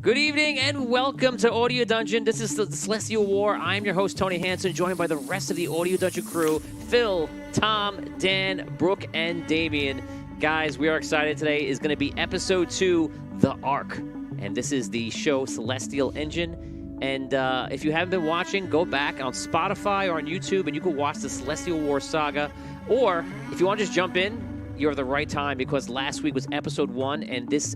Good evening and welcome to Audio Dungeon. This is the Celestial War. I'm your host, Tony Hansen, joined by the rest of the Audio Dungeon crew, Phil, Tom, Dan, Brooke, and Damien. Guys, we are excited. Today is going to be Episode 2, The Ark. And this is the show Celestial Engine. And if you haven't been watching, go back on Spotify or on YouTube and you can watch the Celestial War saga. Or if you want to just jump in, you're at the right time because last week was Episode 1 and this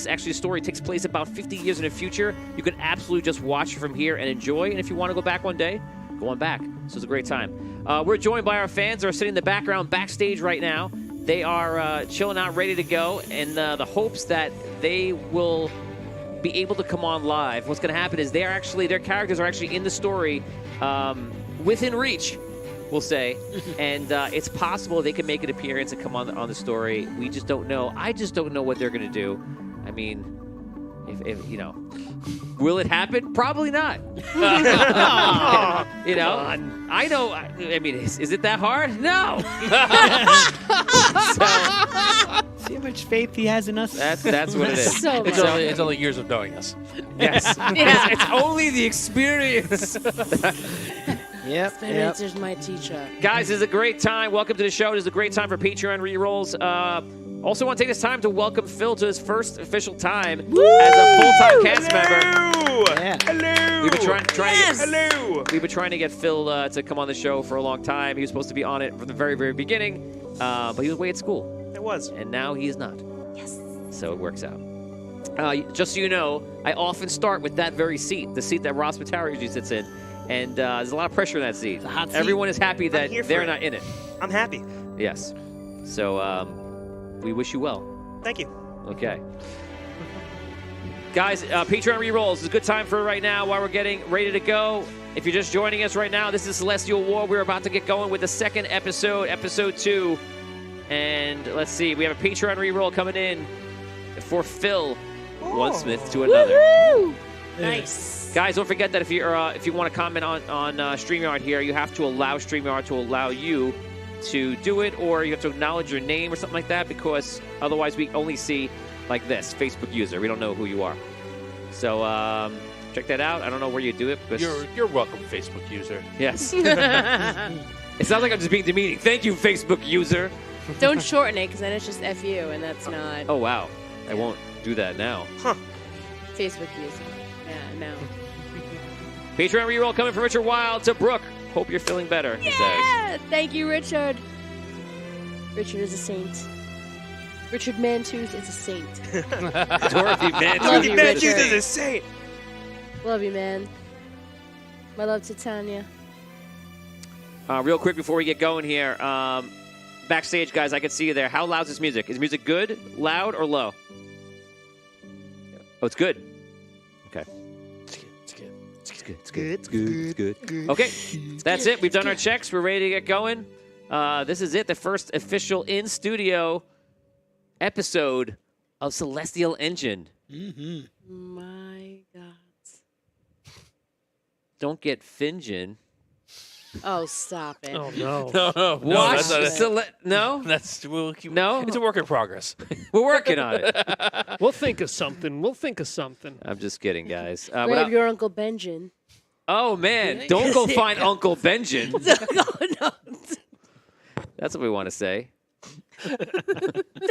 actually story takes place about 50 years in the future. You can absolutely just watch it from here and enjoy. And if you want to go back one day, go on back. So it's a great time. We're joined by our fans that are sitting in the background backstage right now. They are chilling out, ready to go, and the hopes that they will be able to come on live. What's going to happen is their characters are actually in the story within reach, we'll say, and it's possible they can make an appearance and come on the story. We just don't know. I just don't know what they're going to do. I mean, if you know, will it happen? Probably not. You know, I know. I mean, is it that hard? No. See how much faith he has in us? That's what it is. It's only years of knowing us. Yes. Yeah. It's only the experience. Yep. Experience is my teacher. Guys, this is a great time. Welcome to the show. This is a great time for Patreon rerolls. Also want to take this time to welcome Phil to his first official time as a full-time cast member. Yeah. Hello. We've been Hello. We've been trying to get Phil to come on the show for a long time. He was supposed to be on it from the very, very beginning, but he was away at school. It was. And now he is not. Yes. So it works out. Just so you know, I often start with that very seat, the seat that Ross Mataro usually sits in. And there's a lot of pressure in that seat. It's a hot seat. Everyone is happy that here for they're it. not in it. I'm happy. Yes. So we wish you well. Thank you. Okay. Guys, Patreon rerolls is a good time for right now while we're getting ready to go. If you're just joining us right now, this is Celestial War. We're about to get going with the second episode, Episode 2. And let's see, we have a Patreon reroll coming in for Phil, one Smith to another. Woohoo! Nice. Guys, don't forget that if you want to comment on StreamYard here, you have to allow StreamYard to allow you to do it, or you have to acknowledge your name or something like that, because otherwise we only see like this, Facebook user. We don't know who you are. So check that out. I don't know where you do it. Because You're welcome, Facebook user. Yes. It sounds like I'm just being demeaning. Thank you, Facebook user. Don't shorten it, because then it's just FU, and that's not Oh, wow. I won't do that now. Facebook user. Yeah, no. Patreon reroll coming from Richard Wild to Brooke. Hope you're feeling better, he says. Yeah! Thank you, Richard. Richard is a saint. Richard Mantooth is a saint. Dorothy Mantooth. Love you, Matthews Richard. is a saint. Love you, man. My love to Tanya. Real quick before we get going here, backstage, guys, I can see you there. How loud is this music? Is music good, loud, or low? Oh, it's good. Okay. It's good. Okay, that's it. We've done our checks. We're ready to get going. This is it, the first official in-studio episode of Celestial Engine. My God. Don't get Finjin. Oh, stop it. Oh, no. No, Watch that's not it. No? We'll keep. No? It's a work in progress. We're working on it. We'll think of something. I'm just kidding, guys. Grab your Uncle Benjamin. Oh, man. Don't go find Uncle Benjamin. No. That's what we want to say.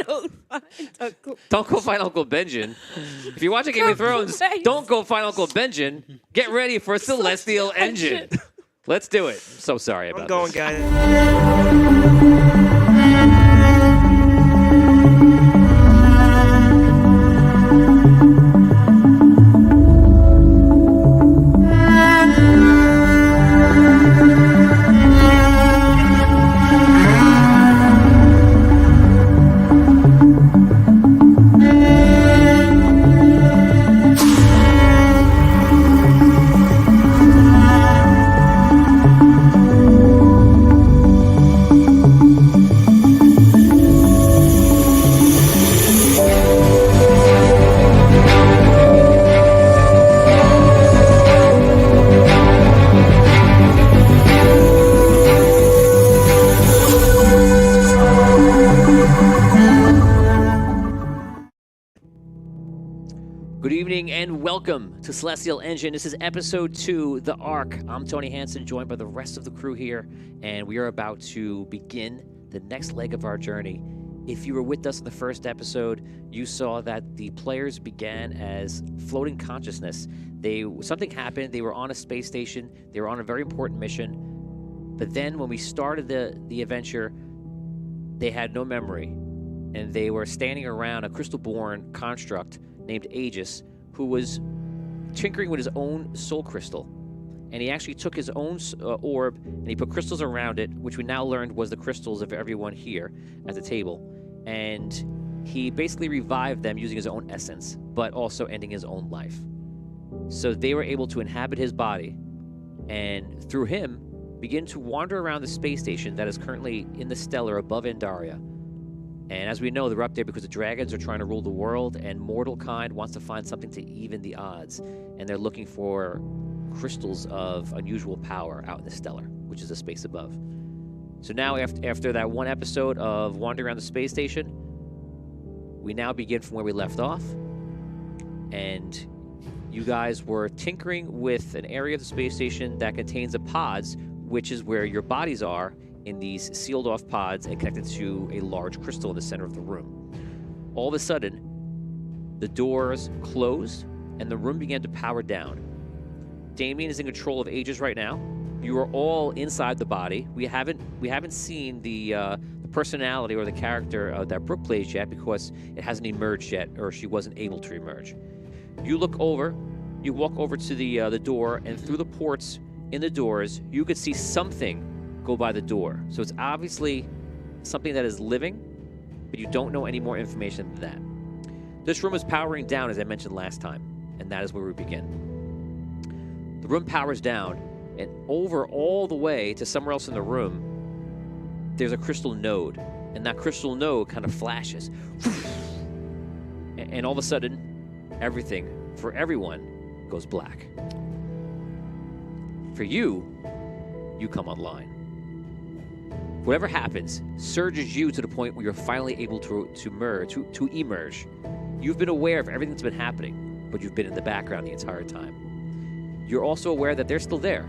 Don't find Uncle. Don't go find Uncle Benjamin. If you're watching Game of Thrones, don't go find Uncle Benjamin. Get ready for Celestial Engine. Let's do it. So sorry about I'm going, this. guys. evening and welcome to Celestial Engine. This is episode 2, The Ark. I'm Tony Hansen, joined by the rest of the crew here, and we are about to begin the next leg of our journey. If you were with us in the first episode, you saw that the players began as floating consciousness. Something happened. They were on a space station. They were on a very important mission. But then when we started the adventure, they had no memory, and they were standing around a crystal-born construct named Aegis, who was tinkering with his own soul crystal. And he actually took his own orb and he put crystals around it, which we now learned was the crystals of everyone here at the table. And he basically revived them using his own essence, but also ending his own life. So they were able to inhabit his body and through him begin to wander around the space station that is currently in the stellar above Andaria. And as we know, they're up there because the dragons are trying to rule the world, and mortal kind wants to find something to even the odds. And they're looking for crystals of unusual power out in the stellar, which is the space above. So now, after that one episode of wandering around the space station, we now begin from where we left off. And you guys were tinkering with an area of the space station that contains the pods, which is where your bodies are, in these sealed off pods and connected to a large crystal in the center of the room. All of a sudden, the doors closed and the room began to power down. Damien is in control of Aegis right now. You are all inside the body. We haven't seen the personality or the character that Brooke plays yet because it hasn't emerged yet, or she wasn't able to emerge. You walk over to the door, and through the ports in the doors, you could see something go by the door. So it's obviously something that is living, but you don't know any more information than that. This room is powering down, as I mentioned last time, and that is where we begin. The room powers down, and over all the way to somewhere else in the room, there's a crystal node, and that crystal node kind of flashes. And all of a sudden, everything, for everyone, goes black. For you come online. Whatever happens surges you to the point where you're finally able to emerge. You've been aware of everything that's been happening, but you've been in the background the entire time. You're also aware that they're still there,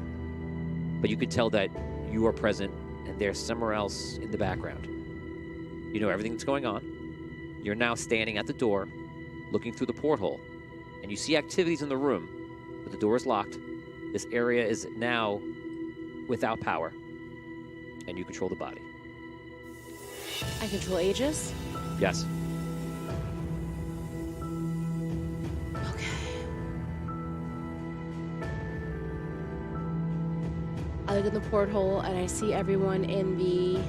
but you can tell that you are present and they're somewhere else in the background. You know everything that's going on. You're now standing at the door, looking through the porthole, and you see activities in the room, but the door is locked. This area is now without power, and you control the body. I control Aegis? Yes. Okay. I look in the porthole and I see everyone in the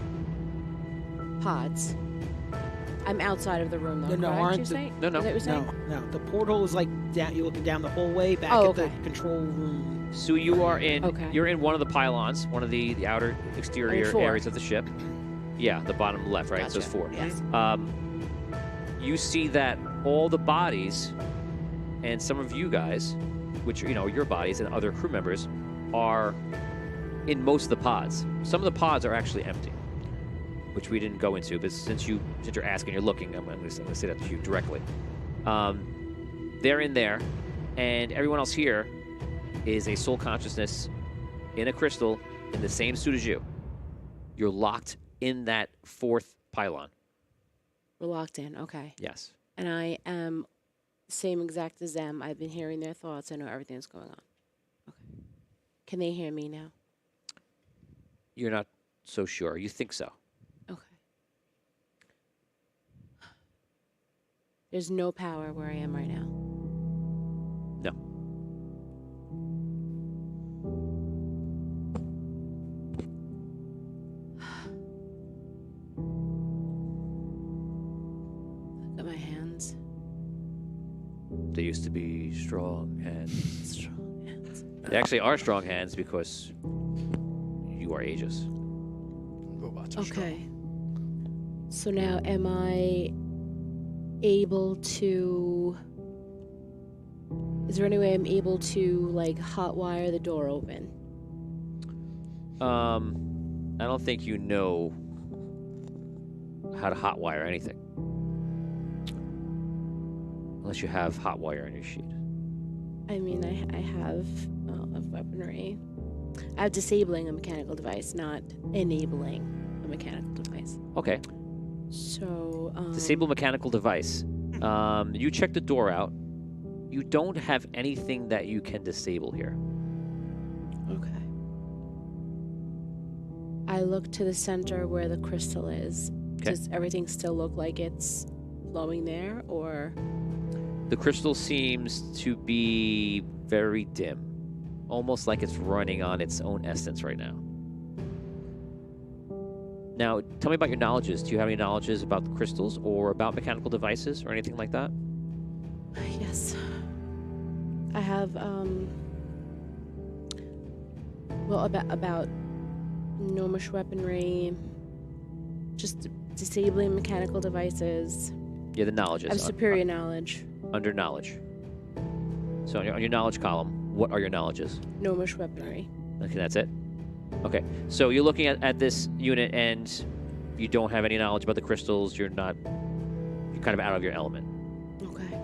pods. I'm outside of the room, though. No, correct, aren't you the- say? No. Is that what you're saying? No. The portal is like down. You're looking down the whole way back Oh, at the okay. control room. So you are in. Okay. You're in one of the pylons, one of the outer exterior four. areas of the ship. Yeah, the bottom left, right? So it's Gotcha. 4. Yes. You see that all the bodies, and some of you guys, which your bodies and other crew members, are in most of the pods. Some of the pods are actually empty, which we didn't go into. But since you're asking, you're looking, I'm going to say that to you directly. They're in there, and everyone else here is a soul consciousness in a crystal in the same suit as you. You're locked in that 4th pylon. We're locked in. Okay. Yes. And I am same exact as them. I've been hearing their thoughts. I know everything that's going on. Okay. Can they hear me now? You're not so sure. You think so. Okay. There's no power where I am right now. No. Look at my hands. They used to be strong hands. Strong hands. They actually are strong hands because you are Aegis. Robots are strong. Okay. So now am I able to... Is there any way I'm able to, like, hotwire the door open? I don't think you know how to hotwire anything. Unless you have hot wire on your sheet. I mean, I have of weaponry. I have disabling a mechanical device, not enabling a mechanical device. Okay. So, Disable mechanical device. You check the door out. You don't have anything that you can disable here. Okay. I look to the center where the crystal is. Okay. Does everything still look like it's flowing there, or? The crystal seems to be very dim. Almost like it's running on its own essence right now. Now, tell me about your knowledges. Do you have any knowledges about the crystals or about mechanical devices or anything like that? Yes. I have, well, about gnomish weaponry, just disabling mechanical devices. Yeah, the knowledges. I have superior knowledge. Under knowledge. So on your knowledge column, what are your knowledges? Gnomish weaponry. Okay, that's it? Okay, so you're looking at this unit and you don't have any knowledge about the crystals. You're kind of out of your element. Okay.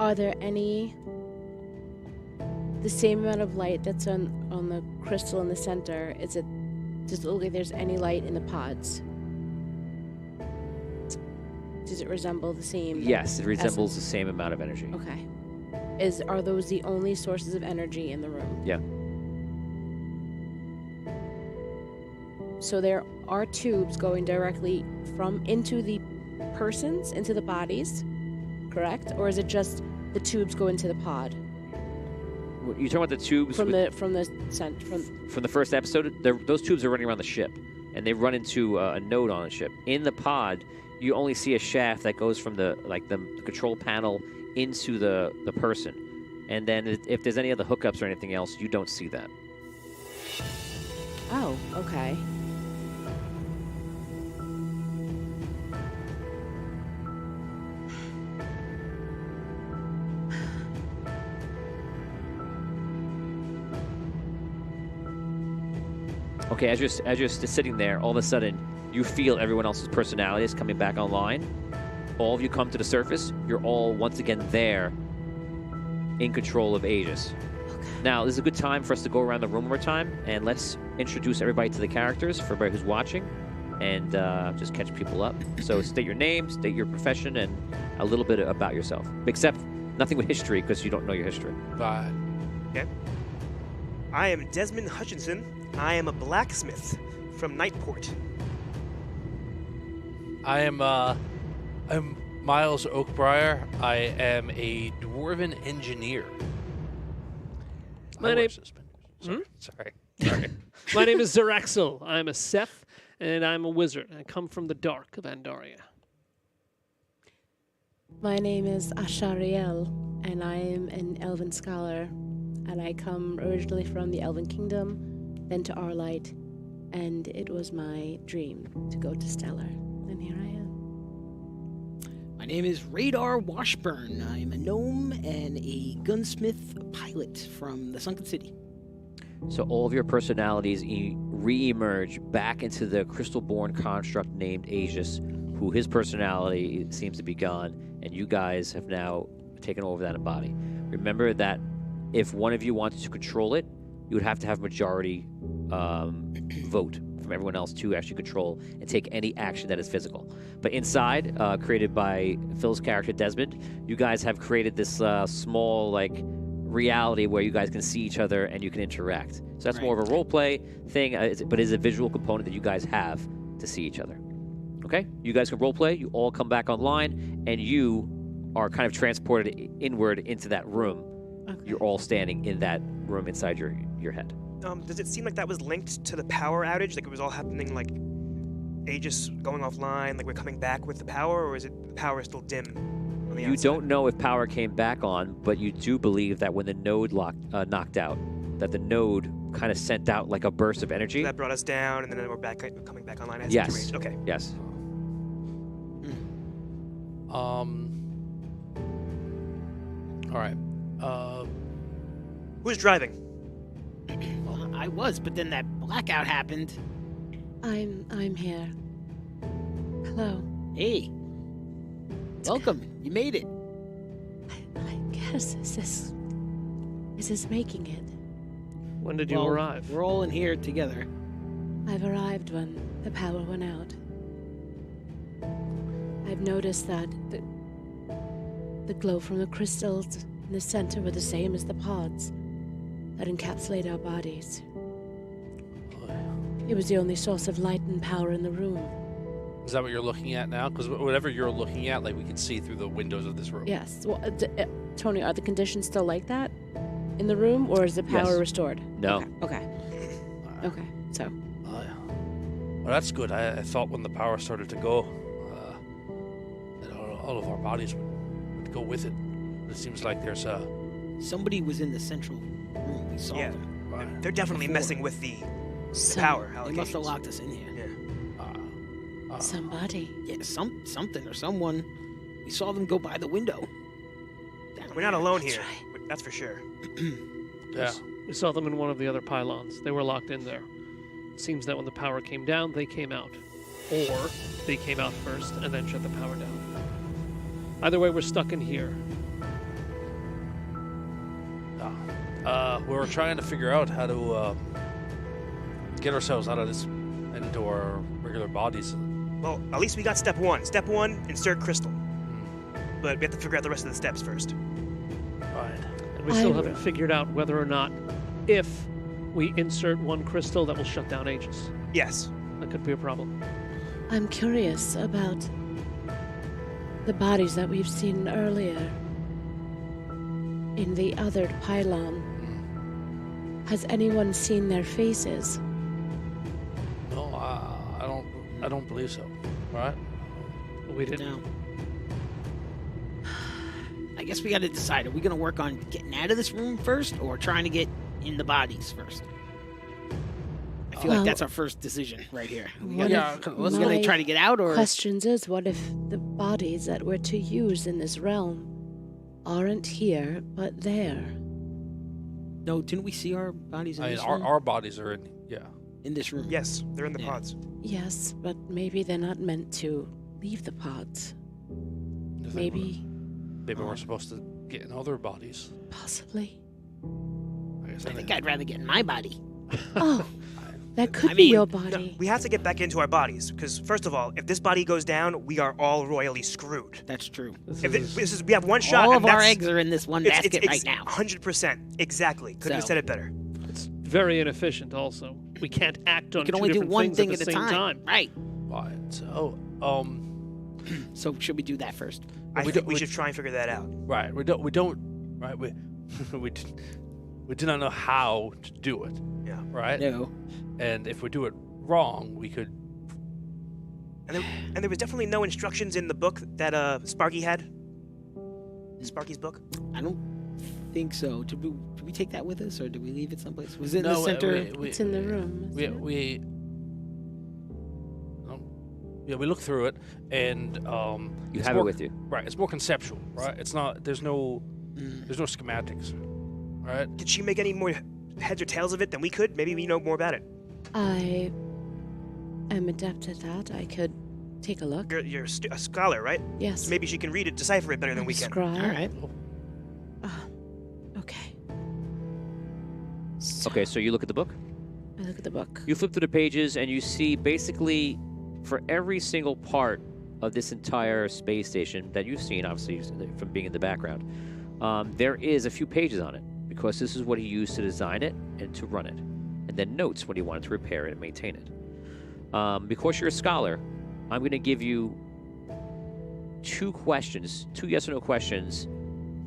Are there the same amount of light that's on the crystal in the center? Does it look like there's any light in the pods? Does it resemble the same? Yes, it resembles essence? the same amount of energy. Okay. Are those the only sources of energy in the room? Yeah. So there are tubes going directly into the persons, into the bodies, correct? Or is it just the tubes go into the pod? You're talking about the tubes From the first episode? Those tubes are running around the ship, and they run into a node on the ship. In the pod, you only see a shaft that goes from the control panel into the person. And then if there's any other hookups or anything else, you don't see that. Oh, okay. Okay, as you're sitting there, all of a sudden, you feel everyone else's personalities coming back online. All of you come to the surface. You're all once again there, in control of Aegis. Okay. Now, this is a good time for us to go around the room one more time, and let's introduce everybody to the characters for everybody who's watching, and just catch people up. So state your name, state your profession, and a little bit about yourself. Except nothing with history, because you don't know your history. Bye. Okay. I am Desmond Hutchinson. I am a blacksmith from Nightport. I'm Miles Oakbriar. I am a dwarven engineer. My I wear name- suspenders. Sorry. My name is Zeraxel. I'm a Seth, and I'm a wizard. I come from the dark of Andaria. My name is Ashariel, and I am an elven scholar, and I come originally from the Elven Kingdom, then to Arlight, and it was my dream to go to Stellar, and here I am. My name is Radar Washburn. I'm a gnome and a gunsmith pilot from the Sunken City. So all of your personalities re-emerge back into the crystal-born construct named Aegis, who his personality seems to be gone, and you guys have now taken over that body. Remember that if one of you wanted to control it, you would have to have majority vote from everyone else to actually control and take any action that is physical. But inside, created by Phil's character Desmond, you guys have created this small reality where you guys can see each other and you can interact. So that's more of a role play thing, but it is a visual component that you guys have to see each other. Okay, you guys can role play. You all come back online, and you are kind of transported inward into that room. Okay. You're all standing in that room inside your head. Does it seem like that was linked to the power outage? Like it was all happening like Aegis going offline, like we're coming back with the power, or is it the power still dim on the You outside? don't know if power came back on, but you do believe that when the node knocked out, that the node kind of sent out like a burst of energy. That brought us down, and then we're coming back online as Yes. it's arranged. Okay. Yes. All right. Who's driving? Well, I was, but then that blackout happened. I'm here. Hello. Hey. Welcome. You made it. I guess is this making it? When did you Well, arrive? We're all in here together. I've arrived when the power went out. I've noticed that the glow from the crystals in the center were the same as the pods that encapsulate our bodies. It was the only source of light and power in the room. Is that what you're looking at now? Because whatever you're looking at, like we can see through the windows of this room. Yes. Well, Tony, are the conditions still like that in the room, or is the power Yes. restored? No. Okay. Okay. So. Oh, yeah. Well, that's good. I thought when the power started to go, that all of our bodies would go with it. But it seems like there's a... Somebody was in the central room. We saw Yeah. them. They're definitely Before. messing with the Some- power They must allocations. have locked us in here. Somebody. Yeah, something or someone. We saw them go by the window. Down We're not there. alone That's here. right. That's for sure. Yeah. We saw them in one of the other pylons. They were locked in there. It seems that when the power came down, they came out. Or they came out first and then shut the power down. Either way, we're stuck in here. We were trying to figure out how to get ourselves out of this and into our regular bodies. Well, at least we got step one. Step one, insert crystal. But we have to figure out the rest of the steps first. Right. And we still I- haven't figured out whether or not, if we insert one crystal, that will shut down Aegis. Yes. That could be a problem. I'm curious about the bodies that we've seen earlier in the other pylon. Has anyone seen their faces? No, I don't believe so. Right? We didn't. No. I guess we got to decide. Are we going to work on getting out of this room first, or trying to get in the bodies first? I feel Well- like that's our first decision right here. We One gotta, of was going to my try to get out, or Questions is, what if the bodies that we're to use in this realm aren't here, but there? no? Didn't we see our bodies in I mean, this our, room? our bodies are in. Yeah. In this room. Yes, they're in the Yeah. pods. Yes, but maybe they're not meant to leave the pods. You think Maybe, Maybe we're supposed to get in other bodies. possibly. I guess I think I'd rather get in my body. Oh, that could I be mean, your No, body. we have to get back into our bodies, because first of all, if this body goes down, we are all royally screwed. That's true. We have one shot, All and of our that's, eggs are in this one it's, basket it's, right now. 100%. Exactly. Couldn't have So- said it better. It's very inefficient also. We can't act on We can two only do different one things thing at at the a same time. Right. Right. So, So should we do that first? I we think don't- we we- should try and figure that out. right. We don't. Right. We we do not know how to do it. Yeah. Right. No. And if we do it wrong, we could. And there was definitely no instructions in the book that Sparky had. Sparky's book. I don't think so. Did we take that with us, or did we leave it someplace? Was it in No, the center? It's in the room. We isn't it? we. Yeah, we look through it, and You it's have more, it with you. Right. It's more conceptual, right? It's not. There's no Mm. schematics, right? Did she make any more heads or tails of it than we could? Maybe we know more about it. I am adept at that. I could take a look. You're a scholar, right? Yes. So maybe she can read it, decipher it better than I'm we a can. scribe. All right. Okay. So, Okay, so you look at the book. I look at the book. You flip through the pages and you see basically for every single part of this entire space station that you've seen, obviously from being in the background, there is a few pages on it because this is what he used to design it and to run it. And then notes when he wanted to repair it and maintain it. Because you're a scholar, I'm going to give you 2 questions, 2 yes or no questions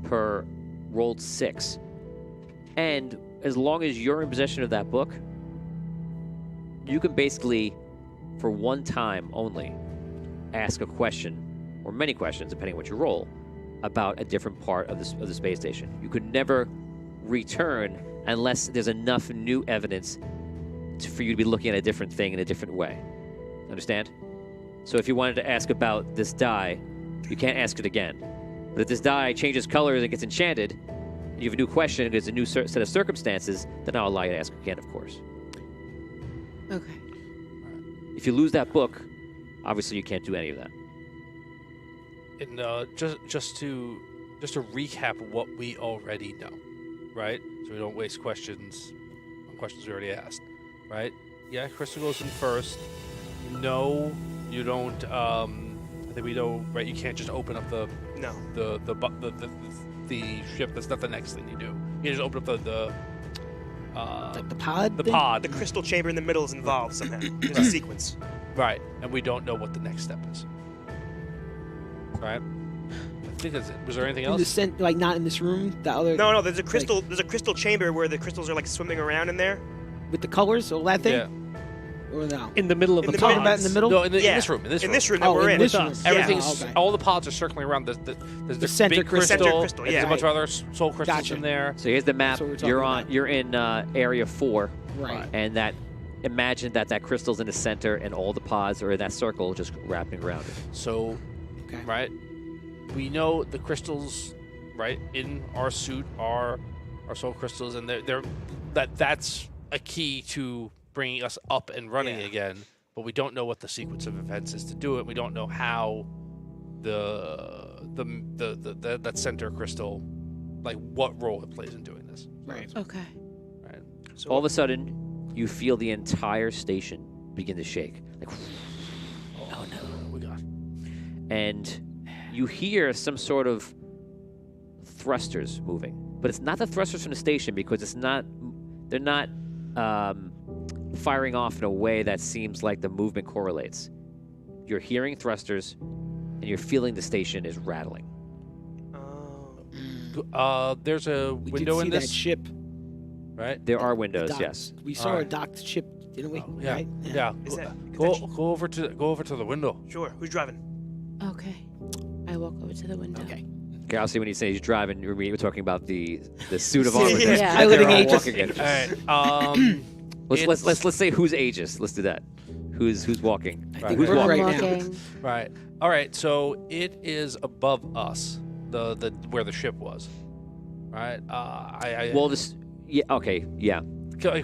per rolled 6. And as long as you're in possession of that book, you can basically, for one time only, ask a question, or many questions, depending on what you roll, about a different part of the space station. You could never return unless there's enough new evidence for you to be looking at a different thing in a different way. Understand? So if you wanted to ask about this die, you can't ask it again. But if this die changes colors and gets enchanted, and you have a new question and there's a new set of circumstances, then I'll allow you to ask again, of course. Okay. If you lose that book, Obviously, you can't do any of that. And just to recap what we already know, right? So we don't waste questions on questions we already asked, right? Yeah, Crystal goes in first. No, you don't. I think we know, right? You can't just open up the ship. That's not the next thing you do. You just open up the pod. The pod. The crystal chamber in the middle is involved somehow. There's a sequence. Right, and we don't know what the next step is. Right. I think that's it. Was there anything else? Like not in this room. The other. No. There's a crystal. There's a crystal chamber where the crystals are like swimming around in there. With the colors, all that thing. Yeah. Or no? In the middle of In the the Talking middle. about in the middle. No, in this room. In this room. that we're in. this With room. us. Everything's okay. all the pods are circling around. There's the center big crystal. crystal. Center crystal, and yeah. There's a bunch of other soul crystals Gotcha. in there. So here's the map. That's what we're talking You're about. You're in area 4, Right. and that. Imagine that crystal's in the center, and all the pods are in that circle, just wrapping around it. So, Okay. right, we know the crystals, right, in our suit are soul crystals, and that's a key to bringing us up and running again. But we don't know what the sequence of events is to do it. We don't know how that center crystal, like what role it plays in doing this. Right. Okay. Right. So All of a sudden, you feel the entire station begin to shake. Like, Oh no, we got. and you hear some sort of thrusters moving, but it's not the thrusters from the station because they're not firing off in a way that seems like the movement correlates. You're hearing thrusters, and you're feeling the station is rattling. There's a We window did see in this, that ship. right? There are windows, docked. yes. We saw Alright. a docked ship, didn't we? Oh, yeah, Right? yeah. Is that- Go could that- go over to the window. Sure. Who's driving? Okay. I walk over to the window. Okay. Okay, I'll see when you say he's driving. We're talking about the suit of Yeah. armor. Yeah. that Piloting they're all Aegis. walking in. All right. Let's say who's Aegis. Let's do that. Who's walking? I Right. think Who's we're walking? right now. Walking. Right. All right. So it is above us, the where the ship was. Right. Well, this. Yeah. Okay. Yeah.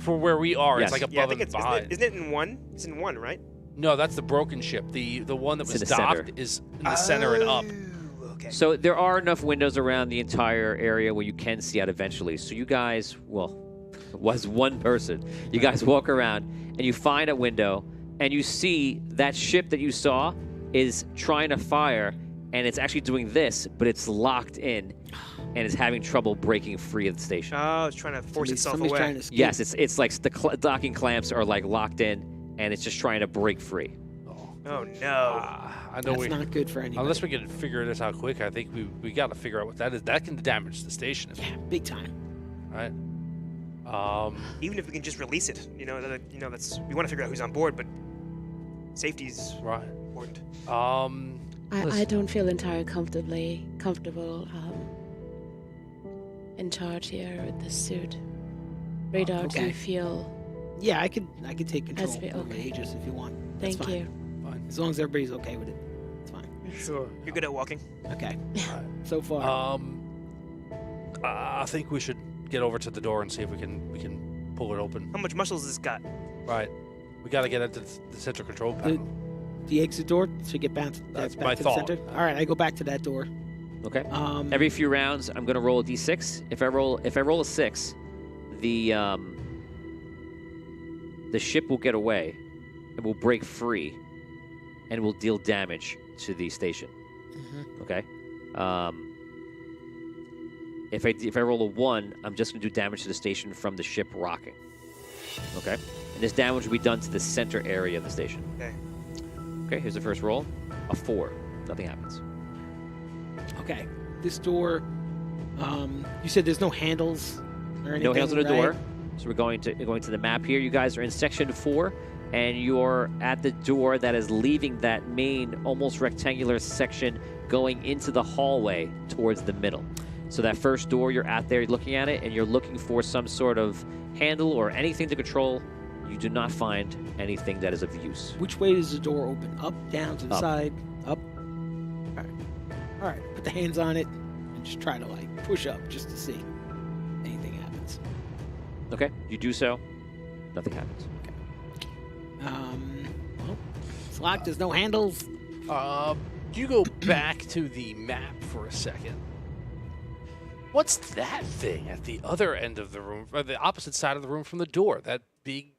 For where we are, Yes. it's like Yeah, I above think and it's behind. isn't it in one? It's in one, right? No, that's the broken ship. The one that It's was in the center. docked is in the center and up. Oh, Okay. So there are enough windows around the entire area where you can see out eventually. So you guys, well, was one person. You guys walk around and you find a window and you see that ship that you saw is trying to fire, and it's actually doing this, but it's locked in and is having trouble breaking free of the station. Oh, it's trying to force itself Somebody's away. trying to escape. Yes, it's like the docking clamps are like locked in, and it's just trying to break free. Oh no. I know That's not good for anybody. unless we can figure this out quick. I think we got to figure out what that is. That can damage the station, Yeah, big time. right? Even if we can just release it, that's we want to figure out who's on board, but safety's Right. important. I don't feel entirely comfortable in charge here with this suit. Radar, do okay. you feel? Yeah, I could take control That's over okay. Aegis if you want. That's Thank fine. you. Fine. As long as everybody's okay with it, it's fine. Sure. You're good at walking. Okay. Right. So far. I think we should get over to the door and see if we can pull it open. How much muscles has this got? Right. We got to get into the central control panel. The exit door should get back. That's back my to thought. The center. All right, I go back to that door. Okay. Um, Every few rounds, I'm gonna roll a d6. If I roll a 6, the ship will get away, and will break free, and will deal damage to the station. mhm. Okay. If I roll a 1, I'm just gonna do damage to the station from the ship rocking. Okay. And this damage will be done to the center area of the station. Okay. Okay. Here's the first roll. A 4. Nothing happens. Okay. This door. You said there's no handles or anything. No hands on the right? door. So we're going to the map here. You guys are in section 4, and you're at the door that is leaving that main, almost rectangular section, going into the hallway towards the middle. So that first door, you're at there, looking at it, and you're looking for some sort of handle or anything to control. You do not find anything that is of use. Which way does the door open? Up, down, to the Up. side, up. All right. All right. Put the hands on it and just try to push up just to see if anything happens. Okay, you do so. Nothing happens. Well, It's locked. There's no handles. You go back to the map for a second. What's that thing at the other end of the room, or the opposite side of the room from the door? That big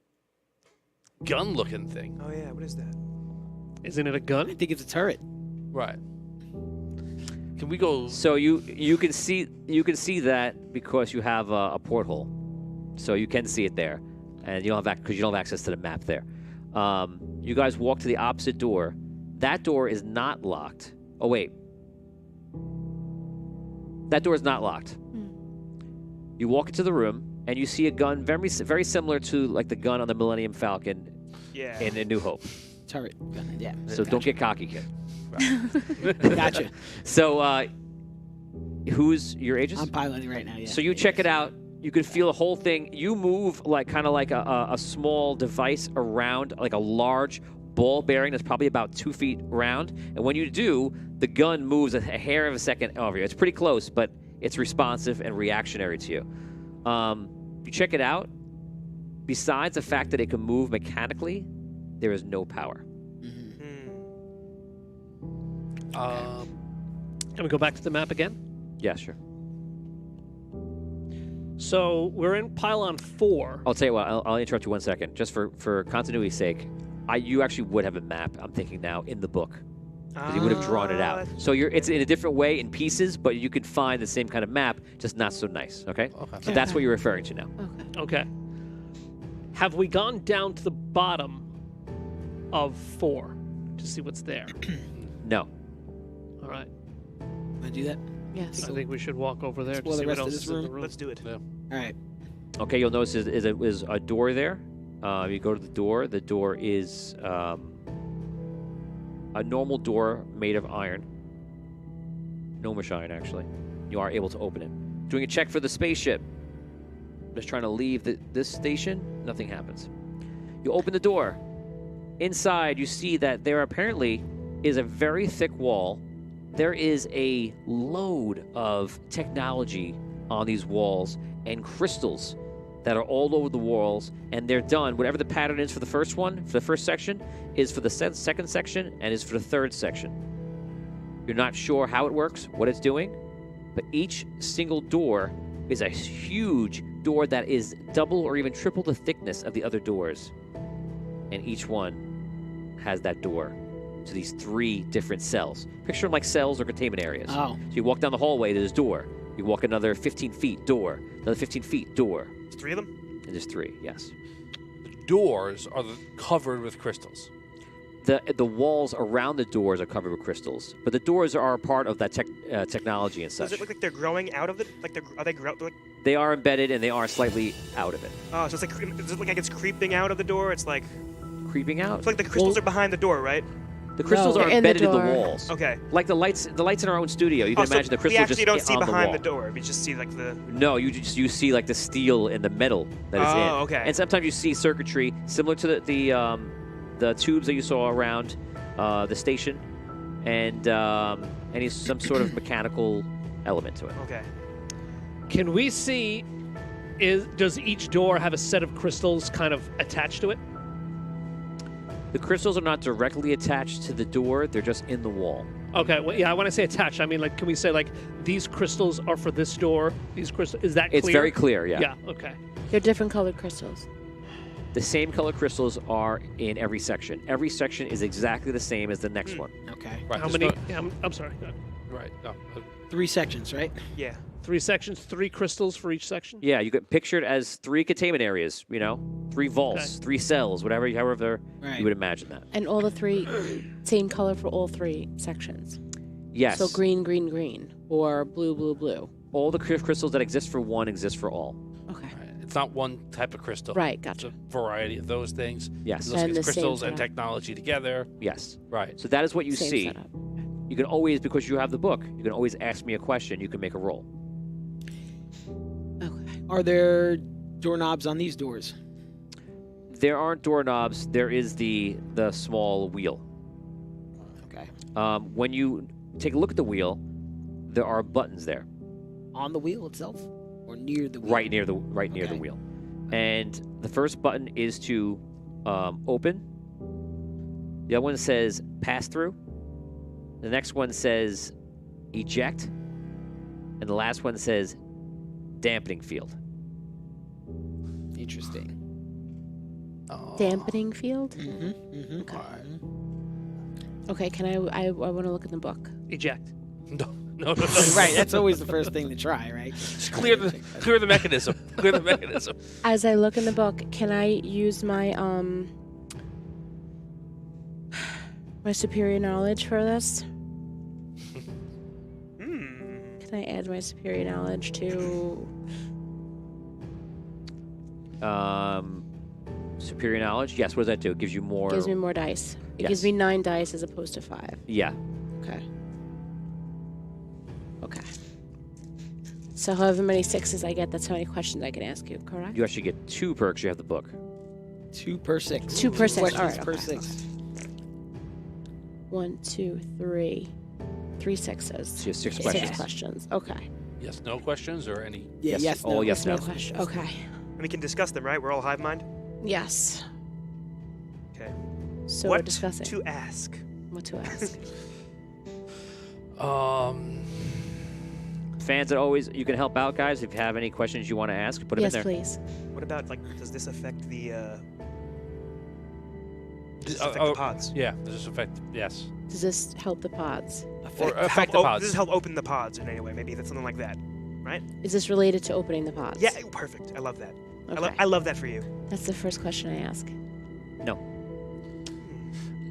gun-looking thing. Oh yeah, what is that? Isn't it a I gun? think it's a turret. Right. Can we go? So you can see that because you have a porthole, so you can see it there, and you don't have because you don't have access to the map there. You guys walk to the opposite door. That door is not locked. Oh wait, that door is not locked. You walk into the room and you see a gun very similar to like the gun on the Millennium Falcon Yeah. in A New Hope. Turret gun. Yeah. So don't get cocky, kid. Gotcha. So who's your Aegis? I'm piloting right now. Yeah. So you check it out. You can feel the whole thing. You move like kind of like a small device around like a large ball bearing that's probably about 2 feet round. And when you do, the gun moves a hair of a second over you. It's pretty close, but it's responsive and reactionary to you. You check it out. Besides the fact that it can move mechanically, there is no power. Can we go back to the map again? Yeah, sure. So we're in pylon 4. I'll tell you what. I'll interrupt you 1 second, just for continuity's sake. You actually would have a map. I'm thinking now in the book. Because you would have drawn it out. So it's in a different way in pieces, but you could find the same kind of map, just not so nice. Okay. So that's what you're referring to now. Okay. Have we gone down to the bottom of 4 to see what's there? No. All right. Want to do that? Yes. I think we should walk over there to Explore the see what rest of else this is in the room. room. Let's do it. Yeah. All right. Okay. You'll notice is a door there. You go to the door. The door is a normal door made of iron. Gnomish iron, actually. You are able to open it. Doing a check for the spaceship. Just trying to leave this station. Nothing happens. You open the door. Inside, you see that there apparently is a very thick wall. There is a load of technology on these walls and crystals that are all over the walls, and they're done. Whatever the pattern is for the first one, for the first section, is for the second section, and is for the third section. You're not sure how it works, what it's doing, but each single door is a huge door that is double or even triple the thickness of the other doors. And each one has that door to these 3 different cells. Picture them like cells or containment areas. Oh. So you walk down the hallway, there's a door. You walk another 15 feet, door. Another 15 feet, door. There's 3 of them? And there's 3, yes. The doors are covered with crystals. The walls around the doors are covered with crystals, but the doors are part of that technology and such. Does it look like they're growing out of it? Are they They are embedded and they are slightly out of it. Oh, so it's like, does it look like it's creeping out of the door? It's like Creeping out? it's like the crystals are behind the door, right? The crystals No, are they're in the embedded in the door. walls. Okay. Like the lights in our own studio. You can Oh, so imagine the crystal we actually just don't see on behind the the wall. door. We just see like the. No, you see like the steel and the metal that is in. Oh, okay. And sometimes you see circuitry similar to the tubes that you saw around the station, and some sort of mechanical element to it. Okay. Can we see, does each door have a set of crystals kind of attached to it? The crystals are not directly attached to the door; they're just in the wall. Okay, well, yeah, when I say attached, I mean, like, can we say, like, these crystals are for this door, these crystals, is that clear? It's very clear, yeah. Yeah, okay. They're different colored crystals. The same color crystals are in every section. Every section is exactly the same as the next one. Okay. Right. How there's many, no- yeah, I'm sorry, right. No. 3 sections, right? Yeah. 3 sections, 3 crystals for each section? Yeah, you get pictured as 3 containment areas, 3 vaults, Okay. 3 cells, however Right. you would imagine that. And all the 3 same color for all 3 sections. Yes. So green, green, green, or blue, blue, blue. All the crystals that exist for one exist for all. Okay. Right. It's not one type of crystal. Right, It's gotcha. a variety of those things. Yes. Those And the same crystals and setup. technology together. Yes. Right. So that is what you Same see. setup. You can always, because you have the book, you can always ask me a question. You can make a roll. Okay. Are there doorknobs on these doors? There aren't doorknobs. There is the small wheel. Okay. When you take a look at the wheel, there are buttons there, On the wheel itself, or near the wheel? right near the Okay. wheel. And the first button is to open. The other one says pass through. The next one says eject. And the last one says dampening field. Interesting. Dampening field? Mm-hmm. Okay. Okay, can I want to look in the book. Eject. No. Right, that's always the first thing to try, right? Just clear the mechanism. Clear the mechanism. As I look in the book, can I use my my superior knowledge for this? Can I add my superior knowledge to Superior knowledge? Yes, what does that do? It gives you more... gives me more dice. It Yes. gives me 9 dice as opposed to 5. Yeah. Okay. So however many 6s I get, that's how many questions I can ask you, correct? You actually get 2 perks. You have the book. 2 per 6. 2 per 6. Questions All right, per okay. 6. 1, 2, 3. 3 6s. So you have 6 6 questions. questions. Okay. Yes, no questions or any? Yeah, yes, all no. yes, No no. question. Okay. And we can discuss them, right? We're all hive mind. Yes. Okay. So what we're discussing to ask? what to ask. Fans that always... You can help out, guys. If you have any questions you want to ask, put them Yes, in there. please. What about like? Does this affect the? Does this Oh, affect the pods? Yeah, does this affect? Yes. Does this help the pods? Or affect Help the Does pods. this help open the pods in any way? Maybe that's something like that, right? Is this related to opening the pods? Yeah, perfect. I love that. Okay. I love that for you. That's the first question I ask.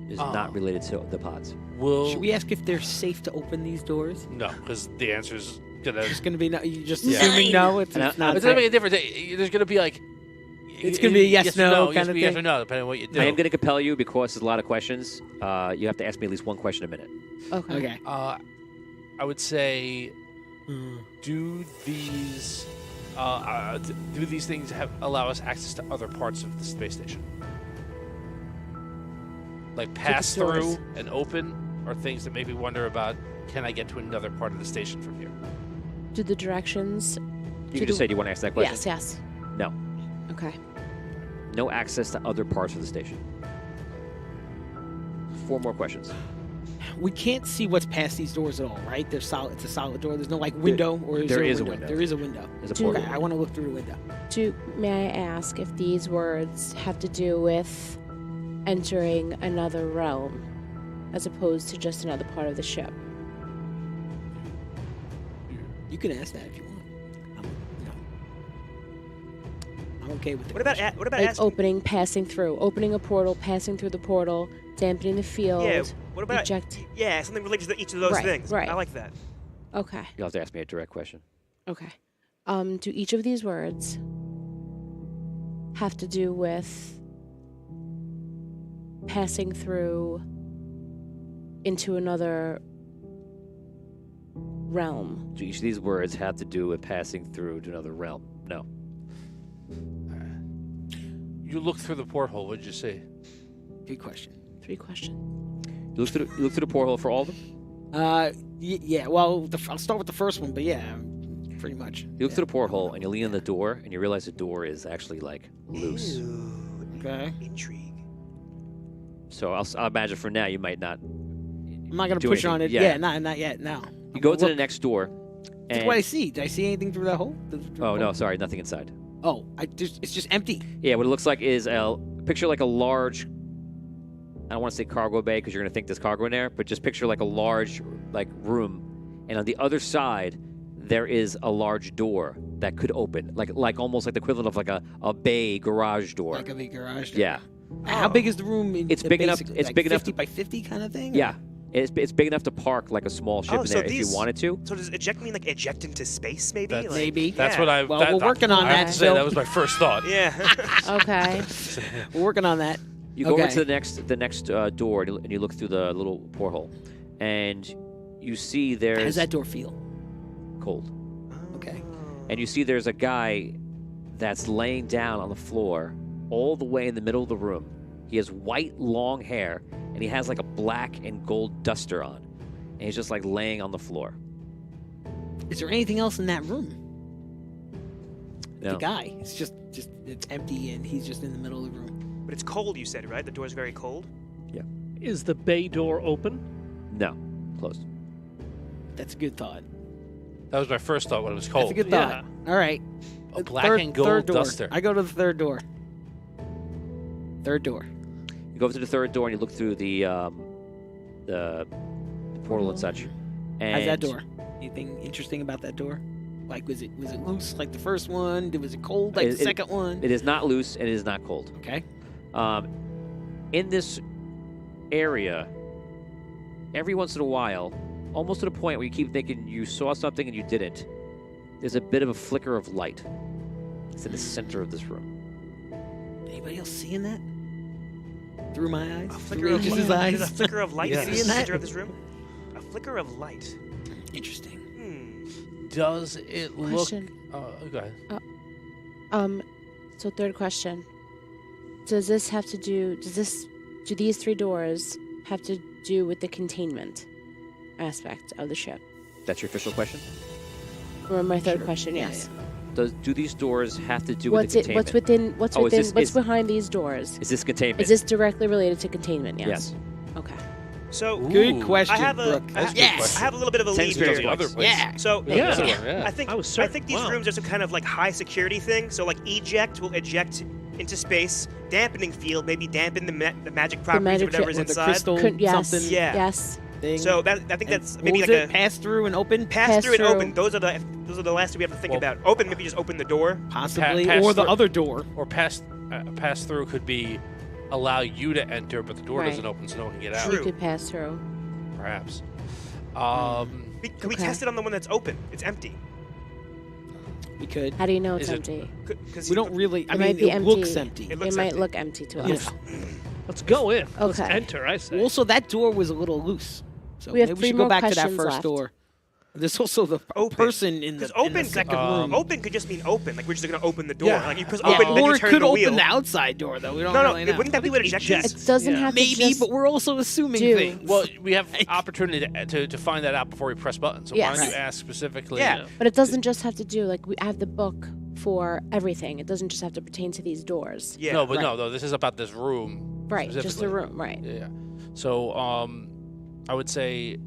Is not related to the pods. Will Should we ask if they're safe to open these doors? no, because the answer is gonna. It's going to be no. You just Yeah. assuming no. It's And I- not. It's gonna make a difference. There's gonna be like. It's gonna be a yes, no no, kind yes, of yes thing. or no, depending on what you do. I am going to compel you because there's a lot of questions. You have to ask me at least one question a minute. Okay. Okay. I would say, do these things allow us access to other parts of the space station? Like pass the doors. through and open, or things that make me wonder about, can I get to another part of the station from here? Do the directions? You can just say, do you want to ask that question? Yes, yes. No. Okay. No access to other parts of the station. 4 more questions. We can't see what's past these doors at all, right? They're solid. It's a solid door. There's no like window, or is there there is a a window. There is a window. There's a Do- portal. Okay, I want to look through the window. May I ask if these words have to do with entering another realm as opposed to just another part of the ship? You can ask that if you want. I'm okay with it. What about Like asking? passing through, opening a portal, passing through the portal, dampening the field. Yeah. What about eject? Yeah, something related to each of those Right, things. right. I like that. Okay. You'll have to ask me a direct question. Okay. Do each of these words have to do with passing through into another realm? Do each of these words have to do with passing through to another realm? No. You look through the porthole. What did you see? Good question. 3 questions. You look through the porthole for all of them? Yeah. Well, I'll start with the first one, but yeah, pretty much. You look through the porthole and you lean on the door and you realize the door is actually like loose. Ooh, Okay. intrigue. So I'll imagine for now you might not. I'm not gonna do push on it. anything. Yeah, not yet. No. You go to the next door. Look And, what I see. Did I see anything through that hole? oh no, sorry, nothing inside. Oh, it's just empty. Yeah, what it looks like is picture like a large. I don't want to say cargo bay because you're gonna think there's cargo in there, but just picture like a large like room, and on the other side there is a large door that could open, like almost like the equivalent of like a bay garage door. Like a big garage. door. Yeah, How big is the room? It's big enough- basically? it's Like big enough 50 by 50 kind of thing. yeah. It's big enough to park like a small ship Oh, in so there if these- you wanted to. So does eject mean like eject into space? Maybe. That's- Like, Maybe. That's yeah. what I. Well, that- we're working on I have that, to say so- that was my first thought. Yeah. Okay. We're working on that. You go over Okay. to the next door and you look through the little porthole, and you see How does there's that door feel? cold. Okay. And you see there's a guy that's laying down on the floor all the way in the middle of the room. He has white long hair and he has like a black and gold duster on, and he's just like laying on the floor. Is there anything else in that room? No. The guy. It's just it's empty and he's just in the middle of the room. But it's cold. You said right. The door's very cold. Is the bay door open? No, closed. That's a good thought. That was my first thought when it was cold. That's a good thought. All right. A black and gold third door. duster. I go to the third door. Third door. You go up to the third door and you look through the portal and such. And How's that door? Anything interesting about that door? Like, was it loose like the first one? Was it cold like the second one? It is not loose and it is not cold. Okay. In this area, every once in a while, almost to the point where you keep thinking you saw something and you didn't, there's a bit of a flicker of light. It's in the center of this room. Anybody else seeing that? Through my eyes? A flicker of Aegis' light. eyes? There's a flicker of light Yes. in the Seeing that? center of this room. A flicker of light. Interesting. Does it look? Question. Go ahead. So third question. Do these 3 doors have to do with the containment aspect of the ship? That's your official question? Or my third Sure. question, Yeah, yes. Do these doors have to do with the containment? What's Oh, is this- what's is- behind these doors? Is this containment? Is this directly related to containment? Yes. Yes. Okay. So Good Ooh, question, I have a, Brooke. That's a good Yes. question. I have a little bit of a lead Tends to here. go the other place. Yeah. So Yeah. That's the one, yeah. I think I was certain. these Wow. rooms are some kind of like high security thing. So like eject will eject into space, dampening field maybe dampen the magic properties magic or whatever's Or the inside. crystal Yes. something Yeah. Yes. thing. So that I think that's maybe what like was it? Pass through and open? pass through and Pass-through. open. Those are the last two we have to think Well- about. Open, maybe just open the door. Possibly. pass Or the through. other door. Or pass through could be allow you to enter, but the door Right. doesn't open, so no one can get out. True. You could pass through. Perhaps. Can we Okay. test it on the one that's open? It's empty. We could. How do you know it's Is it- empty? Because We don't really. I It might mean, be it looks empty. empty. It looks It might empty. look empty to Yeah. us. Let's go in. Let's Okay. enter, I say. Also, that door was a little loose. So We have maybe we 3 should go more back to that questions first left. door. There's also the Open. person in the, Because open, in the could, second room. open could just mean open. Like we're just gonna open the door. Yeah. Like you press Yeah, open, then or you it turn could the wheel. open the outside door, though. We don't No, really know. wouldn't that be what eject Eject. is? It doesn't Yeah. have to Maybe, just but we're also assuming do. things. Well, we have opportunity to find that out before we press buttons. So why Yes. don't you ask specifically? Yeah. But it doesn't just have to do like we have the book for everything. It doesn't just have to pertain to these doors. Yeah. No, but Right. no. This is about this room. Right. Just the specifically. room. Right. Yeah. So, I would say,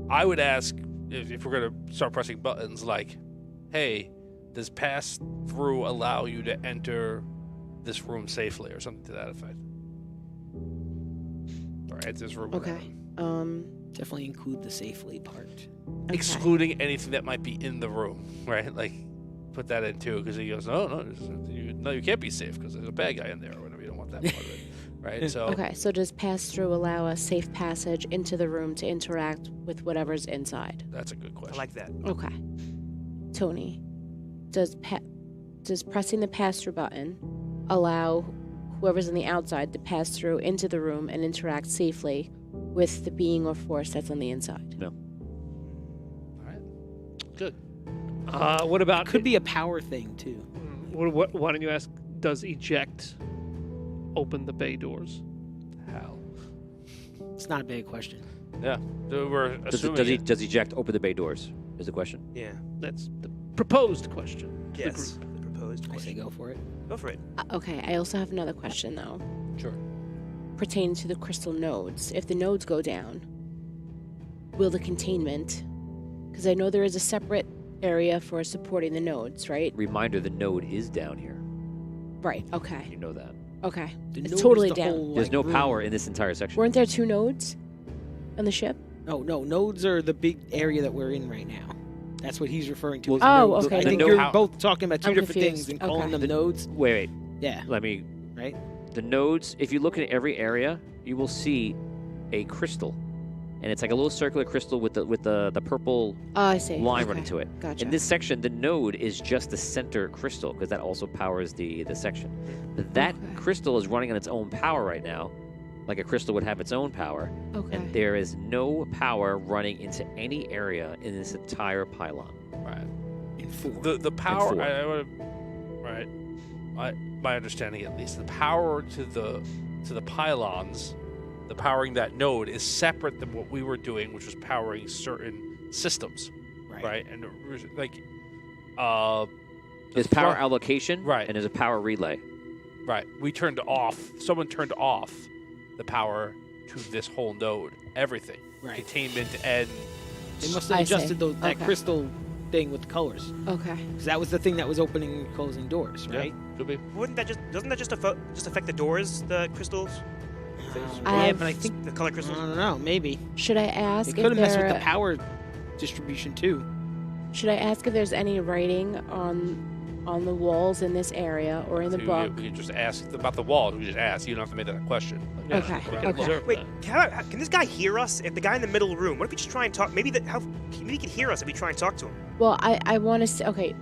I would ask if we're gonna start pressing buttons, like, hey, does pass through allow you to enter this room safely, or something to that effect? Or enter this room. Okay. whatever. Definitely include the safely part. Okay. Excluding anything that might be in the room, right? Like, put that in too, because he goes, no, you can't be safe because there's a bad guy in there, or whatever. You don't want that part of it, right? So, Okay. So does pass through allow a safe passage into the room to interact with whatever's inside? that's a good I question. like that. Okay. Tony, does pressing the pass through button allow whoever's on the outside to pass through into the room and interact safely with the being or force that's on the inside? No. All right. Good. What about Could be a power thing, too. Why don't you ask? Does eject open the bay doors? Hal. It's not a big question. Yeah. So we're assuming. Does eject open the bay doors? Is the question. Yeah. That's the proposed question. to the Yes. group. The proposed I say question. go for it. Go for it. Okay. I also have another question though, Sure. pertaining to the crystal nodes. If the nodes go down, will the containment? Because I know there is a separate area for supporting the nodes, right? Reminder: the node is down here. Right. Okay. You know that. Okay. The It's node is totally the down. whole, There's like, no room. power in this entire section. Weren't there 2 nodes on the ship? No, nodes are the big area that we're in right now. That's what he's referring to. Well, as Oh, nodes. okay. I The think node- you're both talking about 2 I'm different confused. things and calling Okay. them nodes. Wait. Yeah, Let me. right? The nodes. If you look at every area, you will see a crystal, and it's like a little circular crystal with the purple Oh, I see. line Okay. running to it. Gotcha. In this section, the node is just the center crystal because that also powers the section. But that Okay. crystal is running on its own power right now, like a crystal would have its own power. Okay. And there is no power running into any area in this entire pylon. Right. In 4. The power. four. I would. Right. My understanding, at least, the power to the pylons, the powering that node is separate than what we were doing, which was powering certain systems, right? And like, the There's power front- allocation, Right. and there's a power relay. Right. We turned off. Someone turned off the power to this whole node. Everything. Right. Containment and They must have I see. adjusted that Okay. crystal thing with the colors. Okay. Because that was the thing that was opening and closing doors, right? could be. Doesn't that just affect the doors, the crystals? Yeah, I've- but I think The color I crystals? don't know. Maybe Should I it ask could have if messed with the there? power distribution too. Should I ask if there's any writing on the walls in this area or in the book? We could just ask about the walls. We just ask. You don't have to make that a question. Like, Okay, we can okay. observe Wait, that. can this guy hear us? If the guy in the middle room, what if we just try and talk? Maybe he can hear us if we try and talk to him. Well, I want to say. Okay.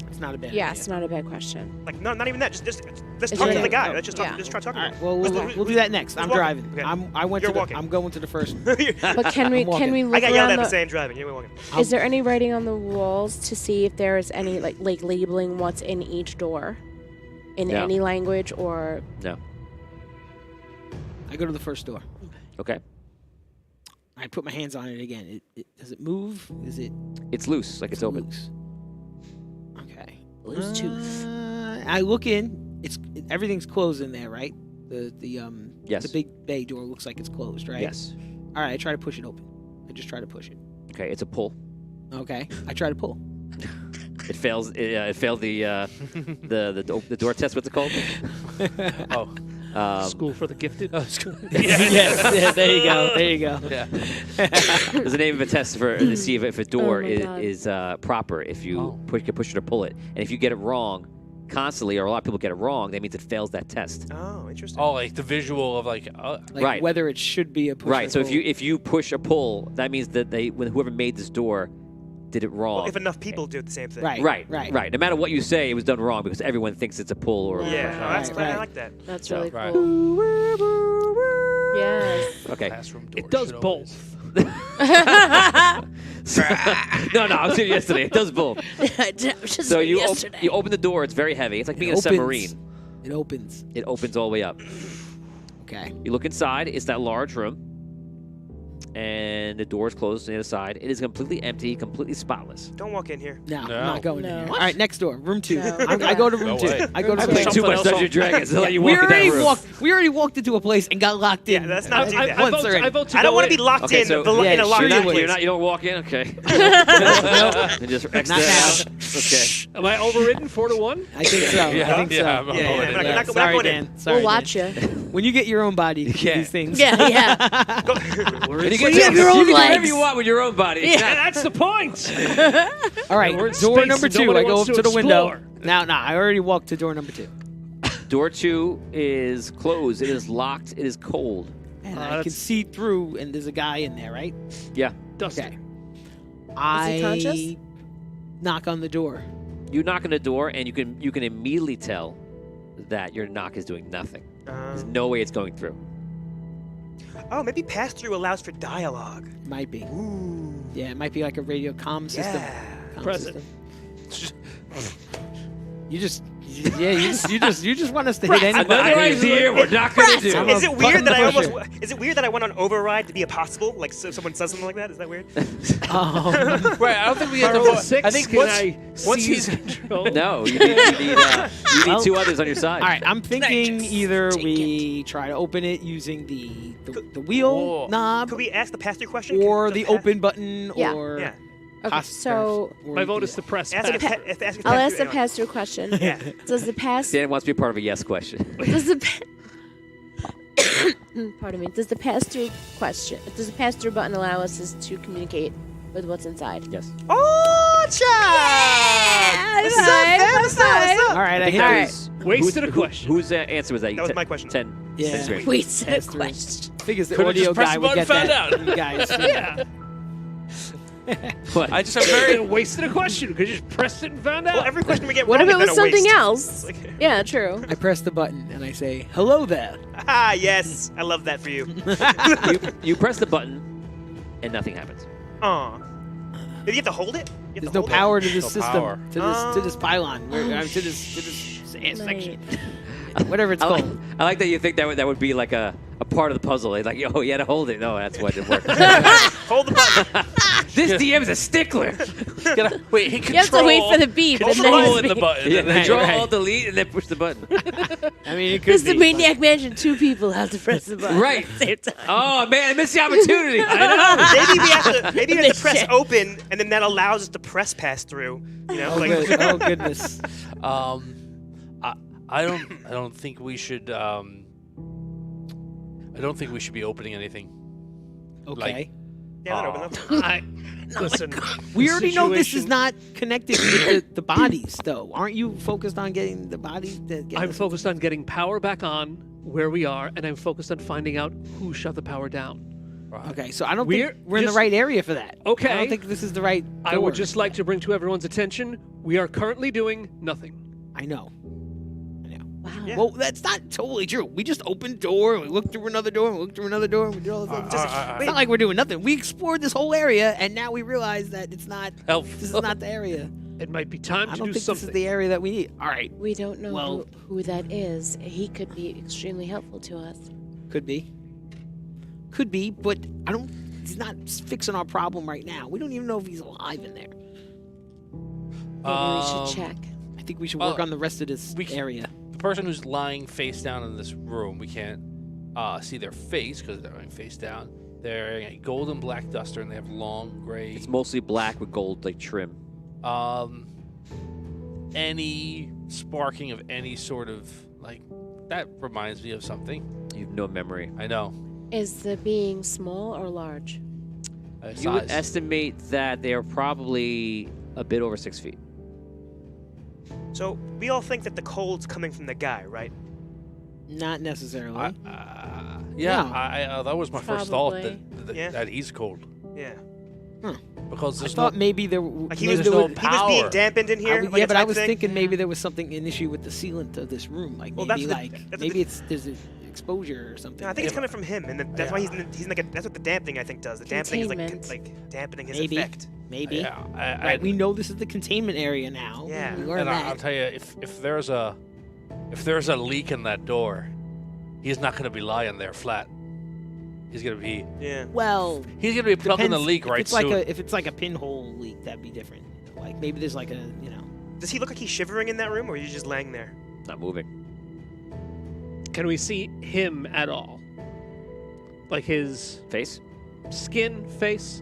It's not a bad Yeah, idea. it's not a bad question. Like, no, not even that. Just let's Is talk there to the any- guy. no, Let's just yeah. try talking All to right. him. Well, we'll do that next. I'm walking. driving. Okay. I went You're to the. walking. I'm going to the first. But can we I'm walking. look I got yelled around at the? for saying driving. Yeah, we're walking. Is there any writing on the walls to see if there is any like labeling what's in each door, in No. any language or? No. I go to the first door. Okay. I put my hands on it again. Does it move? Is it? It's loose, like it's open. loose? Okay. Bluetooth. I look in. Everything's closed in there, right? Yes. The big bay door looks like it's closed, right? Yes. All right. I try to push it open. I just try to push it. Okay, it's a pull. Okay. I try to pull. It fails. It failed the door test. What's it called? Oh, School for the gifted. Yes. Yeah, there you go. There you go. yeah. There's a name of a test to see if a door Oh my God. is proper. If you can push it or pull it, and if you get it wrong constantly, or a lot of people get it wrong, that means it fails that test. Oh, interesting. Oh, like the visual of like. Like Right. whether it should be a push Right. or So pull. if you push or pull, that means that whoever made this door did it wrong. Well, if enough people do the same thing. Right. Right. No matter what you say, it was done wrong because everyone thinks it's a pull or. Yeah, no, that's Right. I like that. That's So, really right. cool. Yes. Okay. Classroom door It does should both. No, I was here yesterday. It does both. Just So you yesterday. you open the door. It's very heavy. It's like being in a opens. submarine. It opens. It opens all the way up. Okay. You look inside. It's that large room, and the door is closed on the other side. It is completely empty, completely spotless. Don't walk in here. No, I'm No. not going No. in here. What? All right, next door, room 2. No. I go to room No 2. way. I go to I room played Too two. something much else Dungeons on- and Dragons. They'll let you We walk in that already room. walked into a place and got locked in. Yeah, let's not do that. I Once vote, already. I vote to I don't go want to in. be locked Okay, in so- Yeah, in a locked sure you down would. place. You don't walk in. Okay. And just X Not that now. out. Okay. Am I overridden 4-1. I think so. Yeah, I think so. yeah, I'm Yeah, going yeah, in. we're not Sorry, going in. Dan. Sorry, We'll watch Dan. you. When you get your own body, you Yeah. do these things. Yeah, yeah. And you When you have your own can do whatever legs. you want with your own body. Yeah, that's the point. All right, We're in door space number and 2. nobody I go up wants to to the window. explore. Now, I already walked to door number 2. Door 2 is closed. It is locked. It is cold. And I can that's- see through, and there's a guy in there, right? Yeah. Dusty. Okay. he conscious? I knock on the door. You knock on the door, and you can immediately tell that your knock is doing nothing. There's no way it's going through. Oh, maybe pass-through allows for dialogue. Might be. Ooh. Yeah, it might be like a radio comm system. Yeah. Comm Present. system. You just want us to hit anybody. Another idea we're not going to do. I'm Is a it weird that I button almost? Is it weird that I went on override to be a possible? Like, so someone says something like that? Is that weird? Right, I don't think we have to Roll vote. 6. I think Can once, I once seize he's control? No, you need Well- 2 others on your side. All right, I'm thinking Just either take we try to open it using the wheel Whoa. knob Could we ask the pass-through question? or Could the pass- open button Yeah. or Yeah. Okay, so or My vote the- is to press Ask the pass. pa- if- ask the I'll pass-through ask the anyway. pass-through question. Yeah. Does the pass? Dan wants to be part of a yes question. Does the pardon me? Does the pass-through question? Does the pass-through button allow us to communicate with what's inside? Yes. Oh, child! What's up, man? What's up? What's up? All right, I hit All right. those. Wasted a question. Whose answer was that? That was my question. 10. Yeah. That's great. Wait, said a Pass-through. question. Figures the Could've audio just pressed guy the would button, get found that. out. You guys. Yeah. What? I just am Very very. wasted a question because you just pressed it and found out. Well, every question we get What wrong if it has was been a something waste. else? It's like- Yeah, true. I press the button and I say, "Hello there." Ah, yes. I love that for you. you press the button, and nothing happens. Aw. Did you have to hold it? You have There's to no hold power to this No system, power. to this pylon, to this section, whatever it's I like, called. I like that you think that would be like a a part of the puzzle. They're like, yo, you had to hold it. No, that's why it didn't work. Hold the button. This DM is a stickler. Wait, he You have to wait for the beep. and then control it's in the me. button. Yeah, and they then- draw right. Alt Delete and then push the button. I mean, it This is could the be. Maniac Mansion. 2 people have to press the button Right. at the same time. Oh man, I missed the opportunity. Maybe we have to press open, and then that allows us to press pass through. You know, Oh, like good. Oh goodness. I don't think we should. I don't think we should be opening anything. Okay. yeah, they're open though. Listen, We already know this is situation- not connected with the bodies, though. Aren't you focused on getting the bodies? I'm focused on getting power back on where we are, and I'm focused on finding out who shut the power down. Okay, so I don't We're think we're in the just- right area for that. Okay. I don't think this is the right. I would door. just like to bring to everyone's attention, we are currently doing nothing. I know. Wow. Yeah. Well, that's not totally true. We just opened a door, and we looked through another door, and we looked through another door, and we did all this. It's not like we're doing nothing. We explored this whole area, and now we realize that it's not. Helpful. This is not the area. It might be time I to don't do think something. this is the area that we need. All right, We don't know Well- who that is. He could be extremely helpful to us. could be, but I don't. He's not fixing our problem right now. We don't even know if he's alive in there. Maybe we should check. I think we should work on the rest of this we can- area. The person who's lying face down in this room, we can't see their face because they're lying face down. They're wearing a gold and black duster, and they have long gray. It's mostly black with gold like trim. Any sparking of any sort of like that reminds me of something. You have no memory. I know. Is the being small or large? You would Size. estimate that they are probably a bit over 6 feet. So we all think that the cold's coming from the guy, right? Not necessarily. Yeah, No. I that was my first thought Probably. Yeah. that he's cold Yeah. because I there's thought no maybe there. Like maybe there's there no would- he was being power. dampened in here. I would- like yeah, a but I type was thing? thinking maybe there was something an issue with the sealant of this room. Like Well, maybe that's the- maybe there's an exposure or something. No, I think it's coming from him, and that's why he's like that's what the dampening I think does. The dampening is Containment. like dampening his Maybe. effect. Maybe. Yeah, Right. We know this is the containment area now. Yeah. We learned and I'll that. tell you, if there's a leak in that door, he's not going to be lying there flat. He's going to be Yeah. Well, he's going to be plugging the depends- leak if right it's like soon. if it's like a pinhole leak, that'd be different. Like maybe there's like a Does he look like he's shivering in that room, or is he just laying there? Not moving. Can we see him at all? Like his Face? skin, face?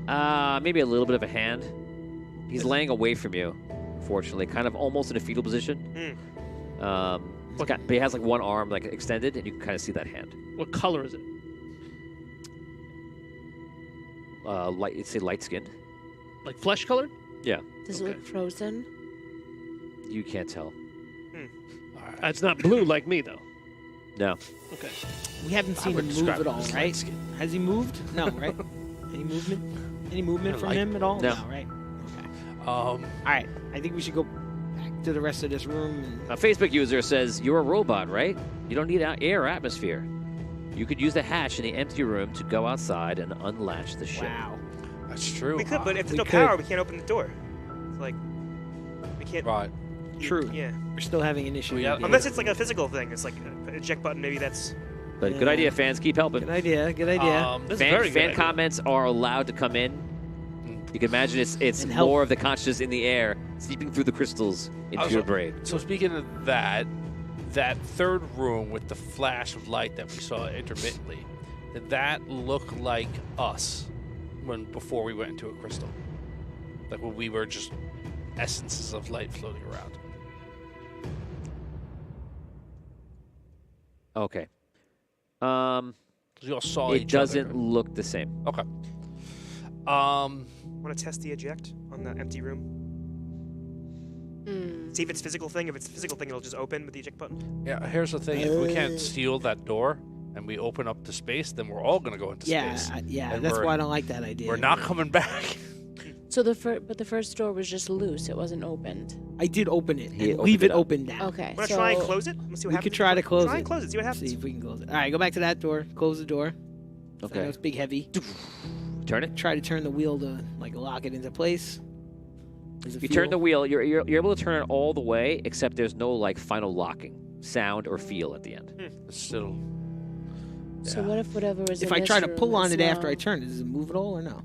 Maybe a little bit of a hand. He's laying away from you, fortunately, kind of almost in a fetal position. But he has like one arm like extended, and you can kind of see that hand. What color is it? Light, you'd say light skinned. Like flesh colored? Yeah, Does Okay. it look frozen? you can't tell. It's not blue like me, though. No. Okay. we haven't seen him would move describe at him all, as right? light-skinned. Has he moved? No, right? Any movement? Any movement I from like- him at all? No. Right. Okay. All Um, right. I think we should go back to the rest of this room. And A Facebook user says, you're a robot, right? You don't need air or atmosphere. You could use the hatch in the empty room to go outside and unlatch the ship. wow. that's true. We could, but if there's We no could. power, we can't open the door. It's like we can't. Right. True. Yeah. We're still having an issue. We got- with the- Unless it's like a physical thing. It's like an eject button. Maybe that's. But good Yeah. idea, fans. Keep helping. Good idea. Good idea. That's a Fan, very good fan idea. comments are allowed to come in. You can imagine it's And help. more of the consciousness in the air, seeping through the crystals into Also- your brain. So speaking of that third room with the flash of light that we saw intermittently, did that look like us before we went into a crystal? Like when we were just essences of light floating around. Okay. 'Cause we all saw It each doesn't other. look the same. Okay. Want to test the eject on the empty room? See if it's physical thing. If it's a physical thing, it'll just open with the eject button. Yeah, here's the thing. If we can't seal that door and we open up the space, then we're all going to go into yeah. space. Yeah. And That's we're- why I don't like that idea. We're not coming back. So but the first door was just loose. It wasn't opened. I did open it. He And opened leave it it up. open now. Okay. Want to so try and close it? Let's see what We happens. could try to close Try it. and close it. See what happens. See if we can close it. All right, go back to that door. Close the door. I know Okay. it's big, heavy. Turn it. Try to turn the wheel to like lock it into place. Does it You turn the feel- wheel. You're able to turn it all the way, except there's no like final locking sound or feel at the end. It's still. So what if whatever was If in I this try to room pull on is it after now- I turn, does it move at all or no?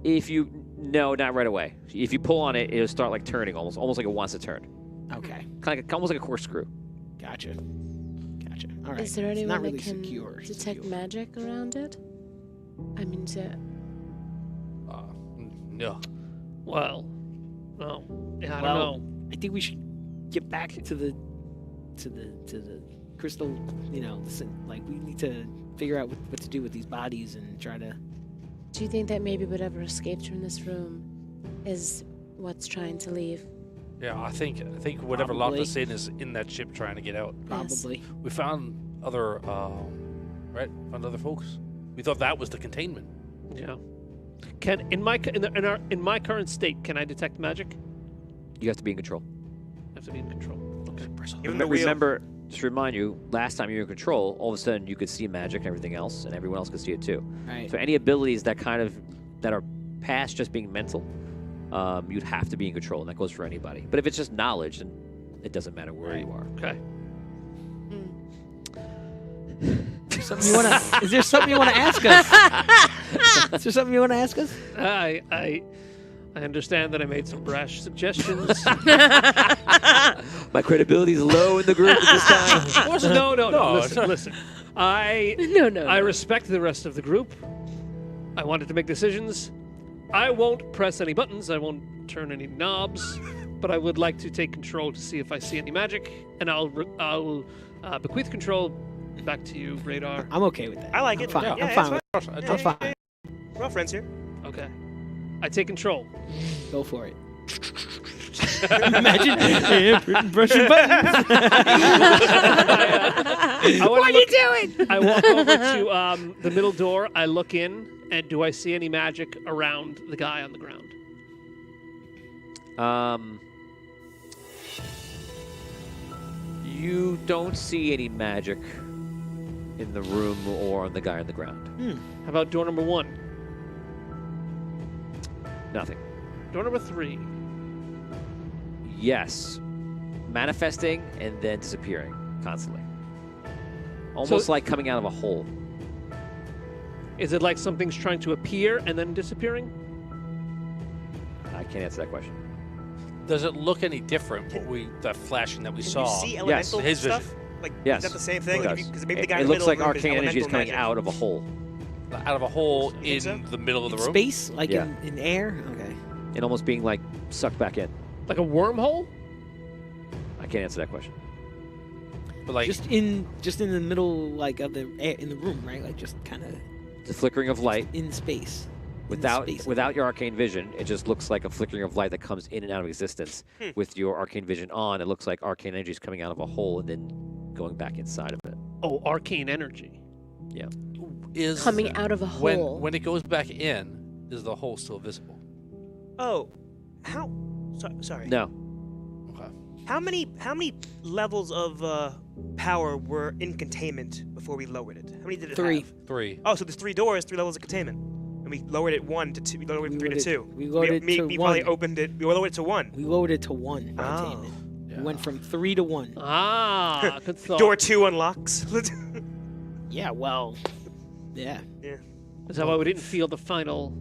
If you no, not right away. If you pull on it, it'll start like turning almost like it wants to turn. Okay, Kind of almost like a corkscrew. gotcha. All right. Is there It's anyone not really that can secure. detect magic around it? I mean, No. Well, no. Yeah, I Well, don't know. I think we should get back to the crystal. Like we need to figure out what to do with these bodies and try to. do you think that maybe whatever escaped from this room is what's trying to leave? Yeah, I think whatever locked Probably. us in is in that ship trying to get out. Probably. We found other, found other folks. We thought that was the containment. Yeah. Can in my current state, can I detect magic? You have to be in control. I have to be in control. Okay. Even though we Remember, just to remind you, last time you were in control, all of a sudden you could see magic and everything else, and everyone else could see it too. Right. So any abilities that are past just being mental, you'd have to be in control, and that goes for anybody. But if it's just knowledge, then it doesn't matter where you are. Okay. Is there something you want to ask us? Is there something you want to ask us? I understand that I made some brash suggestions. My credibility is low in the group at this time. No. No, Listen. I No. respect the rest of the group. I wanted to make decisions. I won't press any buttons. I won't turn any knobs. But I would like to take control to see if I see any magic, and I'll bequeath control back to you, Radar. I'm okay with that. I like I'm it. Fine. Yeah, I'm it's fine. fine. I'm fine. We're all friends here. Okay. I take control. Go for it. Imagine brushing buttons. What are you doing? I walk over to the middle door. I look in, and do I see any magic around the guy on the ground? You don't see any magic in the room or on the guy on the ground. How about door number 1? Nothing. Door number 3. Yes. Manifesting and then disappearing constantly. Almost like coming out of a hole. Is it like something's trying to appear and then disappearing? I can't answer that question. Does it look any different? That flashing that we Can saw. you see elemental His stuff? vision. Like, Yes. is that the same thing? It Like, does. because maybe the guy It in the looks middle like of the room is arcane energy is elemental coming magic. out of a hole. Out of a hole think in so? the middle of the In room. space, like Yeah. in air. Okay. And almost being like sucked back in. Like a wormhole? I can't answer that question. But like, Just in the middle, like of the air, in the room, right? Like just kind of The flickering of light in space. without your arcane vision, it just looks like a flickering of light that comes in and out of existence. With your arcane vision on, it looks like arcane energy is coming out of a hole and then going back inside of it. Oh, arcane energy. Yeah. is Coming out of a hole. when it goes back in, is the hole still visible? Oh, how? Sorry. No. Okay. How many levels of power were in containment before we lowered it? How many did it 3. have? 3. Oh, so there's 3 doors, 3 levels of containment, and we lowered it 1 to 2. We lowered it from 3 to 2. We lowered it to we 1. probably opened it. We lowered it to 1. We lowered it to 1 Oh. containment. Yeah. We went from 3 to 1. Ah, good thought. Door 2 unlocks. Yeah. Well. Yeah. Is that why we didn't feel the final?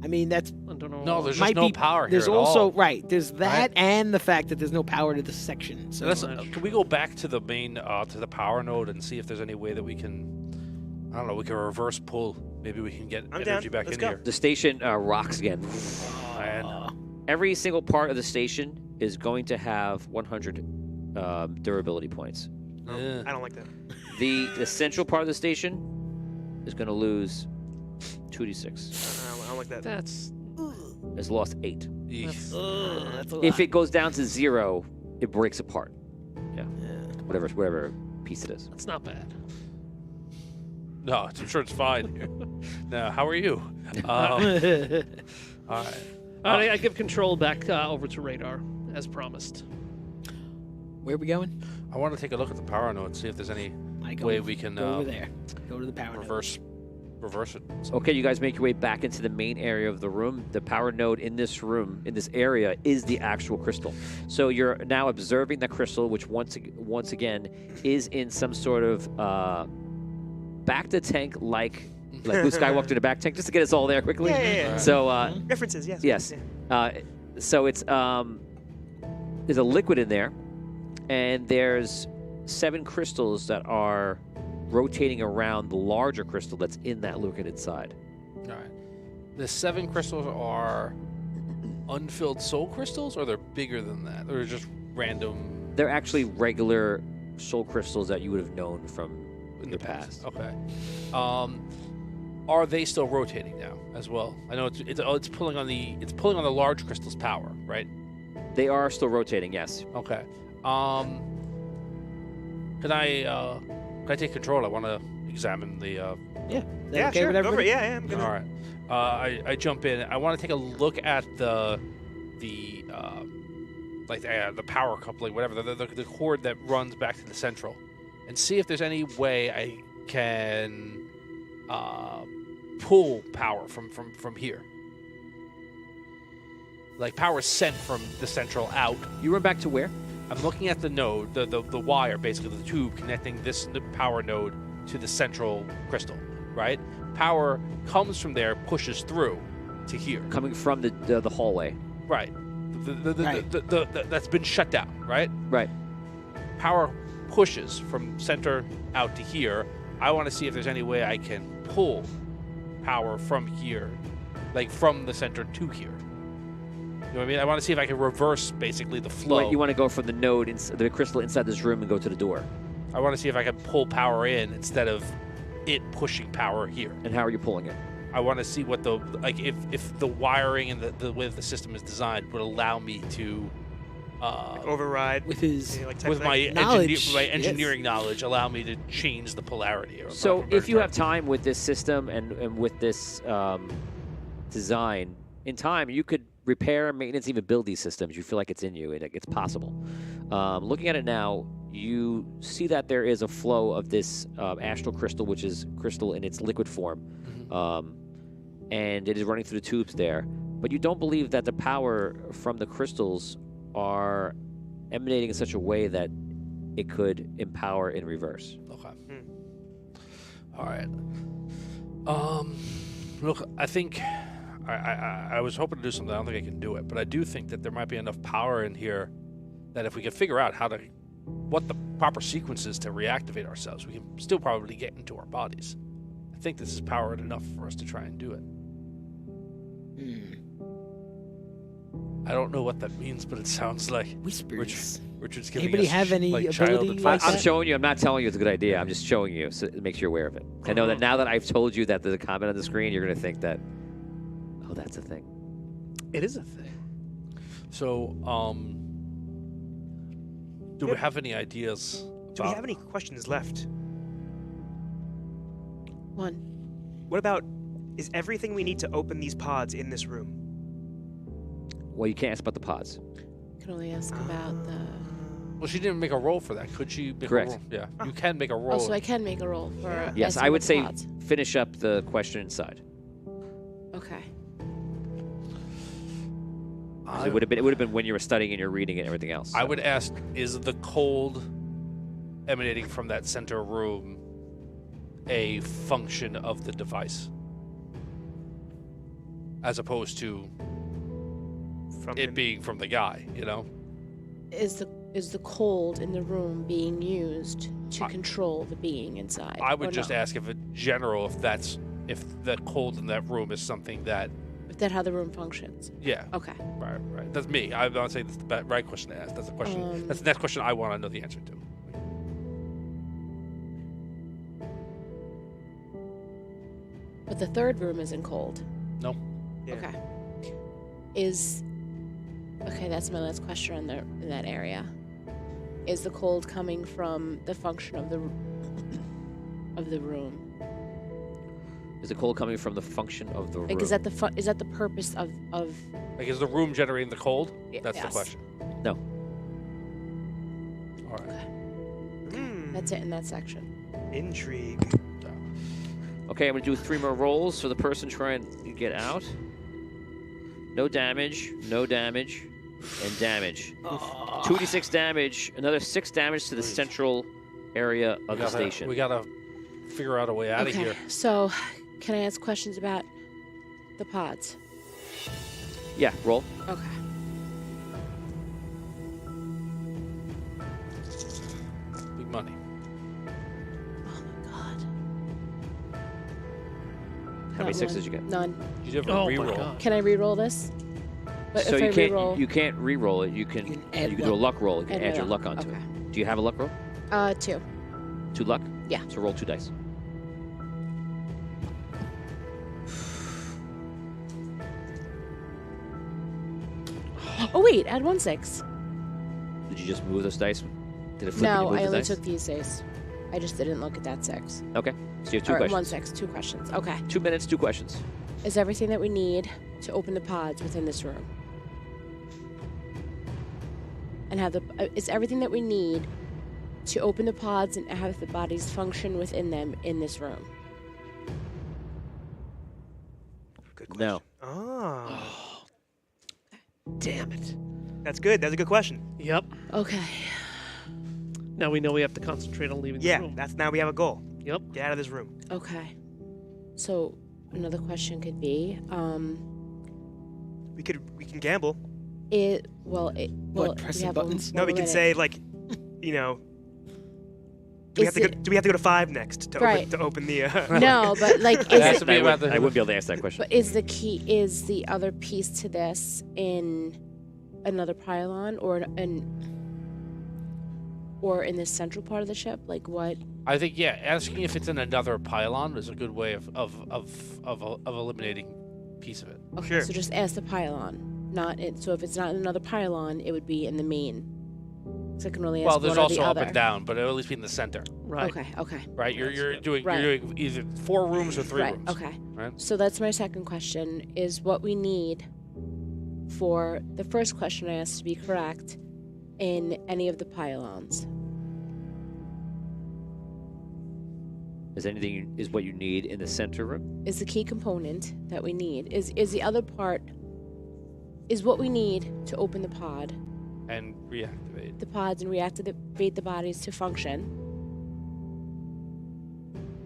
I mean, that's I don't know. No, there's just might no be. power here There's at also all. right. There's that Right. and the fact that there's no power to this section. So Can we go back to the main, to the power node and see if there's any way that we can, I don't know, we can reverse pull. Maybe we can get I'm energy down. back Let's in go. here. The station rocks again. And Every single part of the station is going to have 100 durability points. yeah. I don't like that. The central part of the station is going to lose 2d6. I don't like that. That's It's lost 8. Eek. that's a lot. If it goes down to 0, it breaks apart. Yeah. Whatever piece it is. that's not bad. No, I'm sure it's fine. Now, how are you? All right. I give control back over to Radar, as promised. Where are we going? I want to take a look at the power node and see if there's any I go, way we can go over there. Go to the power node. reverse reverse it. Okay, you guys make your way back into the main area of the room. The power node in this room, in this area, is the actual crystal. So you're now observing the crystal, which once again is in some sort of back to tank like Luke Skywalker in a back tank, just to get us all there quickly. Yeah. So References, yes. yes, so it's there's a liquid in there, and there's 7 crystals that are rotating around the larger crystal that's in that liquid inside. All right. The 7 crystals are unfilled soul crystals, or they're bigger than that? Or just random? They're actually regular soul crystals that you would have known from in the past. Okay. Are they still rotating now as well? I know it's pulling on the large crystal's power, right? They are still rotating, yes. Okay. Can I take control? I want to examine the. Yeah. Yeah, okay sure. with Go for everybody? it. Yeah, I'm gonna. All right. I jump in. I want to take a look at the power coupling, whatever, the cord that runs back to the central, and see if there's any way I can pull power from here. Like power sent from the central out. You run back to where? I'm looking at the node, the wire, basically the tube connecting this power node to the central crystal, right? Power comes from there, pushes through to here. Coming from the hallway. Right. That's been shut down, right? Right. Power pushes from center out to here. I want to see if there's any way I can pull power from here, like from the center to here. You know what I mean? I want to see if I can reverse basically the flow. You want to go from the node, the crystal inside this room, and go to the door. I want to see if I can pull power in instead of it pushing power here. And how are you pulling it? I want to see what if the wiring and the way the system is designed would allow me to Override With his with my knowledge, engineering knowledge, allow me to change the polarity. So if you have time with this system and with this design, in time you could repair, maintenance, even build these systems. You feel like it's in you, and it's possible. Looking at it now, you see that there is a flow of this astral crystal, which is crystal in its liquid form, and it is running through the tubes there. But you don't believe that the power from the crystals are emanating in such a way that it could empower in reverse. Okay. All right. Look, I think I was hoping to do something. I don't think I can do it, but I do think that there might be enough power in here that if we could figure out what the proper sequence is to reactivate ourselves, we can still probably get into our bodies. I think this is powered enough for us to try and do it. I don't know what that means, but it sounds like whispers. Richard's giving Anybody us have any like child ability advice. like I'm showing you. I'm not telling you it's a good idea. I'm just showing you so it makes you aware of it. I know that now that I've told you that there's a comment on the screen, you're going to think that, oh, that's a thing. It is a thing. So, do we have any ideas? Do we have any questions left? One. What about, is everything we need to open these pods in this room? Well, you can't ask about the pods. Can only ask about the. Well, she didn't make a roll for that. Could she make Correct. a roll? Yeah, you can make a roll. Also, I can make a roll for. Yes, asking I would about say the pods. finish up the question inside. Okay. It would have been when you were studying and you're reading it and everything else. I would ask, is the cold emanating from that center room a function of the device? As opposed to From it being from the guy, you know? Is the cold in the room being used to control the being inside? I would or just no? ask if the cold in that room is something that, Is that how the room functions? yeah, Okay. right. That's me. I'm not saying that's the right question to ask. That's the question. That's the next question I want to know the answer to. But the third room isn't cold. No. Yeah. Okay. Okay, that's my last question in that area. Is the cold coming from the function of the room? Is the cold coming from the function of the room? Like, is that the purpose of? Like, is the room generating the cold? Y- That's the yes. question. No. All right. Hmm. That's it in that section. Intrigue. Okay, I'm going to do 3 more rolls for the person trying to get out. No damage, and damage. 2d6 damage, another 6 damage to the central area of the station. We gotta figure out a way out of here. So, can I ask questions about the pods? Yeah, roll. Okay. Big money. Oh my god. How many 6s did you get? None. You did a Oh my reroll. god. Can I re-roll this? But So if you I can't re-roll, you can't re-roll it. You can do a luck roll. You can add your luck onto okay. it. Do you have a luck roll? 2. 2 luck? Yeah. So roll 2 dice. Oh wait, add 1 6. Did you just move those dice? Did it flip when you No, moved I the only dice? took these days. I just didn't look at that 6. Okay. So you have 2 Or questions. 1 6, 2 questions. Okay. 2 minutes, 2 questions. Is everything that we need to open the pods within this room? And have the is everything that we need to open the pods and have the bodies function within them in this room? Good question. No. Oh, Damn it. that's good. That's a good question. Yep. Okay. Now we know we have to concentrate on leaving the Yeah, room. that's now we have a goal. Yep. Get out of this room. Okay. So another question could be, We can gamble. Press we some have buttons? No, we can minute. say like, you know. Do we have to go to 5 next to Right. open the? No, but like, It has is to it, be I about wouldn't the. be able to answer that question. but is the key is the other piece to this in another pylon or in this central part of the ship? Like what? I think asking if it's in another pylon is a good way of eliminating a piece of it. Okay, Sure. so just ask the pylon, not in. So if it's not in another pylon, it would be in the main. So I can only ask Well, there's one or also the up other. and down, but it'll at least be in the center, Right. Okay. right? You're doing Right. either 4 rooms or 3 Right. rooms. Okay. Right. So that's my second question: is what we need for the first question I asked to be correct in any of the pylons. Is what you need in the center room? Is the key component that we need is the other part is what we need to open the pod, And reactivate. the pods, and reactivate the bodies to function.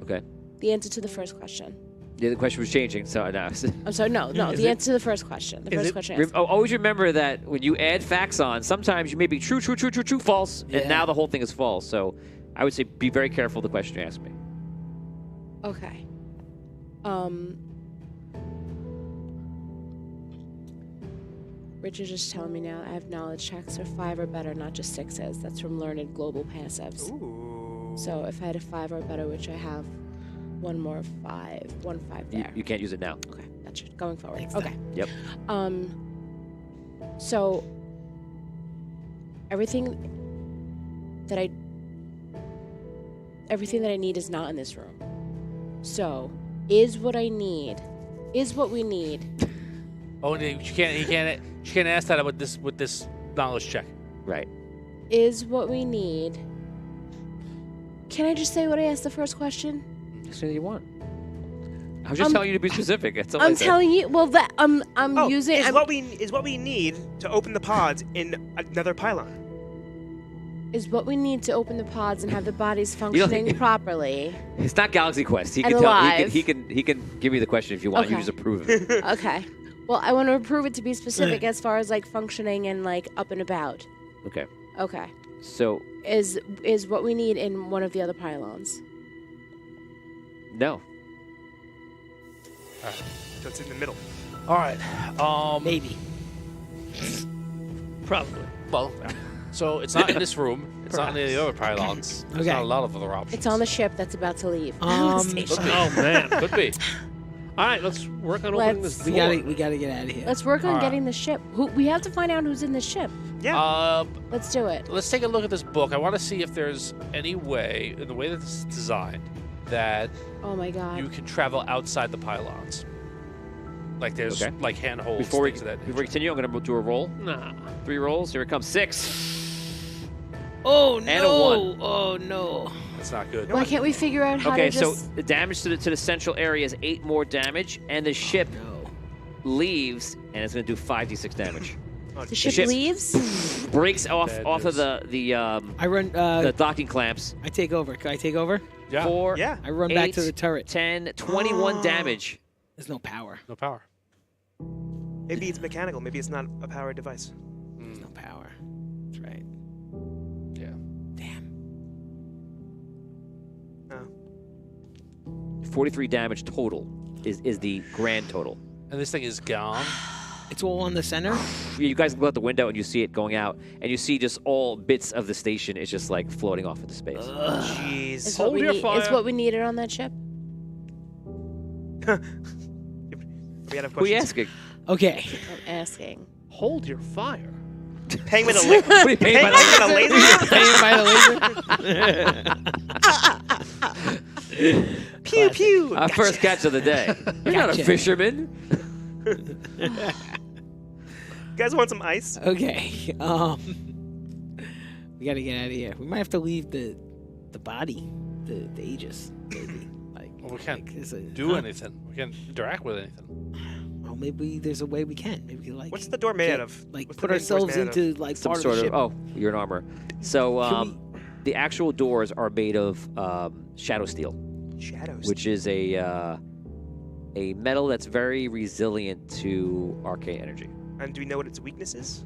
Okay. The answer to the first question. Yeah, the question was changing, so no. I'm sorry, no. Is The it- answer to the first question. The is first it- question. I asked. Always remember that when you add facts on, sometimes you may be true, false, and now the whole thing is false. So I would say be very careful of the question you ask me. Okay. Richard's just telling me now I have knowledge checks are 5 or better, not just 6s. That's from Learned Global Passives. Ooh. So if I had a 5 or better, which I have, one 5 there. You can't use it now. Okay, gotcha. Going forward. Next Okay. time. Yep. So everything that I need is not in this room. So is what we need. Oh, and you can't ask that with this knowledge check. Right. Is what we need. Can I just say what I asked the first question? Just anything you want. I was just telling you to be specific. That's all I I'm said. telling you. Well, that I'm Oh, using. is I'm- what we need to open the pods in another pylon. is what we need to open the pods and have the bodies don't functioning think- properly. It's not Galaxy Quest. He And can tell. alive. He can give you the question if you want. You Okay. just approve it. Okay. Well, I want to approve it to be specific as far as like functioning and like up and about. Okay. Okay. So Is what we need in one of the other pylons. no. So it's in the middle. All right. Maybe. Probably. Well, so it's not in this room. It's not in any of the other pylons. There's Okay. not a lot of other options. It's on the ship that's about to leave. Um, Could be. Oh man. Could be. All right, let's work on opening this Let's- door. we gotta get out of here. Let's work on Alright. getting the ship. We have to find out who's in the ship. Yeah. Let's do it. Let's take a look at this book. I want to see if there's any way, in the way that this is designed, that Oh my god. you can travel outside the pylons. Like there's Okay. like handholds. Before we things of that before we continue, I'm going to do a roll. Nah. 3 rolls. Here it comes. 6. Oh And a 1. Oh no. It's not good. Why can't we figure out how Okay, to so just... the damage to the central area is 8 more damage, and the ship leaves, and it's going to do 5d6 damage. the ship ship- leaves? Breaks off Bad of news. the I run. docking clamps. I take over. Can I take over? Yeah. 4, Yeah. I run back to 8, the turret. 10, 21 damage. There's no power. No power. Maybe it's mechanical. Maybe it's not a powered device. There's no power. That's right. Yeah. Damn. 43 damage total is the grand total. And this thing is gone. It's all on the center. You guys look out the window and you see it going out, and you see just all bits of the station is just like floating off into space. Jeez. Is Hold your is fire. what we needed on that ship? We had a Who are you question. asking? Okay. I'm asking. Hold your fire. Paying with a What are you paying by paying the with a laser. Paying by the laser. Pew pew. Our first catch of the day. You're not a Gotcha. fisherman. You guys want some ice? Okay. We gotta get out of here. We might have to leave the body, the Aegis, maybe. Like, Well, we can't like, is it- do huh? anything. We can't interact with anything. Well, maybe there's a way we can. Maybe we can, like. What's the door made get- out of? Like What's the put main doors ourselves made out of? into like Some part sort of the of. ship. Oh, you're in armor. So Can the actual doors are made of shadow steel, Shadows. which is a metal that's very resilient to arcane energy. And do we know what its weakness is?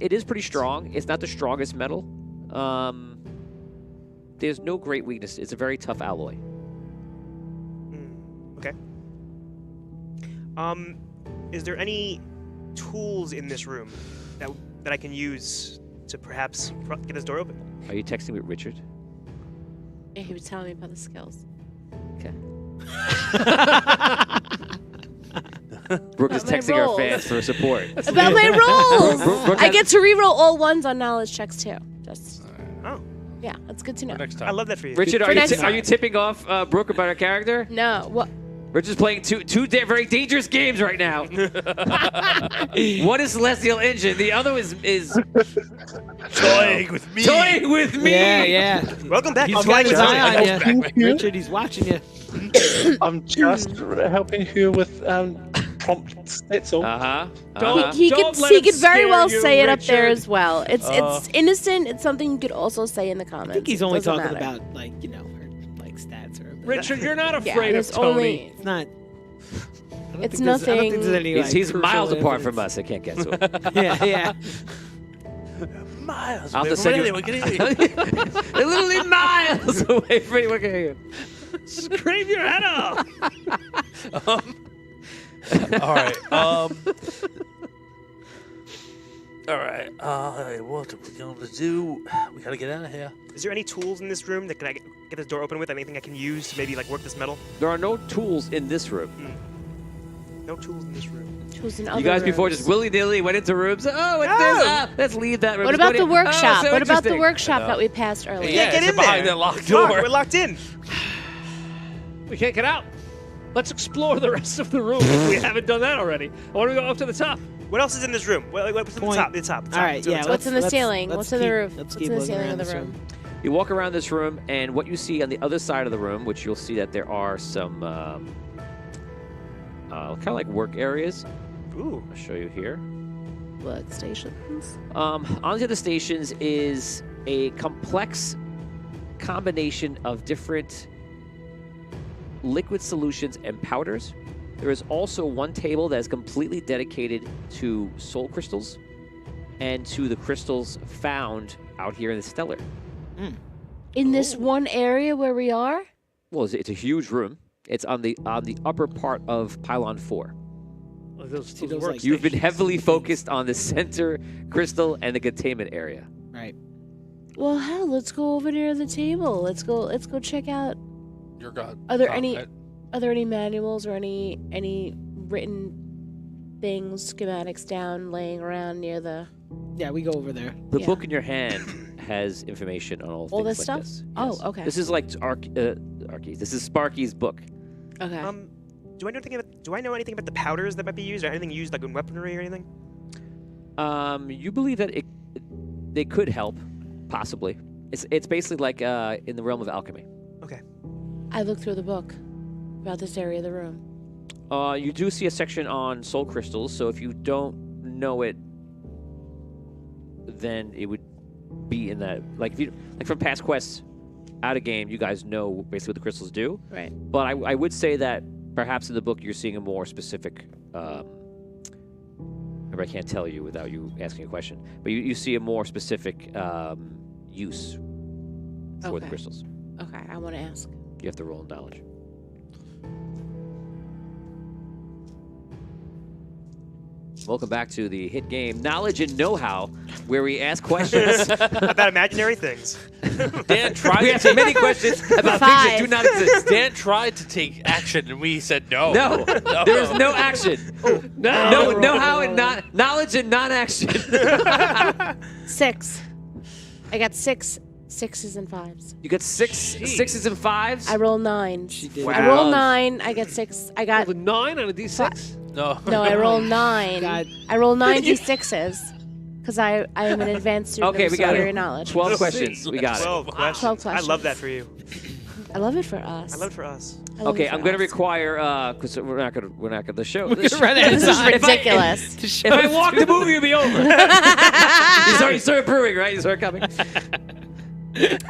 It is pretty strong. It's not the strongest metal. There's no great weakness. It's a very tough alloy. Okay. Is there any tools in this room that I can use to perhaps get this door open? Are you texting with Richard? Yeah, he was telling me about the skills. Okay. Brooke is About my texting our rolls. fans for support. About my rolls! Brooke I has- get to reroll all ones on knowledge checks too. Just Oh, yeah, that's good to know. For next time. I love that for you. Richard, For are you, next are time. you tipping off Brooke about her character? No, what? Richard's playing two very dangerous games right now. One is Celestial Engine. The other is Toying with me. toying with me. Yeah. Welcome back. He's Welcome got back. his eye on you. Thank you. Richard, he's watching you. I'm just helping you with prompts. That's all. Don't- He Don't could let he it could very scare well you, say it up there Richard. as well. It's innocent. It's something you could also say in the comments. I think he's It only doesn't talking matter. about like her like stats or. Richard, you're not Yeah, afraid of there's Tony. only It's not. I don't It's think there's- I don't think nothing- there's any, He's, like, he's miles crucial apart from evidence. us. I can't get to him. Yeah. Miles. I'll away have to from send you. anyone can hear you. They're literally miles away from anyone can hear you. Scream your head off! All right. All right. What are we going to do? We gotta get out of here. Is there any tools in this room that can I get this door open with? Anything I can use to maybe like work this metal? There are no tools in this room. No tools in this room. Tools in You other guys before rooms. just willy-nilly went into rooms. Oh, what's No. this? Let's leave that room. What Let's about go the to- workshop? Oh, so What about the interesting. workshop I that know. we passed earlier? Yeah, get it's in behind there. that locked Mark, door. we're locked in. We can't get out. Let's explore the rest of the room if we haven't done that already. I want to go up to the top. What else is in this room? What's at the Point. top? The top. All right. Yeah. What's in the let's- ceiling? let's What's in the keep- roof? Let's What's keep in the looking ceiling around of the this room? You walk around this room, and what you see on the other side of the room, which you'll see that there are some kind of like work areas. Ooh. I'll show you here. Workstations. On the other stations is a complex combination of different liquid solutions and powders. There is also one table that is completely dedicated to soul crystals and to the crystals found out here in the stellar. In this one area where we are? Well, it's a huge room. It's on the upper part of Pylon 4. Like those, See those those, like, You've been stations. heavily focused on the center crystal and the containment area. Right. Well, hell, let's go over near the table. Let's go check out. You're God. Are there God, any right? Are there any manuals or any written things, schematics down laying around near the? Yeah. We go over there. The Yeah. book in your hand has information on all things this like stuff? this. Oh, Yes. okay. This is like Arky's. This is Sparky's book. Okay. Do I know anything about the powders that might be used, or anything used like in weaponry or anything? You believe that they could help, possibly. It's basically like in the realm of alchemy. Okay. I looked through the book about this area of the room. You do see a section on soul crystals, so if you don't know it, then it would be in that. Like if you from past quests, out of game, you guys know basically what the crystals do. Right. But I would say that perhaps in the book you're seeing a more specific. I can't tell you without you asking a question, but you see a more specific use for the crystals. Okay, I want to ask. You have to roll knowledge. Welcome back to the hit game Knowledge and Know-How, where we ask questions. About imaginary things. Dan tried We to ask many questions about things that do not exist. Dan tried to take action, and we said no. No, there is no action. No know-how and knowledge and non-action. 6. I got 6 6s and 5s. You got sixes and 5s? I roll 9. She did. I roll 9. I get 6. I got With 9 on a d6. No. no. I roll 9. God. I roll 9 d6s because I am an advanced student Okay, of we got superior it. knowledge. 12 questions. We got it. 12 questions. 12 I love that for you. I love it for us. I love it for us. I love Okay, it for I'm going to us. require because we're not going to the show. We're gonna run out of This is time. ridiculous. If I walk, the movie will be over. You start brewing, right? You start coming.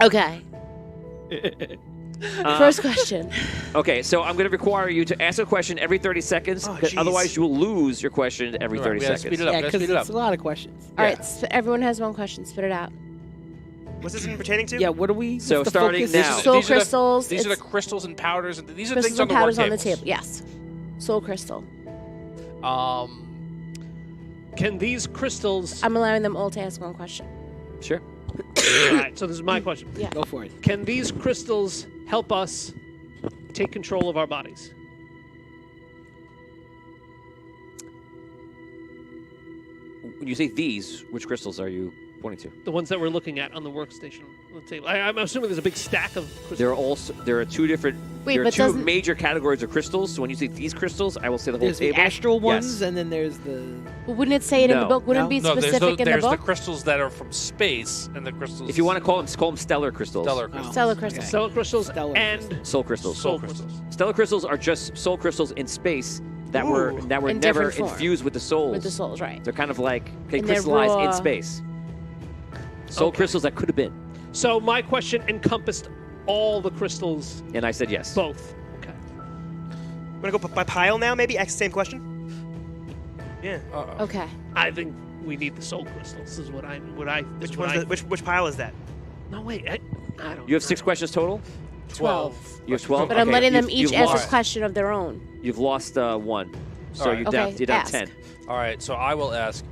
Okay. First question. Okay, so I'm going to require you to ask a question every 30 seconds. Oh, 'Cause jeez. otherwise, you will lose your question every All right, 30 we gotta seconds. speed it up. Yeah, Gotta because speed it up. it's a lot of questions. All right, everyone has one question. Spit it out. What's this pertaining to? Yeah, what are we? So what's the starting focus? now. Soul These are the- crystals. These are the it's crystals and powders, and these are crystals things on and the powders work on the tables. table. Yes. Soul crystal. Can these crystals... I'm allowing them all to ask one question. Sure. All right, so this is my question. Yeah. Go for it. Can these crystals help us take control of our bodies? When you say these, which crystals are you pointing to? The ones that we're looking at on the workstation on the table. I'm assuming there's a big stack of crystals. There are two different. Wait, there are but two doesn't- major categories of crystals. So when you say these crystals, I will say the whole There's the table. astral ones, Yes. and then there's the. But wouldn't it say it in the No. book? Wouldn't No? it be No, specific in the there's book? the crystals that are from space, and the crystals. If you want to call them stellar crystals. stellar Oh. crystals. Stellar crystals. Stellar crystals Stellar and Soul crystals. soul crystals. Stellar crystals are just soul crystals in space that were Ooh. In never different form. infused with the souls. With the souls, right. They're kind of like And they're crystallized in raw. space. Soul Okay. crystals that could have been. So my question encompassed all the crystals, And I said yes. both. Okay. I'm gonna go by pile now, maybe? Ask the same question? Yeah. Okay. I think we need the soul crystals. Is what I. Which one's which pile is that? No wait. I don't. You have 6 questions total? 12. You have 12? But I'm Okay, letting them you've each ask lost, a question of their own. You've lost 1. So All right. you're down, Okay, you're down ask. 10. All right, so I will ask: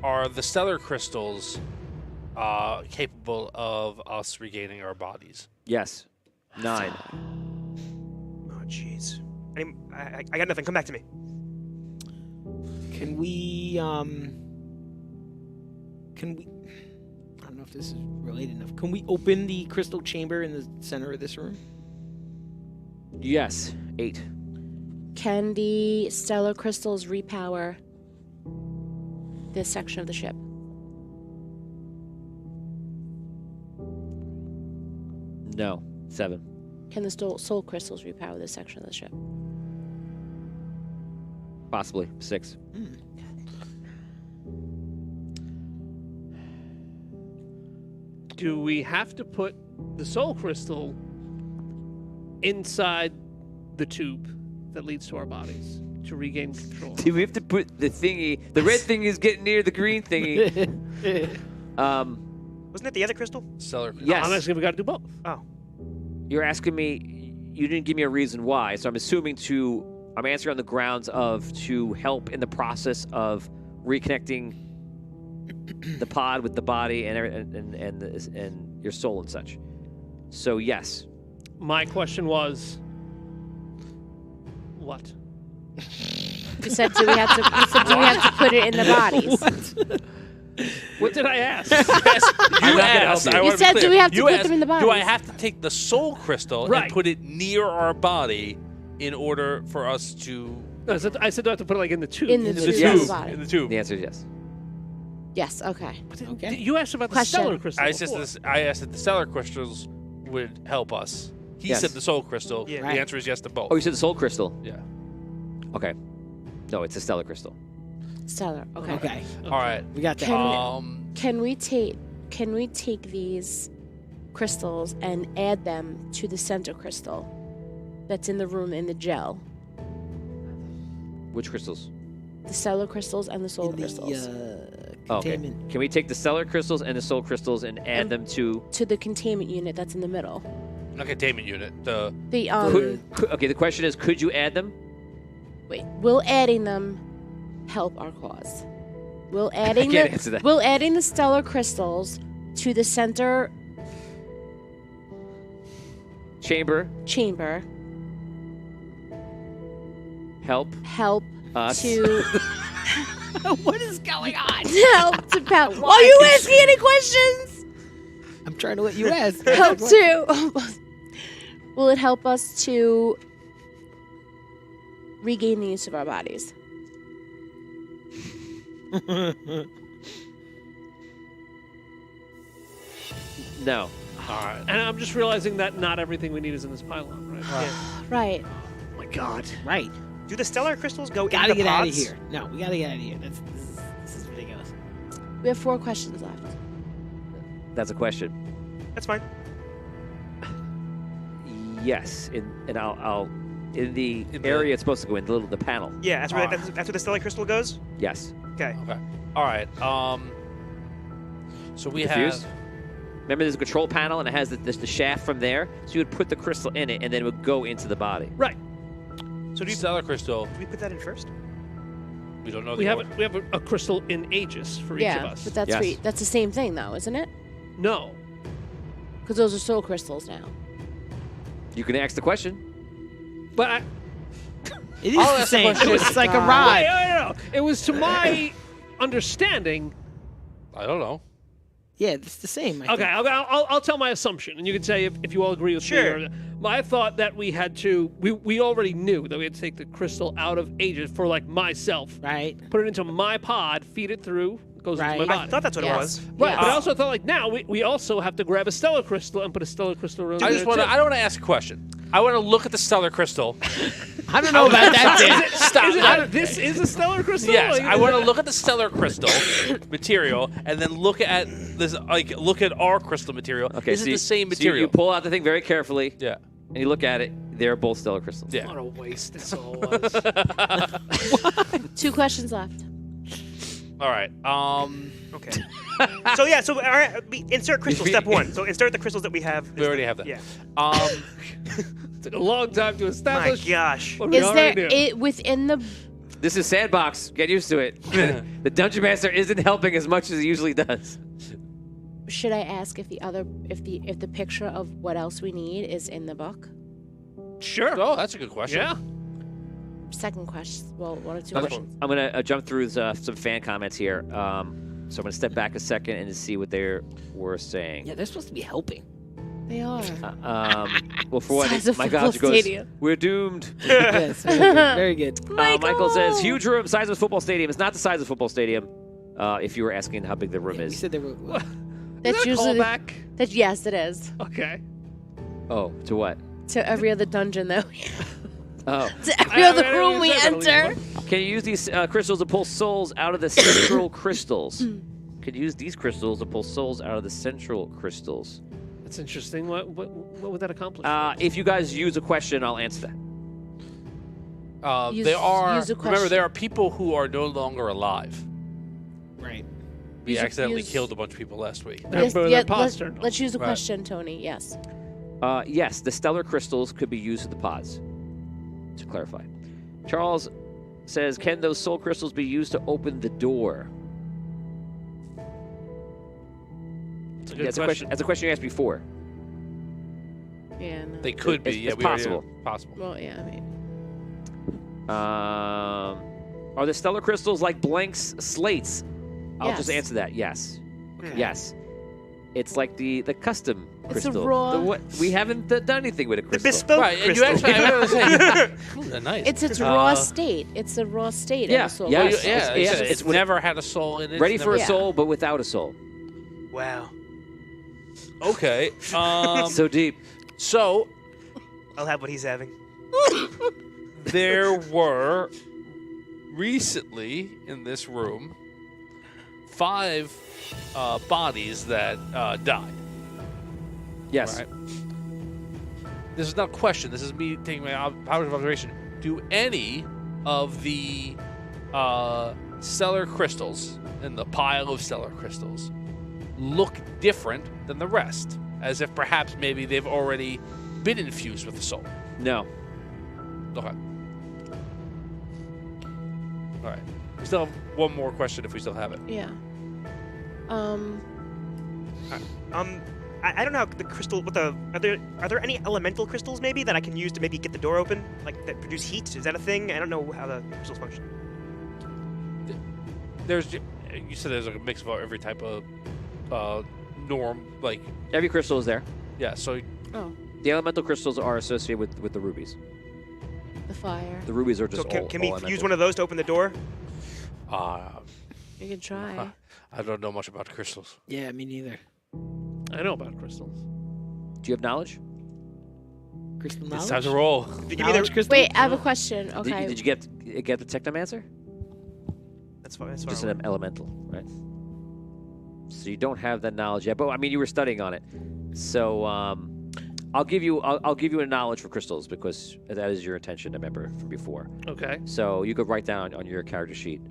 are the stellar crystals capable of us regaining our bodies? Yes. 9. Oh, jeez. I got nothing. Come back to me. Can we? I don't know if this is related enough. Can we open the crystal chamber in the center of this room? Yes. 8. Can the stellar crystals repower this section of the ship? No. 7. Can the soul crystals repower this section of the ship? Possibly. 6. Do we have to put the soul crystal inside the tube that leads to our bodies to regain control? Do we have to put the thingy? The red thing is getting near the green thingy. Wasn't it the other crystal? Stellar. Yes. I'm asking if we got to do both. Oh. You're asking me. You didn't give me a reason why, so I'm assuming I'm answering on the grounds of to help in the process of reconnecting the pod with the body and your soul and such. So yes. My question was, what? You said, do we have to put it in the bodies? What did I ask? You asked. help you. I You wanna be said, clear. do we have to You put asked, them in the Do I bodies? have to take the soul crystal Right. and put it near our body in order for us to I said do I have to put it like in the tube. In the in the tube. Yes. tube? Body. In the tube. The answer is yes. Yes. Okay. Okay. You asked about the Question. stellar crystal. I before. asked if the stellar crystals would help us. He Yes. said the soul crystal. Yeah. The Right. answer is yes to both. Oh, you said the soul crystal. Yeah. Okay. No, it's a stellar crystal. Stellar. Okay. Okay. All right. We got that. Can we take these crystals and add them to the center crystal that's in the room in the gel? Which crystals? The stellar crystals and the soul In the, crystals. Oh, okay. containment. Can we take the stellar crystals and the soul crystals and add them to? To the containment unit that's in the middle. Not containment unit. The The Okay. The question is, could you add them? wait, will adding them help our cause? Will adding can't answer that. will adding the stellar crystals to the center Chamber chamber help help us. to What is going on? help to power? Are you asking any questions? I'm trying to let you ask. Help to will it help us to regain the use of our bodies? No. all right. And I'm just realizing that not everything we need is in this pylon, right? Right. Oh my God. Right. Do the stellar crystals go Gotta in the get out of pods? here. No, we gotta get out of here. This is ridiculous. We have 4 questions left. That's a question. That's fine. Yes. And I'll in the In the- area it's supposed to go in the panel. Yeah, that's where, Alright. that's where the stellar crystal goes? Yes. Okay. Okay. All right. So we Confused? have. Remember, there's a control panel and it has the shaft from there. So you would put the crystal in it and then it would go into the body. Right. So do Stellar crystal. we put that in first? We don't know We the have order. we have a crystal in Aegis for each of Yeah, us. but that's Yes. that's the same thing though, isn't it? No. Because those are soul crystals now. You can ask the question. But I, It is I'll the ask the same. question. It's like a wait, ride. no. It was to my understanding. I don't know. Yeah, it's the same. I Okay, think. I'll tell my assumption, and you can say if you all agree with Sure. me. I thought that we had to. We already knew that we had to take the crystal out of Aegis for like myself, Right. put it into my pod, feed it through, it goes into Right. my I body. thought that's what Yes. it was. Right, but I Yes. also thought like now we also have to grab a stellar crystal and put a stellar crystal around. I there just want to. too. I don't want to ask a question. I want to look at the stellar crystal. I don't know about that, Dan. Stop. Is it, this is a stellar crystal. Yes, Like, I want to look at the stellar crystal material and then look at this. Like, look at our crystal material. Okay. This so is you- the same so you material. pull out the thing very carefully Yeah. and you look at it. They're both stellar crystals. Yeah. What a waste this all was. 2 questions left. All right. Okay. So yeah, so all right, insert crystal step 1. So insert the crystals that we have. We already have that. Yeah. Took a long time to My establish. gosh. What we Is there already knew. it within the This is Sandbox. Get used to it. The Dungeon Master isn't helping as much as he usually does. should I ask if the picture of what else we need is in the book? Sure. Oh, that's a good question. Yeah. Second question. Well, 1 or 2 I'm, questions. I'm gonna jump through some fan comments here. So I'm gonna step back a second and see what they were saying. Yeah, they're supposed to be helping. They are. Well, for one, Size of my football God, it goes, stadium. we're doomed. Yes, very good. Very good. Michael says, huge room, size of a football stadium. It's not the size of a football stadium. If you were asking how big the room Yeah, we is. said they were. Is That's that a usually callback? that. Yes, it is Okay. Oh, to what? to every other dungeon that we Oh. to every other room we enter. Can you use these crystals to pull souls out of the central crystals? Can you use these crystals to pull souls out of the central crystals? That's interesting. What would that accomplish? If you guys use a question, I'll answer that. Use- There are. use a Remember, question. there are people who are no longer alive. Right. We Use a- accidentally use- killed a bunch of people last week. Yes, but they're pods let's use a Right. question, Tony. Yes. Yes, the stellar crystals could be used with the pods. To clarify, Charles says, "Can those soul crystals be used to open the door?" That's a good That's a question. That's a question you asked before. Yeah. No. They could be. It's Yeah, we already possible. know. Possible. Well, yeah. I mean, Are the stellar crystals like blank slates? I'll just Yes. answer that. Yes. Okay. Yes. It's like the custom It's a crystal. raw- We haven't done anything with a The crystal. bespoke Right, and you crystal. actually, I was gonna say, nice. It's its raw state. It's a raw state. Yeah, of a soul yeah, Well, crystal. yeah, It's- it's it's- never had a soul in it. Ready it's for a never- Yeah. soul, but without a soul. Wow. Okay. So deep. So I'll have what he's having. there were recently in this room 5 bodies that died. Yes. Right. This is not a question. This is me taking my powers of observation. Do any of the stellar crystals in the pile of stellar crystals look different than the rest? As if perhaps maybe they've already been infused with the soul. No. Okay. All right. We still have one more question if we still have it. Yeah. I don't know how the crystal. What the are there any elemental crystals maybe that I can use to maybe get the door open, like that produce heat? Is that a thing? I don't know how the crystals function. There's, you said there's like a mix of every type of norm, like Every crystal is there. yeah. So Oh, The elemental crystals are associated with the rubies. the fire. The rubies are just So can, all, can we all use elemental. one of those to open the door? You can try. I don't know much about crystals. Yeah, me neither. I know about crystals. Do you have knowledge? Crystal It's knowledge. time to roll. Did you give me Knowledge the, crystal. Wait, I have a question. Did, Okay. did you get the technomancer? That's fine. That's Just fine. an elemental, right? So you don't have that knowledge yet, but I mean you were studying on it. So I'll give you a knowledge for crystals because that is your intention, remember from before. Okay. So you could write down on your character sheet,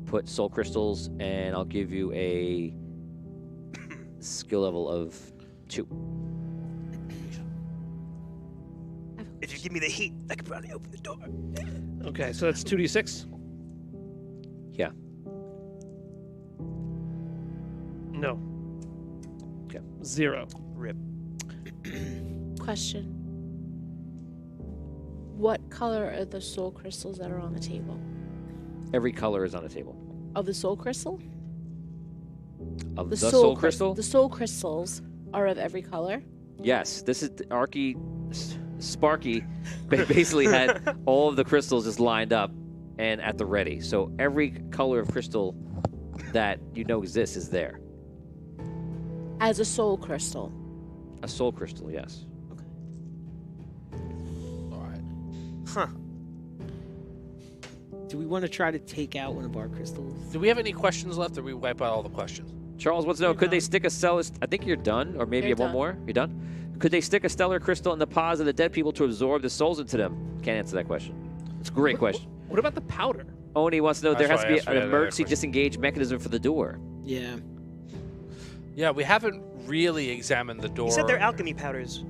put soul crystals, and I'll give you a skill level of 2. If you give me the heat, I could probably open the door. Okay, so that's 2d6? Yeah. No. Okay. 0. Rip. Question. What color are the soul crystals that are on the table? Every color is on the table. Of the soul crystal? Of the soul crys- crystal? The soul crystals are of every color? Yes. This is Sparky basically had all of the crystals just lined up and at the ready. So every color of crystal that you know exists is there. As a soul crystal. A soul crystal, yes. All right. Huh. Do we want to try to take out one of our crystals? Do we have any questions left, or we wipe out all the questions? Charles wants to know, could they stick a stellar... I think you're done, or maybe you You're have one done. more. You're done? Could they stick a stellar crystal in the pods of the dead people to absorb the souls into them? Can't answer that question. It's a great question. What about the powder? Oni wants to know, there That's has to why I be asked an you that emergency question. disengage mechanism for the door. Yeah. Yeah, we haven't really examined the door. You said they're alchemy powders.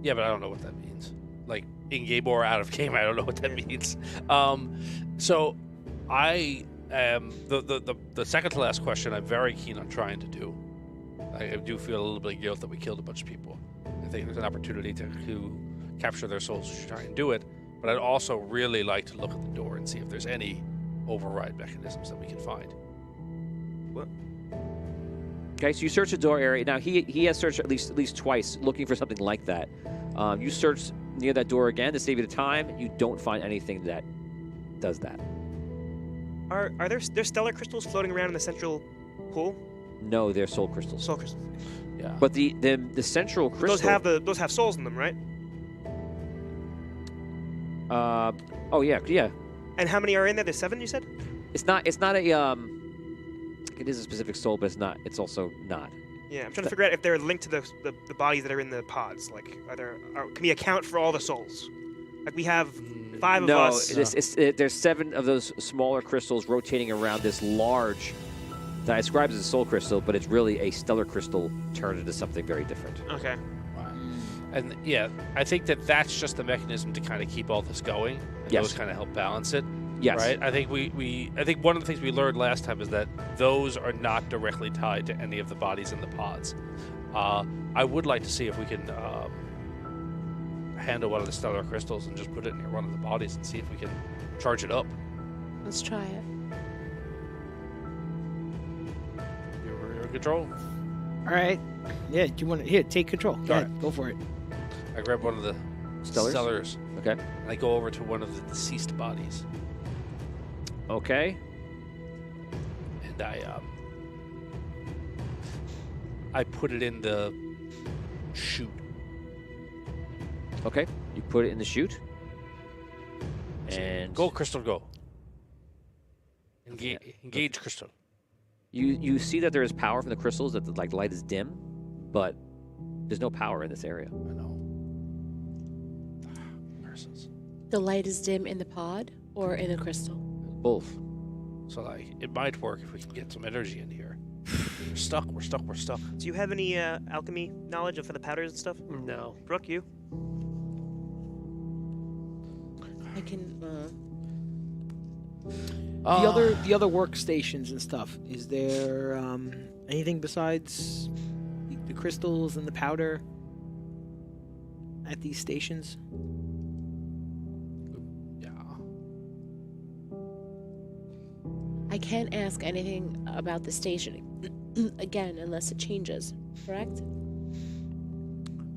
Yeah, but I don't know what that means. Like in game or out of game, I don't know what that means. So I am the second to last question. I'm very keen on trying to do. I do feel a little bit of guilt that we killed a bunch of people. I think there's an opportunity to capture their souls to try and do it. But I'd also really like to look at the door and see if there's any override mechanisms that we can find. Okay, so you search the door area. Now, he has searched at least twice looking for something like that. You search near that door again to save you the time. You don't find anything that does that. Are there's stellar crystals floating around in the central pool? No, they're soul crystals. Soul crystals. Yeah. But the central crystal... Those have souls in them, right? oh, yeah. And how many are in there? There's 7, you said? It's not a... It is a specific soul, but it's also not. Yeah, I'm trying to figure out if they're linked to the bodies that are in the pods. Like, can we account for all the souls? Like, we have 5 of No, us. there's 7 of those smaller crystals rotating around this large that I describe as a soul crystal, but it's really a stellar crystal turned into something very different. Okay. And yeah, I think that's just the mechanism to kind of keep all this going. And Yes. those kind of help balance it. Yes. Right? I think I think one of the things we learned last time is that those are not directly tied to any of the bodies in the pods. I would like to see if we can handle one of the stellar crystals and just put it near one of the bodies and see if we can charge it up. Let's try it. You're in control. All right. Yeah. Do you want to take control? Go ahead. Go for it. I grab one of the cellars. Okay. And I go over to one of the deceased bodies. Okay. And I put it in the chute. Okay. You put it in the chute. And Go, Crystal, go. Engage Crystal. You see that there is power from the crystals, that the light is dim, but there's no power in this area. I know. Curses. The light is dim in the pod or in the crystal? Both. So it might work if we can get some energy in here. We're stuck. Do you have any alchemy knowledge for the powders and stuff? No. Brooke, you? I can. The other workstations and stuff. Is there anything besides the crystals and the powder at these stations? Yeah. I can't ask anything about the station again unless it changes. Correct?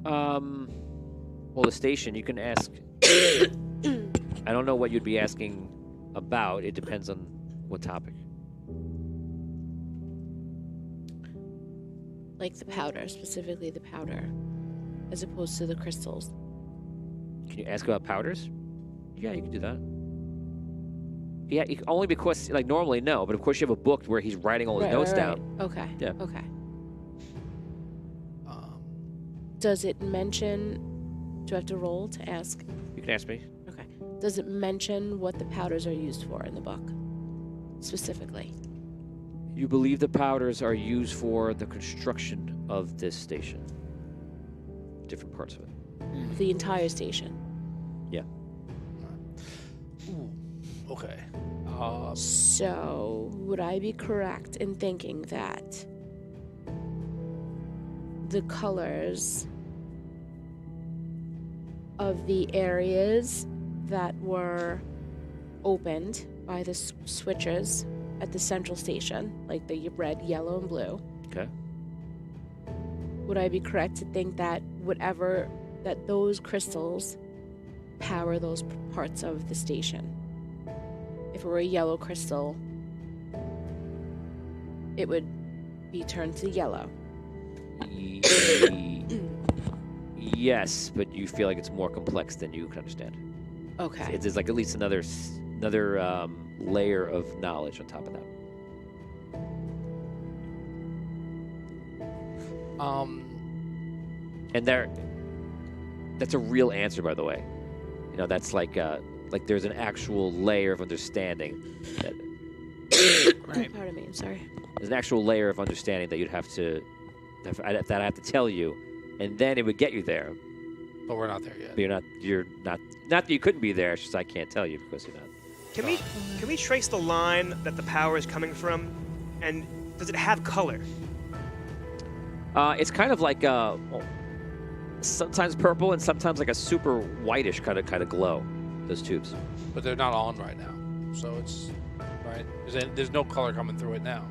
Well, the station, you can ask. I don't know what you'd be asking about. It depends on what topic. Like the powder, specifically the powder, as opposed to the crystals. Can you ask about powders? Yeah, you can do that. Yeah, only because, normally, no. But of course, you have a book where he's writing all his notes down. Okay. Yeah. Okay. Does it mention? Do I have to roll to ask? You can ask me. Okay. Does it mention what the powders are used for in the book, specifically? You believe the powders are used for the construction of this station. Different parts of it. The entire station. Yeah. Ooh. Okay. So, would I be correct in thinking that the colors of the areas that were opened by the switches at the central station, like the red, yellow, and blue, Okay. would I be correct to think that that those crystals power those parts of the station? If it were a yellow crystal, it would be turned to yellow. Yes, but you feel like it's more complex than you can understand. Okay. There's at least another layer of knowledge on top of that. And that's a real answer, by the way. That's like there's an actual layer of understanding. Right. Pardon me. I'm sorry. There's an actual layer of understanding that you'd have to that I have to tell you, and then it would get you there. But we're not there yet. But you're not that you couldn't be there. It's just I can't tell you because you're not. Can we trace the line that the power is coming from, and does it have color? It's kind of like sometimes purple and sometimes like a super whitish kind of glow. Those tubes. But they're not on right now, so it's right. There's no color coming through it now.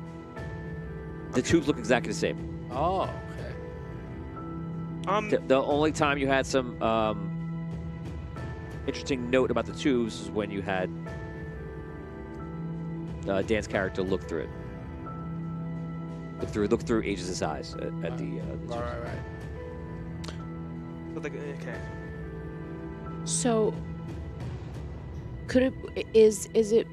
The tubes look exactly the same. Oh, okay. The only time you had some interesting note about the tubes is when you had Dan's character look through it. Look through Aegis' eyes at the tubes. Right. So okay. So, is it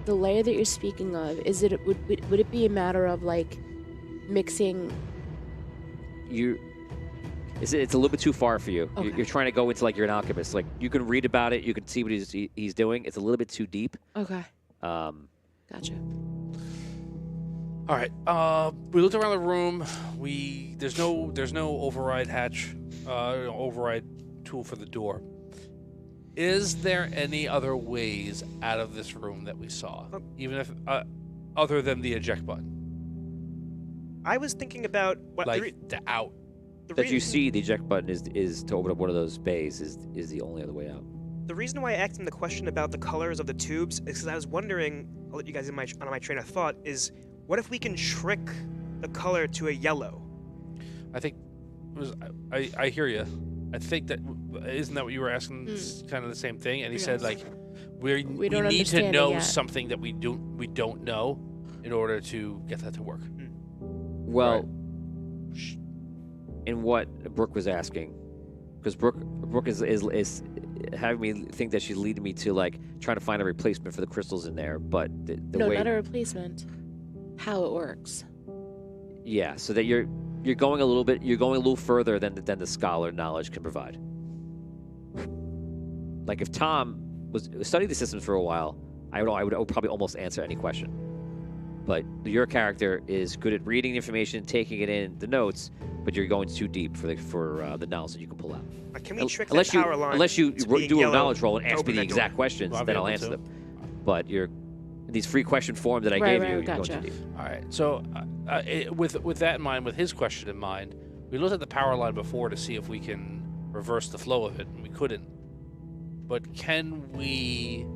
the layer that you're speaking of? Would it be a matter of mixing? It's a little bit too far for you. Okay. You're trying to go into you're an alchemist. You can read about it, you can see what he's doing. It's a little bit too deep. Okay. Gotcha. All right. We looked around the room. There's no override hatch, override tool for the door. Is there any other ways out of this room that we saw, even if other than the eject button? I was thinking about what the out. That you see the eject button is to open up one of those bays is the only other way out. The reason why I asked him the question about the colors of the tubes is because I was wondering, I'll let you guys on my train of thought, is what if we can trick the color to a yellow? I think it was. I hear you. I think that isn't that what you were asking? Kind of the same thing. And he said like we We don't need to understand it know yet. something that we don't know in order to get that to work. Well, in what Brooke was asking, because Brooke is having me think that she's leading me to like trying to find a replacement for the crystals in there, but the No, way, not a replacement. How it works. yeah, so that you're going a little further than the scholar knowledge can provide. Like if Tom was studied the systems for a while, I would probably almost answer any question. But your character is good at reading the information, taking it in, the notes, but you're going too deep for the knowledge that you can pull out. Can we trick Unless that power line? unless you to do being a yellow knowledge roll and to ask me open the that exact door? questions, Well, I'll then be I'll able answer to. them. But you're these free question forms that I Right, gave right, you, you're gotcha. going too deep. All right. So with that in mind, with his question in mind, we looked at the power line before to see if we can reverse the flow of it, and we couldn't. But can we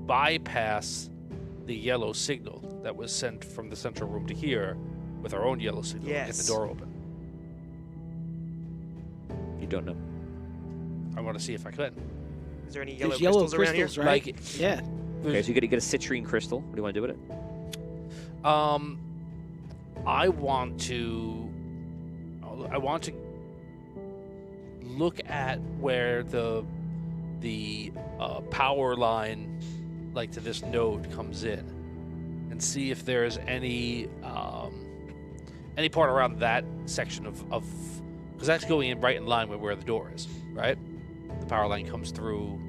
bypass the yellow signal that was sent from the central room to here with our own yellow signal and get the Yes. door open? You don't know. I want to see if I can. Is there any yellow There's yellow crystals around here? crystals, right? Like, Yeah. Okay, so you get a citrine crystal. What do you want to do with it? I want to look at where the power line, like to this node, comes in, and see if there's any part around that section of because that's going in right in line with where the door is, right? The power line comes through.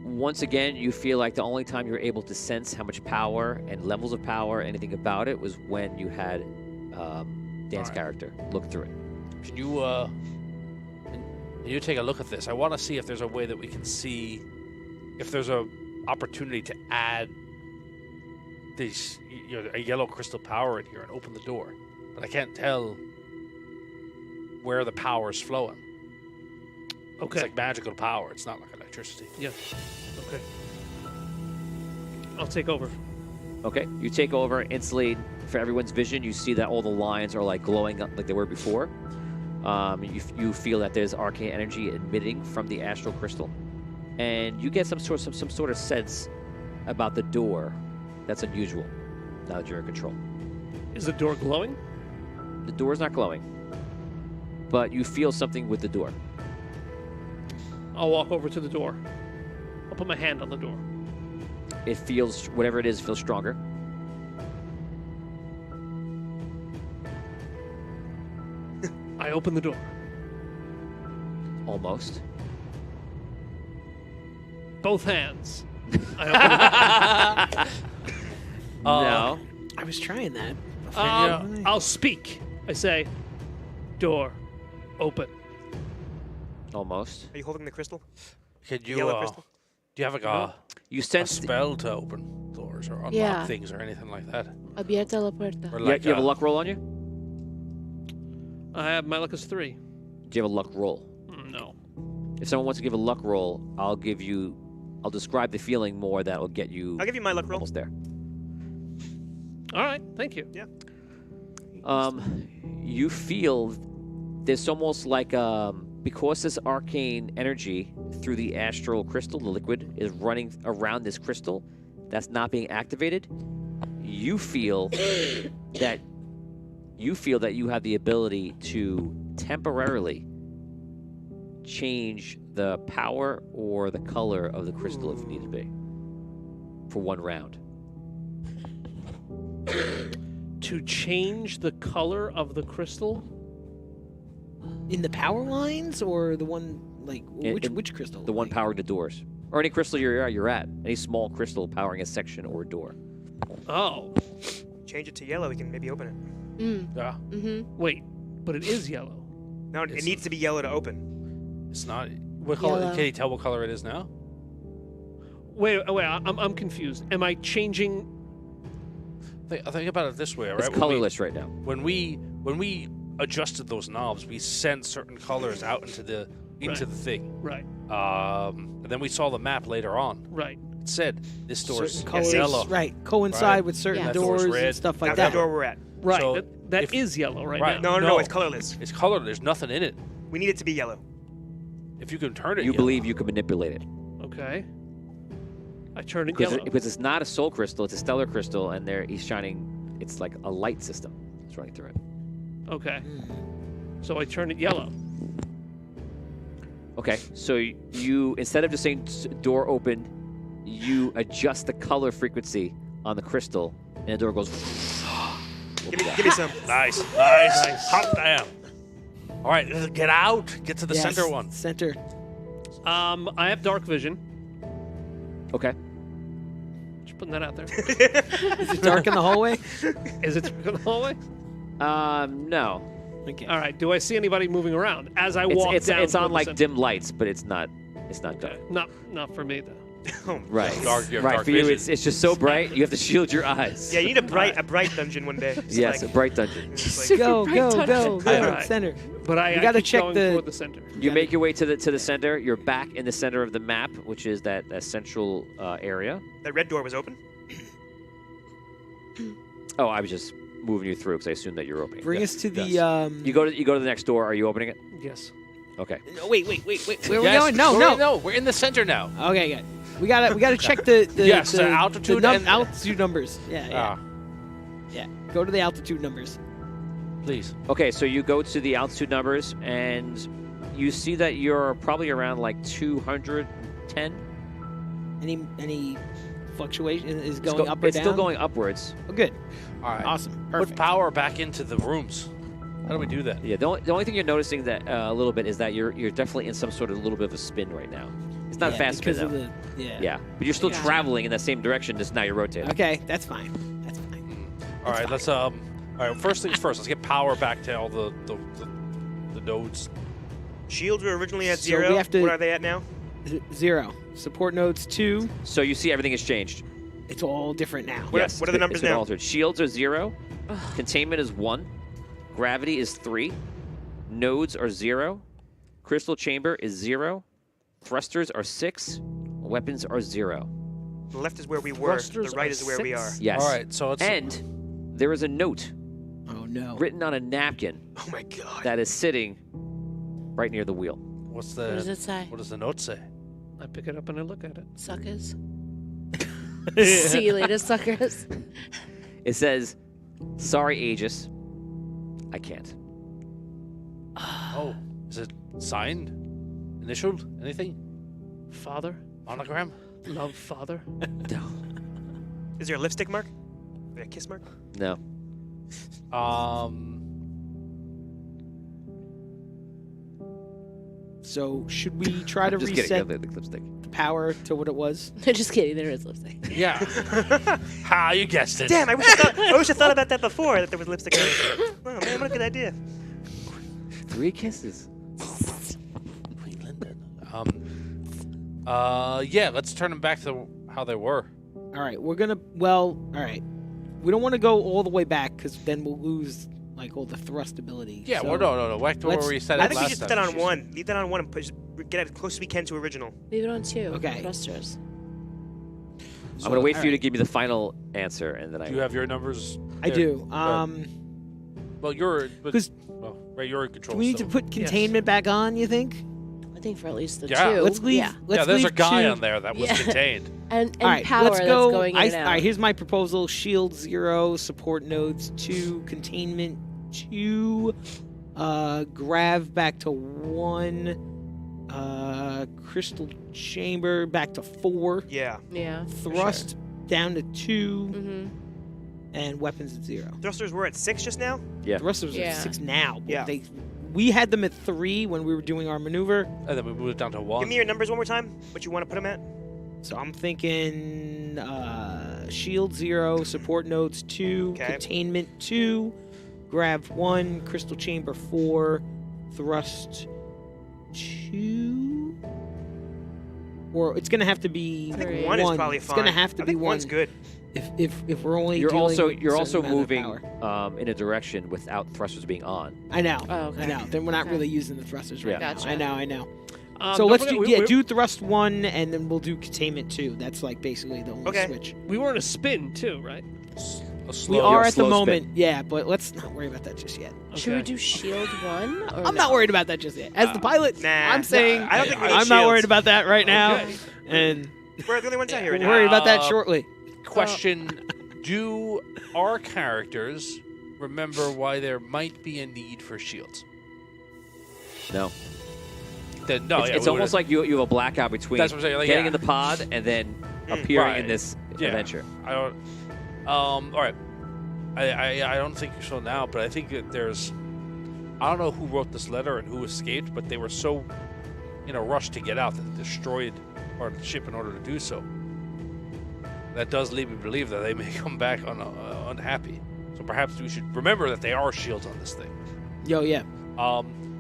Once again, you feel like the only time you were able to sense how much power and levels of power, anything about it, was when you had Dan's Alright. character look through it. Can you take a look at this? I want to see if there's a way that we can see if there's a opportunity to add these, a yellow crystal power in here and open the door. But I can't tell where the power is flowing. It's Okay. like magical power. It's not like electricity. Yeah. Okay. I'll take over. Okay, you take over instantly. For everyone's vision, you see that all the lines are like glowing up like they were before. You feel that there's arcane energy emitting from the astral crystal, and you get some sort of sense about the door that's unusual. Now that you're in control, Is the door glowing? the door's not glowing, but you feel something with the door. I'll walk over to the door. I'll put my hand on the door. It feels, whatever it is, feels stronger. I open the door. Almost. Both hands. I open No. I was trying that. the door. I'll speak. I say, door, open. Almost. Are you holding the crystal? Can The you? yellow crystal? Do you have a You sense. spell to open doors or unlock Yeah. things or anything like that? Abierta la puerta. Or You, like you have a luck roll on you? I have my luck is 3. Do you have a luck roll? No. If someone wants to give a luck roll, I'll describe the feeling more that'll get you I'll give you my luck roll. almost there. All right. Thank you. You feel there's almost like because this arcane energy through the astral crystal, the liquid, is running around this crystal that's not being activated. You feel that you have the ability to temporarily change the power or the color of the crystal if need to be for one round. To change the color of the crystal? In the power lines or the one like In- which crystal? The one Like, powering the doors, or any crystal you're at, any small crystal powering a section or a door. Oh. Change it to yellow, we can maybe open it. Yeah. Mm-hmm. Wait, but it is yellow. No, it It's- needs to be yellow to open. It's not. What color? Yellow. Can you tell what color it is now? Wait. I'm confused. Am I changing? Think about it this way, all It's right? colorless right now. When we adjusted those knobs, we sent certain colors out into the thing. Right. And then we saw the map later on. Right. It said this door's certain colors, yellow. right? Coincide Right. with certain Yeah. That door's doors red. and stuff like That that. door we're at. Right. So That is yellow right, Right. now. No, it's colorless. It's colored. There's nothing in it. We need it to be yellow. If you can turn it, You yellow. believe you can manipulate it. Okay. I turn it Because yellow. because it's not a soul crystal, it's a stellar crystal, and he's shining. It's like a light system. It's running through it. Okay. So I turn it yellow. Okay, so you instead of just saying door open, you adjust the color frequency on the crystal, and the door goes. Give me some. Nice. Hot damn. All right, get out. Get to the Yes, center one. Center. I have dark vision. Okay. Just putting that out there. Is it dark in the hallway? Is it dark in the hallway? No. Okay. All right. Do I see anybody moving around as I walk It's down? on toward the like center? dim lights, but it's not dark. Okay. Not for me though. Right. Dark- you have right. dark For you, vision. it's just so bright. You have to shield your eyes. Yeah, you need a bright dungeon one day. Just Yes, like- a bright dungeon. just like- Go, go, go, go. All right. Center. But I You gotta keep check going the- toward the center. You make your way to the center. You're back in the center of the map, which is that central area. that red door was open. Oh, I was just moving you through because I assumed that you're opening. Bring Yes. us to the. Yes. You go to the next door. Are you opening it? Yes. Okay. No, wait. Where are we Yes. going? No, Wait, no. no. We're in the center now. Okay, good. We gotta check the Yes, the altitude and- altitude numbers. Yeah. Ah, Yeah. Go to the altitude numbers. please. Okay, so you go to the altitude numbers and you see that you're probably around like 210. Any fluctuation is It's going up or it's down? still going upwards. Oh, good. All right. Awesome. Put Perfect. power back into the rooms. How do we do that? Yeah. The only thing you're noticing that a little bit is that you're definitely in some sort of little bit of a spin right now. It's not Yeah, fast spin because though. of the Yeah, but you're still Yeah. traveling in that same direction. Just now you're rotating. Okay, that's fine. That's fine. All right, let's All right, first things first. Let's get power back to all the nodes. Shields were originally at So 0. we have to- What are they at now? 0. Support nodes 2. So you see everything has changed. It's all different now. What are- Yes, what are the it's numbers been now? Altered. Shields are 0. Containment is 1. Gravity is 3. Nodes are 0. Crystal chamber is 0. Thrusters are 6. Weapons are 0. The left is where we were. Thrusters The right are is where we are. 6? Yes. All right, so it's And there is a note Oh no. written on a napkin Oh my god. that is sitting right near the wheel. what's What does the it say? what does the note say? I pick it up and I look at it. Suckers. See you later, suckers. It says, "Sorry, Aegis, I can't." Oh, is it signed, initialed, anything, Father, monogram? love, father. Is there a lipstick mark? A kiss mark? No. So should we try to Just reset kidding. The lipstick. the power to what it was? Just kidding. There is lipstick. Yeah. Ha! You guessed it. Damn, I wish I thought about that before, that there was lipstick on it. Oh man, what a good idea. 3 kisses. Queen Linden. Yeah. Let's turn them back to how they were. All right, we're gonna. Well, all right. We don't want to go all the way back because then we'll lose like all the thrust ability. Yeah. So well, no. Back to where let's- we said I it think we last should put time. that on 1. Leave that on 1 and just get as close as we can to original. Leave it on 2. Okay. Thrusters. I'm gonna wait for you to alright. give me the final answer, and then Do you have your numbers? I there? do. Well, you're. But, 'Cause- well, right, you're in control. Do we need to still. put containment back on? You think? I think for at least the Yeah. 2. Let's leave. Yeah. Let's yeah, there's a leave guy 2. on there that was Yeah. contained. And All right, power let's that's go. going in and out. All right, here's my proposal: Shield 0, support nodes 2, containment 2, grav back to 1, crystal chamber back to 4, Yeah. Yeah. thrust down to 2, Mm-hmm. and weapons at 0. Thrusters were at 6 just now? Yeah. Thrusters are Yeah. 6 now. But Yeah. we had them at 3 when we were doing our maneuver. And then we moved down to 1. Give me your numbers one more time. What you want to put them at? So I'm thinking shield 0, support nodes 2, Okay. containment 2, grav 1, crystal chamber 4, thrust 2. Or it's gonna have to be I think Three. 1 is probably It's fine. gonna have to I be think 1's 1. good. If we're only You're dealing also with a you're certain also amount of moving power. in a direction without thrusters being on. I know. Oh, okay. I know. Then we're not Okay. really using the thrusters right Yeah. now. Gotcha. I know. So don't let's forget, do do thrust 1 and then we'll do containment 2. That's like basically the only Okay. switch. We were in a spin too, right? slow. We are at the slow moment, spin. yeah, but let's not worry about that just yet. Should we Okay. do shield 1? Or I'm no? not worried about that just yet. As the pilot, Nah. I'm saying I don't think we need I'm not shields. worried about that right now, Okay. and We're the only ones out here we'll right worry now. about that shortly. Question: do our characters remember why there might be a need for shields? No. Then no, it's almost like you have a blackout between That's what I'm saying, like, getting yeah. in the pod and then appearing Right. in this Yeah. adventure. I don't. All right. I don't think so now, but I think that there's. I don't know who wrote this letter and who escaped, but they were so in a rush to get out that they destroyed part of the ship in order to do so. That does lead me to believe that they may come back unhappy. So perhaps we should remember that there are shields on this thing. Yo, yeah.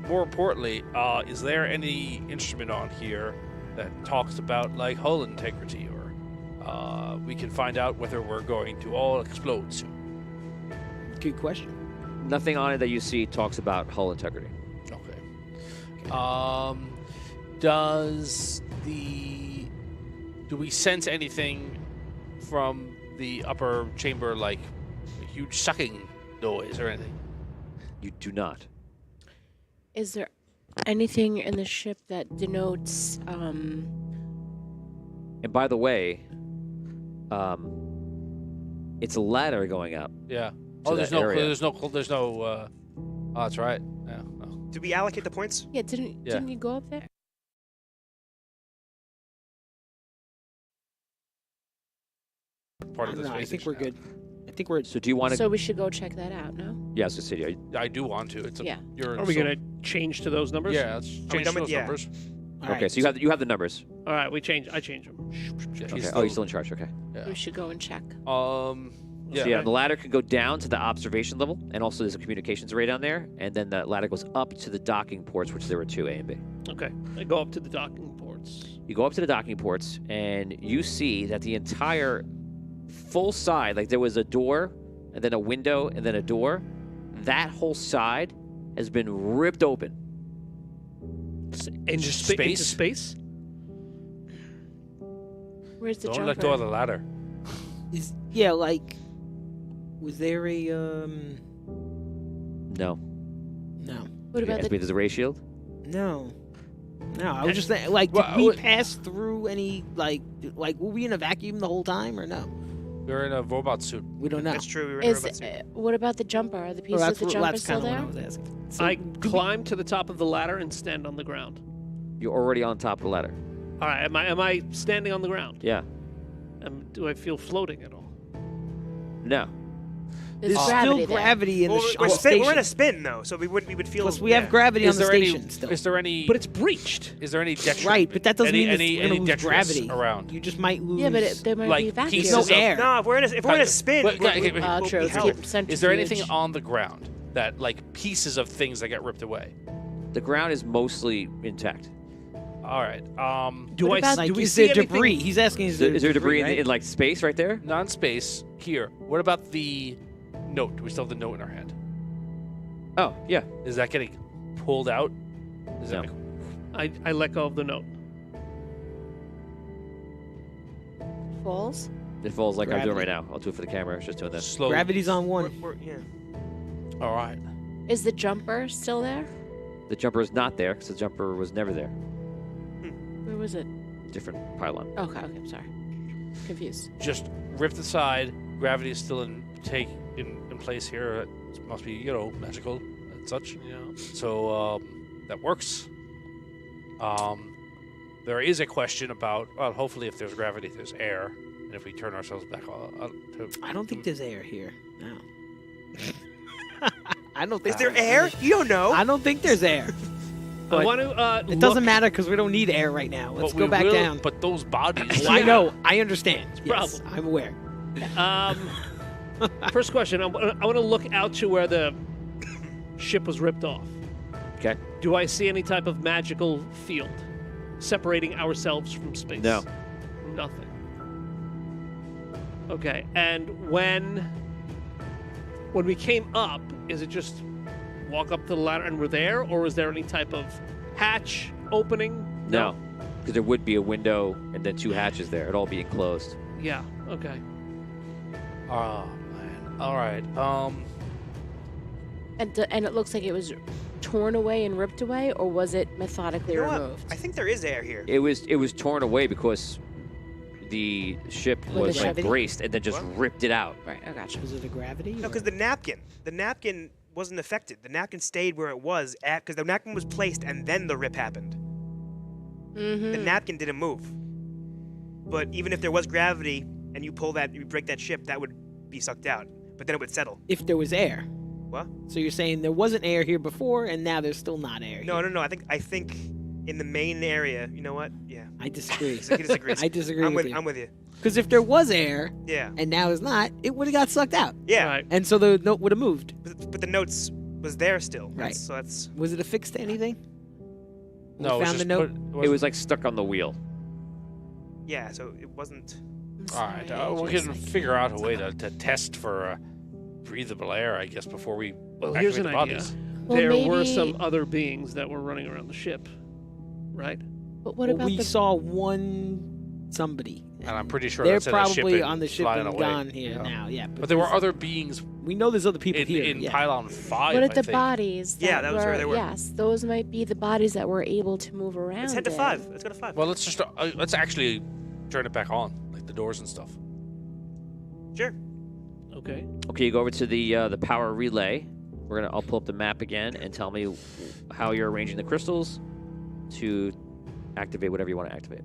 More importantly, is there any instrument on here that talks about like hull integrity, or we can find out whether we're going to all explode soon? Good question. Nothing on it that you see talks about hull integrity. Okay. Do we sense anything from the upper chamber, like a huge sucking noise or anything? You do not. Is there anything in the ship that denotes And by the way, it's a ladder going up. Yeah. To There's that no. area. There's no. Oh, that's right. Yeah. No. Did we allocate the points? Yeah, didn't you go up there? Part of this. No, I think basic we're now. good. I think we're. So do you want to? So we should go check that out, no? yeah, I was gonna say, I do want to. It's a, Yeah. You're Are we so- gonna change to those numbers? Yeah, let's we change done with- those yeah. numbers. All okay, right. so you have the numbers. All right, I change them. Yeah, Okay. he's Oh, you're still in charge. Okay. Yeah. We should go and check. Yeah. So yeah, the ladder can go down to the observation level, and also there's a communications array down there, and then the ladder goes up to the docking ports, which there were 2, A and B. Okay, I go up to the docking ports. You go up to the docking ports, and you see that the entire full side, like there was a door, and then a window, and then a door, that whole side has been ripped open. Into Space? Into space? Where's the Don't jumper? let go of the ladder. Yeah, like, was there a No. No, What about Yes, the there's a ray shield. no. I was just saying, like, did Well, we what- pass through any like were we in a vacuum the whole time or no? We're in a robot suit. We don't know. That's true. We were in a is robot suit. what about the jumper? Are the Well, pieces of the jumper that's still kind there? of what I was asking. So, I climb to the top of the ladder and stand on the ground. You're already on top of the ladder. All right, am I standing on the ground? Yeah. Do I feel floating at all? No. There's there's gravity still there. gravity in Well, the we're, on the spin, we're in a station. spin though, so we would feel. Plus, we have gravity on Is the there any? station still. Is there any? But it's breached. Is there any detriment? Right, but that doesn't any, mean any, we're gonna any lose detritus gravity around. You just might lose. Yeah, but there might Like be a vacuum. pieces no of- air. No, if we're in a spin, Wait, we'll, okay, we'll, wait. we'll True. be It's held. centrifuge. Is there anything on the ground that like pieces of things that get ripped away? The ground is mostly intact. All right. Do What I? about- Do like, we is see there debris? anything? He's asking, Is there debris right? in like space right there? Non-space here. What about the note? Do we still have the note in our hand? Oh, yeah. Is that getting pulled out? Is No. that I let go of the note. Falls? It falls like I'm doing right Gravity. now. I'll do it for the camera. It's just doing this. slowly? Gravity's on one. Yeah. All right. Is the jumper still there? The jumper is not there because the jumper was never there. Where was it? Different pylon. Okay, I'm sorry. Confused. Just ripped aside. Gravity is still in place here. It must be magical and such. Yeah. So that works. There is a question about well, hopefully if there's gravity, there's air, and if we turn ourselves back I don't think there's air here. No. I don't think Is there air? You don't know. I don't think there's air. I But want to. It doesn't matter because we don't need air right now. Let's go back down. But those bodies. Well, I know. I understand. Yes, problem. I'm aware. First question. I want to look out to where the ship was ripped off. Okay. Do I see any type of magical field separating ourselves from space? No. Nothing. Okay. And when we came up, is it just walk up to the ladder and we're there, or is there any type of hatch opening? No. Because there would be a window and then 2 hatches there. It'd all be enclosed. Yeah. Okay. Oh All right. And it looks like it was torn away and ripped away, or was it methodically You know what? removed? I think there is air here. It was torn away because the ship With was the like gravity? braced and then just What? ripped it out. Right, I gotcha. Was it a gravity? No, or- because the napkin wasn't affected. The napkin stayed where it was at, because the napkin was placed and then the rip happened. The Mm-hmm. napkin didn't move. But even if there was gravity and you break that ship, that would be sucked out. But then it would settle. if there was air. What? So you're saying there wasn't air here before, and now there's still not air. No, here. no. I think in the main area, you know what? Yeah. I disagree. He disagrees. I disagree I'm with with you. I'm with you. Because if there was air Yeah. and now is not, it would have got sucked out, Yeah. Right. and so the note would have moved. But the notes was there still. Right. So that's Was it affixed to anything? We No, it was found the just note. put- It was like stuck on the wheel. yeah. So it wasn't. All right. We can figure out a way to test for breathable air, I guess, before we Well, here's activate an the idea. bodies. Well, There were maybe- some other beings that were running around the ship, right? But what Well, about we the saw somebody. And I'm pretty sure they're that's in a ship probably and on the ship flying and away. gone here Yeah. now. Yeah, But there were there's- other beings We know there's other people in, here. in yeah. Pylon 5, what I if the think. bodies? Yeah, that was where they were. Yes, those might be the bodies that were able to move around. Let's head to in. 5. Let's go to 5. Well, let's actually turn it back on, like the doors and stuff. Sure. Okay. Okay, you go over to the power relay. I'll pull up the map again and tell me how you're arranging the crystals to activate whatever you want to activate.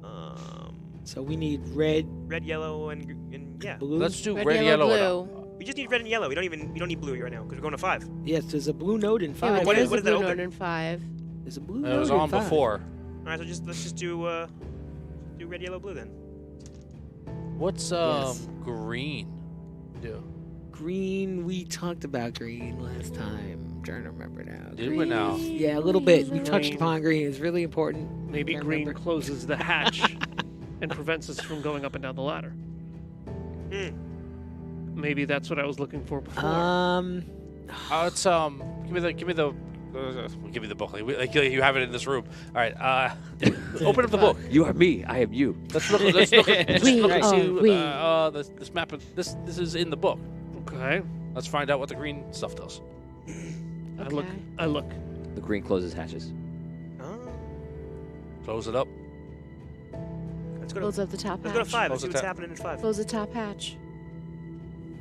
So we need red, Red, yellow, and yeah. blue. Let's do Red, red, yellow, yellow, blue. We just need red and yellow. We don't need blue right now because we're going to 5. Yes, there's a blue note in Yeah, 5. but What there's is- what a is that blue open? note in 5. There's a blue and note it was in on 5. before. All right, so let's just do red, yellow, blue then. What's Yes. green do? Green, we talked about green last time. I'm trying to remember now. Did we now? Yeah, a little bit. We touched Green. upon green. It's really important. Maybe Can't green remember. closes the hatch and prevents us from going up and down the ladder. Hmm. Maybe that's what I was looking for before. It's give me the book. Like you have it in this room. All right. Open up the book. You are me. I am you. Let's look. Let's look. Just We look and are see. we. This map. This is in the book. Okay. Let's find out what the green stuff does. I look. Okay. I look. The green closes hatches. Oh. Close it up. Let's go Close to up the top let's go to hatch. 5. Let's Close see the what's tab. happening in 5. Close the top hatch.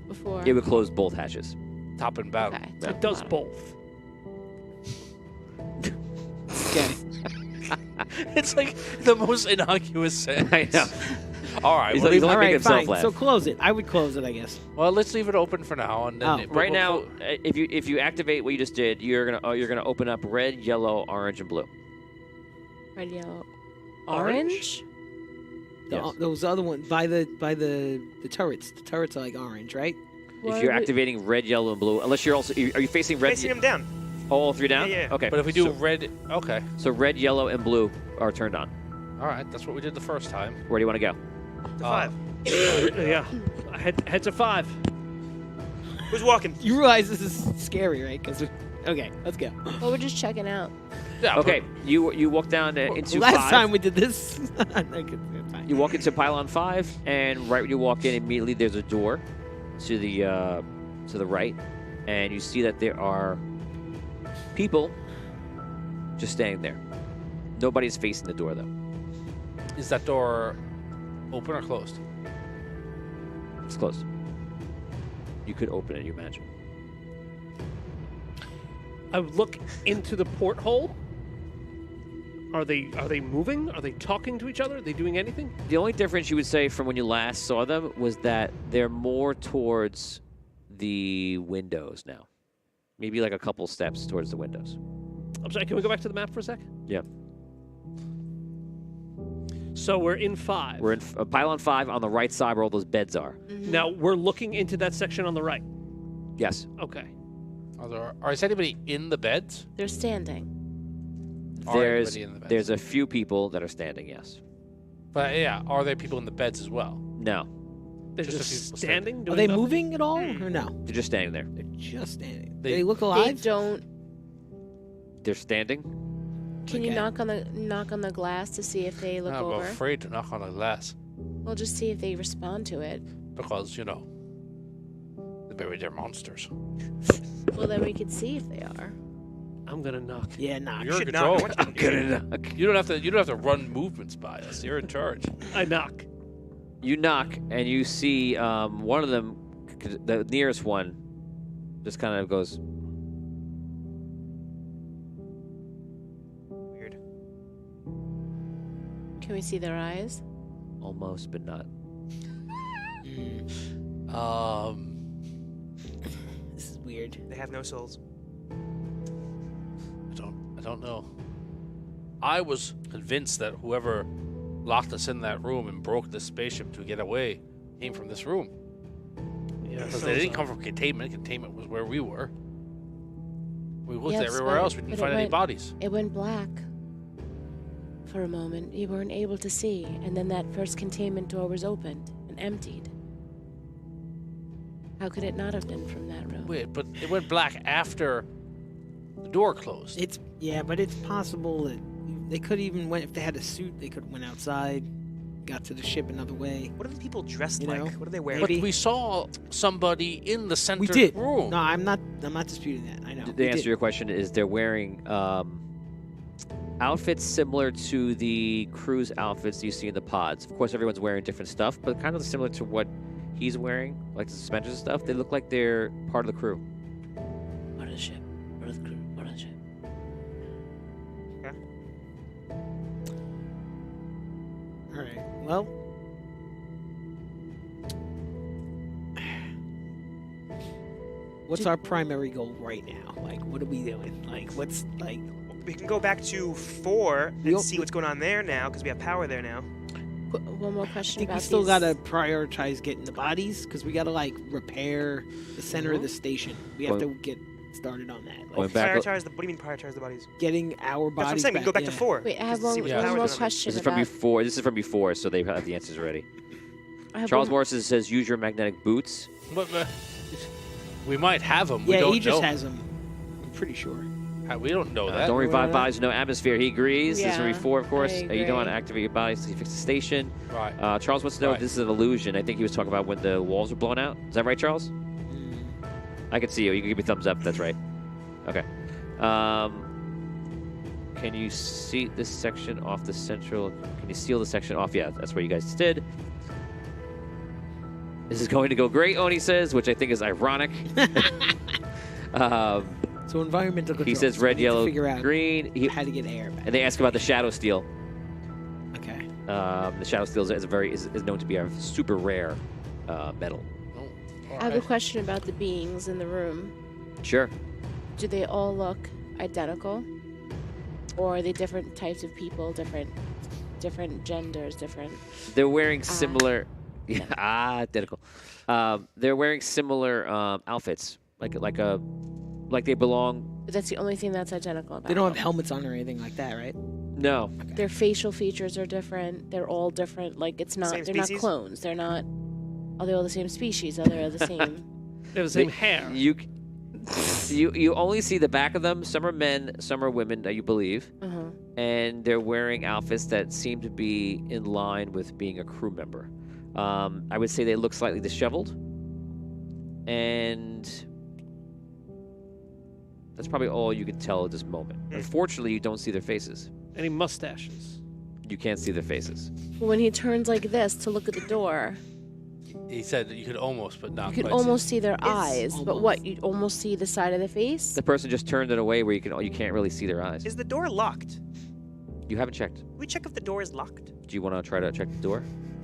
Before. It would close both hatches. Top and bottom. Okay. top It does and bottom. both. Okay. It's like the most innocuous sentence. I know. All right. He's Well, like- All making right, himself fine. laugh. So close it. I would close it, I guess. well, let's leave it open for now. And then Oh. but Right we'll now, clo- if you activate what you just did, you're gonna open up red, yellow, orange, and blue. Red, yellow, Orange? orange. Yes. Those other ones by the turrets. The turrets are like orange, right? What If you're are we- activating red, yellow, and blue, unless you're also are you facing red? Facing them down. All 3 down. Yeah, yeah. Okay. but if we do so, red, okay. so red, yellow, and blue are turned on. All right. That's what we did the first time. Where do you want to go? To 5. Yeah. Head to 5. Who's walking? You realize this is scary, right? Okay, let's go. Well, we're just checking out. Yeah. Okay. You walk down into Last 5. time we did this. Okay, fine. You walk into pylon 5, and right when you walk in, immediately there's a door to the right, and you see that there are people just standing there. Nobody's facing the door though. Is that door open or closed? It's closed. You could open it, you imagine. I would look into the porthole. Are they moving? Are they talking to each other? Are they doing anything? The only difference you would say from when you last saw them was that they're more towards the windows now. Maybe like a couple steps towards the windows. I'm sorry. Can we go back to the map for a sec? Yeah. So we're in 5. We're in pylon 5 on the right side where all those beds are. Now we're looking into that section on the right. Yes. Okay. Is anybody in the beds? They're standing. Are There's anybody in the beds? there's a few people that are standing, yes. But yeah, are there people in the beds as well? No. They're Just a just, few people standing. Are doing they nothing? moving at all or no? They're just standing there. They're just standing. They- They look They alive. don't. They're standing? Can you Okay. knock on the glass to see if they look I'm over? afraid to knock on the glass We'll just see if they respond to it. because Maybe they're monsters. Well, then we could see if they are. I'm gonna knock. Yeah, nah. You're in should knock. control. I want you to knock. You don't have to run movements by us. You're in charge. I knock. You knock, and you see one of them, the nearest one, just kind of goes. Weird. Can we see their eyes? Almost, but not. This is weird. They have no souls. I don't know. I was convinced that whoever locked us in that room and broke the spaceship to get away came from this room. Yeah, Because they didn't come from containment. Containment was where we were. We looked Yes, everywhere but- else. We didn't but find it any went- bodies. It went black for a moment. You weren't able to see, and then that first containment door was opened and emptied. How could it not have been from that room? Wait, but it went black after the door closed. But it's possible that they could even went if they had a suit. They could went outside, got to the ship another way. What are the people dressed You like? know, What are they wearing? But maybe. we saw somebody in the center We did. room. No, I'm not disputing that. I know. The answer to your question is they're wearing outfits similar to the crew's outfits you see in the pods. Of course, everyone's wearing different stuff, but kind of similar to what he's wearing, like the suspenders and stuff. They look like they're part of the crew. Part of the ship. Part of the crew. Part of the ship. All right. Well, what's our primary goal right now? Like, what are we doing? Like, what's like? We can go back to 4 and Yup. see what's going on there now, because we have power there now. One more I question think about we still these. gotta prioritize getting the bodies because we gotta like repair the center of the station. We have to get started on that. Going Like, back. Prioritize the. What do you mean prioritize the bodies? getting our That's what I'm bodies. saying. We can go back to yeah. 4. Wait, I have just to see one, what Yeah. one power more is on. question This is from about. before. This is from before, so they have the answers ready. I have Charles one- Morrison says, "Use your magnetic boots." But, we might have them. Yeah, we don't he just know. has them. I'm pretty sure. We don't know that. Don't revive Well, bodies with no atmosphere. He agrees. This is from Yeah, before, of course. I You don't want to agree. activate your bodies to fix the station. Right. Charles wants to know if Right. this is an illusion. I think he was talking about when the walls were blown out. Is that right, Charles? I can see you. You can give me a thumbs up. That's right. Okay. Can you see this section off the central? Can you seal the section off? Yeah, that's what you guys did. This is going to go great, Oni says, which I think is ironic. So environmental control. He says so we red, need to yellow, figure out green. how to get air back. And they ask about the shadow steel. Okay. The shadow steel is known to be a super rare metal. Oh, I have a question about the beings in the room. Sure. Do they all look identical, or are they different types of people, different genders, different? They're wearing similar. Yeah, identical. They're wearing similar outfits, like they belong. That's the only thing that's identical about They don't have them. helmets on or anything like that, right? No, Their facial features are different. They're all different. Like it's not. Same They're not species? clones. They're not. Are they all the same species? Are they all the same? They have the same hair. You only see the back of them. Some are men, some are women, you believe, Uh-huh. and they're wearing outfits that seem to be in line with being a crew member. I would say they look slightly disheveled, and that's probably all you can tell at this moment. Unfortunately, you don't see their faces. Any mustaches? You can't see their faces. When he turns like this to look at the door, He said that you could almost, but not you can quite see. almost see their eyes. But almost. what? You almost see the side of the face? The person just turned it away where you can't really see their eyes. Is the door locked? You haven't checked. Can we check if the door is locked? Do you want to try to check the door?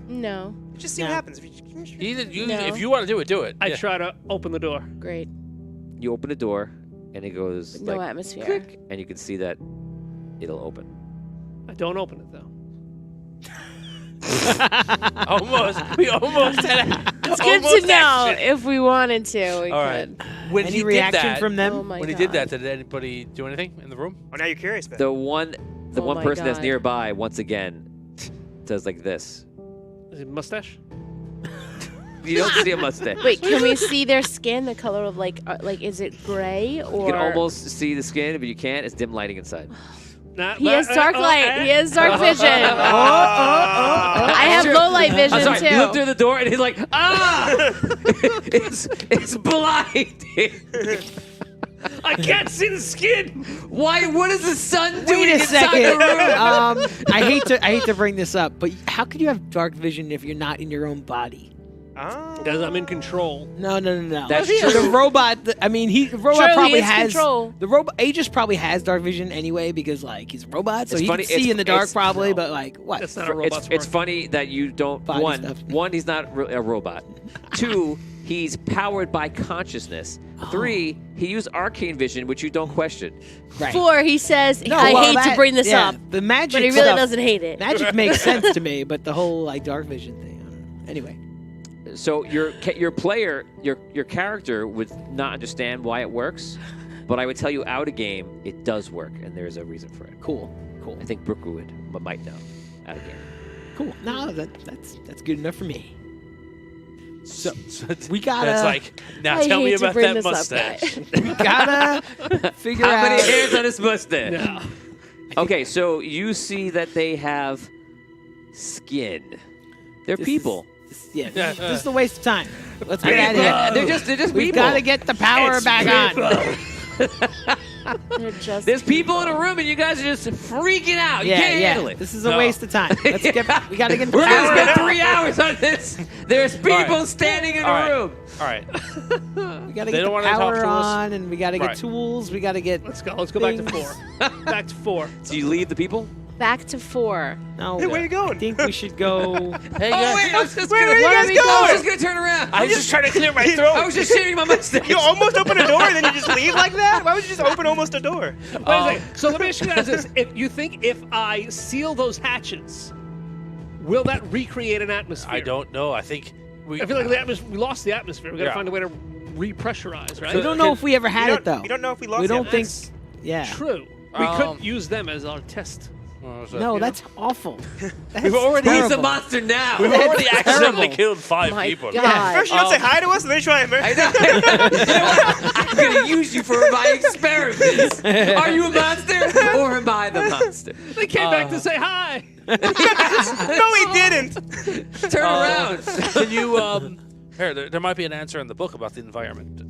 No. Just see what No. happens. If you, No. If you want to do it, do it. I Yeah. try to open the door. Great. You open the door, and it goes But no like atmosphere. click, and you can see that it'll open. I don't open it though. Almost. We almost had It's good to know. If we wanted to, we All right. could. When Any he reaction did that, from them? Oh my when he God. did that, did anybody do anything in the room? oh, now you're curious, Ben. The one Oh my person that's God. nearby, once again, does like this. Is it mustache? You don't see a mustache. Wait, can we see their skin? The color of like is it gray or? You can almost see the skin, but you can't. It's dim lighting inside. Nah, He has dark light. He has dark vision. Oh, I have Sure. low light vision I'm sorry. too. You look through the door and he's like, ah! it's blinding. I can't see the skin. Why? What is the sun doing Wait a inside second. the room? I hate to bring this up, but how could you have dark vision if you're not in your own body? Because I'm in control. No. That's The true. robot. The robot True, he probably is has control. the robot. Aegis probably has dark vision anyway because like he's a robot, so It's he funny, can see in the dark it's- probably. no. But like what? That's not a robot's It's work. funny that you don't. Body stuff. One, he's not a robot. Two, he's powered by consciousness. Oh. 3, he used arcane vision, which you don't question. Right. 4, he says, No, I well, hate to that- bring this yeah, up, The magic but he really stuff, doesn't hate it. Magic makes sense to me, but the whole like dark vision thing. I don't know. Anyway. So your player, your character would not understand why it works, but I would tell you out of game it does work, and there's a reason for it. Cool. I think Brooke might know out of game. Cool. No, that's good enough for me. So It's we gotta like, now I tell me hate to about bring that this up, mustache. we gotta figure How out. many hairs on his mustache? Yeah. Okay, so you see that they have skin. They're This people. This is a waste of time. Let's I get mean, out of here. they're just We people. gotta get the power It's back on. They're just There's people in a room and you guys are just freaking out. You can't handle it. This is a No. waste of time. We gotta get the We're power. gonna spend 3 hours on this. There's people right. standing in All a right. room. All right. We gotta They get don't the wanna talk power to us. on, and we gotta get Right. tools. We gotta get. Let's go. Let's go back to Things. 4. Back to 4. Do you leave the people? back to 4. No. Hey, where you going? I think we should go. Hey, Oh wait, I was just Where gonna. are you Where guys are we going? I was just gonna turn around. I was just trying to clear my I throat. was just shaving my mustache. You almost open a door and then you just leave like that? Why would you just open almost a door? Wait a second. So let me ask you guys this: if you think if I seal those hatches, will that recreate an atmosphere? I don't know. I think we. I feel like we lost the atmosphere. We got to Yeah. find a way to repressurize, right? We don't know if we ever had it though. We don't know if we lost We the don't think. evidence. Yeah. True. We Um, could use them as our test. No, that's awful. That's We've already- He's a terrible. monster now. We've already That's accidentally terrible. killed 5 My people. God. First you don't say hi to us and then you try and murder. I know. You know what? I'm gonna use you for my experiments. Are you a monster or am I the monster? They came back to say hi. No, he didn't. Turn around. Can you here? There might be an answer in the book about the environment,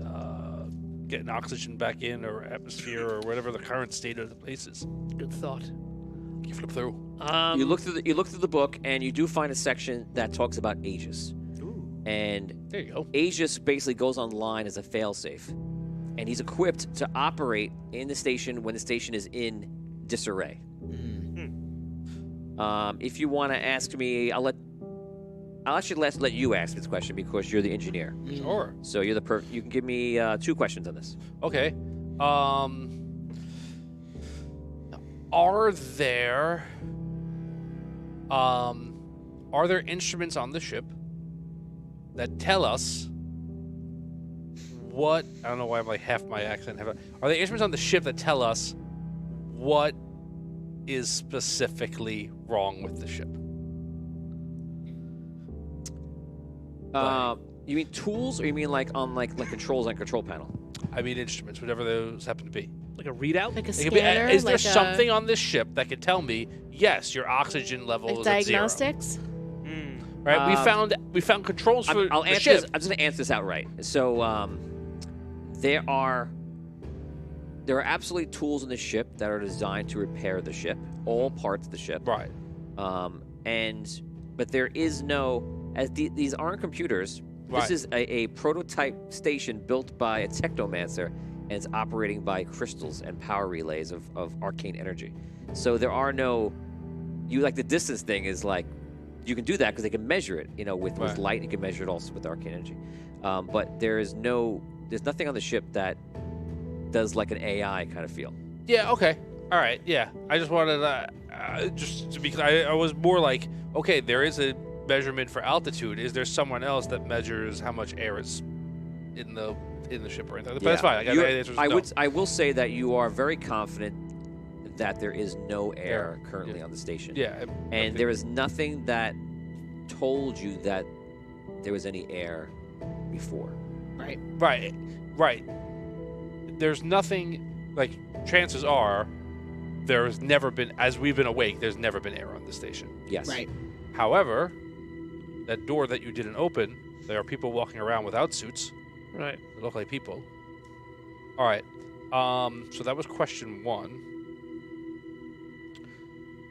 getting oxygen back in, or atmosphere, or whatever the current state of the place is. Good thought. You flip through. You look through the book, and you do find a section that talks about Aegis. And There you go. Aegis basically goes online as a failsafe, and he's equipped to operate in the station when the station is in disarray. If you want to ask me, I'll actually let you ask this question because you're the engineer. Sure. So you're the you can give me 2 questions on this. Okay. Are there instruments on the ship that tell us what? I don't know why I'm like half my accent. Are there instruments on the ship that tell us what is specifically wrong with the ship? You mean tools, or you mean like on like controls on control panel? I mean instruments, whatever those happen to be. Like a readout? Like a It could be- scanner? is there like something on this ship that could tell me, yes, your oxygen level like is at 0? diagnostics? Right? we found controls for I'll the answer ship. this, I'm just gonna answer this outright. So there are absolutely tools in the ship that are designed to repair the ship, all parts of the ship. Right. But there is no, these aren't computers. Right. This is a prototype station built by a technomancer, and it's operating by crystals and power relays of arcane energy. So there are no, like the distance thing is like, you can do that because they can measure it, with Right. light. You can measure it also with arcane energy. But there's nothing on the ship that does like an AI kind of feel. Yeah, okay. All right, yeah. I just wanted just to be clear, I was more like, okay, there is a measurement for altitude. Is there someone else that measures how much air is in the ship or anything? But that's fine. I will say that you are very confident that there is no air currently on the station. Yeah. And there is nothing that told you that there was any air before. Right. There's nothing, like, chances are there's never been, as we've been awake, there's never been air on the station. Yes. Right. However, that door that you didn't open, there are people walking around without suits. Right. They look like people. All right. So that was question 1.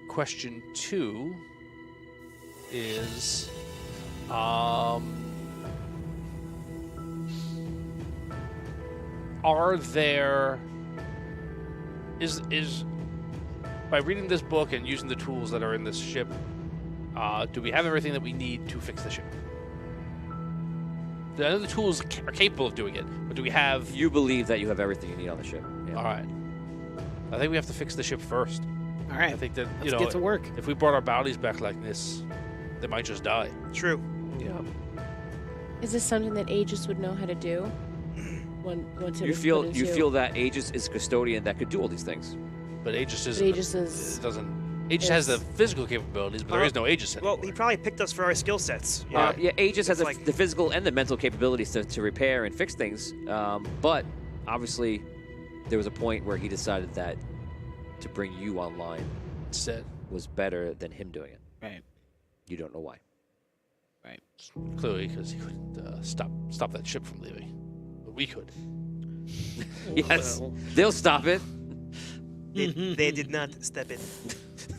Question 2 is, are there is by reading this book and using the tools that are in this ship, do we have everything that we need to fix the ship? I know the tools are capable of doing it, but do we have? You believe that you have everything you need on the ship. Yeah. All right. I think we have to fix the ship first. All right. I think that Let's get to work. if we brought our bodies back like this, they might just die. True. Yeah. Is this something that Aegis would know how to do? Once it You was feel put you into- feel that Aegis is a custodian that could do all these things. But Aegis But isn't. Aegis is. It doesn't. Aegis has the physical capabilities, but there is no Aegis anymore. Well, he probably picked us for our skill sets. Yeah, Aegis has It's like- the physical and the mental capabilities to repair and fix things. But obviously, there was a point where he decided that to bring you online Instead, was better than him doing it. Right. You don't know why. clearly, because he couldn't stop that ship from leaving, but we could. Yes, Well, they'll stop it. They did not step in.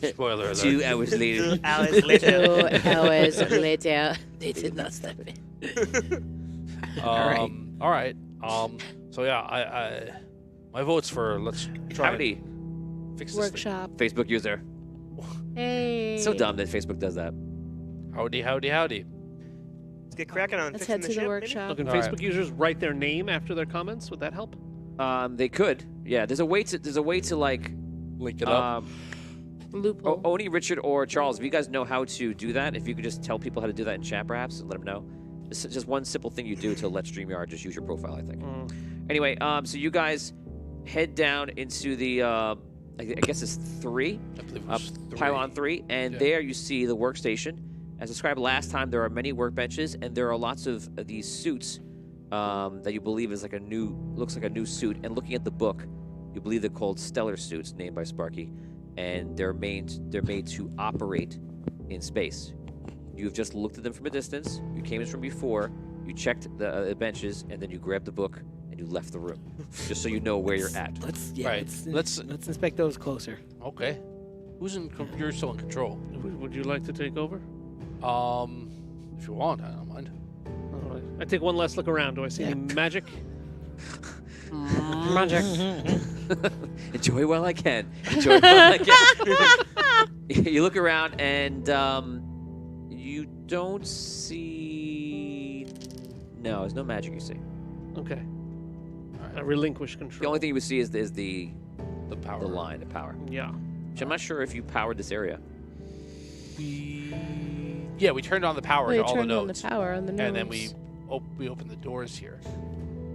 Spoiler alert. 2 hours later. 2 hours later. 2 hours later, they did not step in. All right. So yeah, I my vote's for let's try Howdy, and fix this thing. Workshop. Facebook user. Hey. So dumb that Facebook does that. Howdy, howdy, howdy. Let's get cracking on Let's fixing head the to ship. the maybe? workshop. Look, can All right. Facebook users write their name after their comments? Would that help? They could. Yeah, there's a way to like Link it up. Loophole. Oni, Richard, or Charles, if you guys know how to do that, if you could just tell people how to do that in chat, perhaps, and let them know. It's just one simple thing you do to let StreamYard just use your profile, I think. Anyway, so you guys head down into the, I guess it's 3, I believe it was 3. Pylon 3, and Yeah. there you see the workstation. As described last time, there are many workbenches, and there are lots of these suits that you believe is looks like a new suit. And looking at the book, you believe they're called stellar suits, named by Sparky, and they're made to operate in space. You've just looked at them from a distance. You came in from before. You checked the benches, and then you grabbed the book and you left the room, just so you know where you're at. Right. Let's inspect those closer. Okay. You're still in control. Would you like to take over? If you want, I don't mind. All right. I take one last look around. Do I see any magic? Magic. Enjoy while I can. Enjoy while I can. You look around and you don't see. No, there's no magic you see. Okay. All I right. relinquish control. The only thing you would see is the The power. the line, the power. Yeah. Which I'm not sure if you powered this area. We turned on the power We to all the turned on the nodes, power on the nodes. and then we opened the doors here.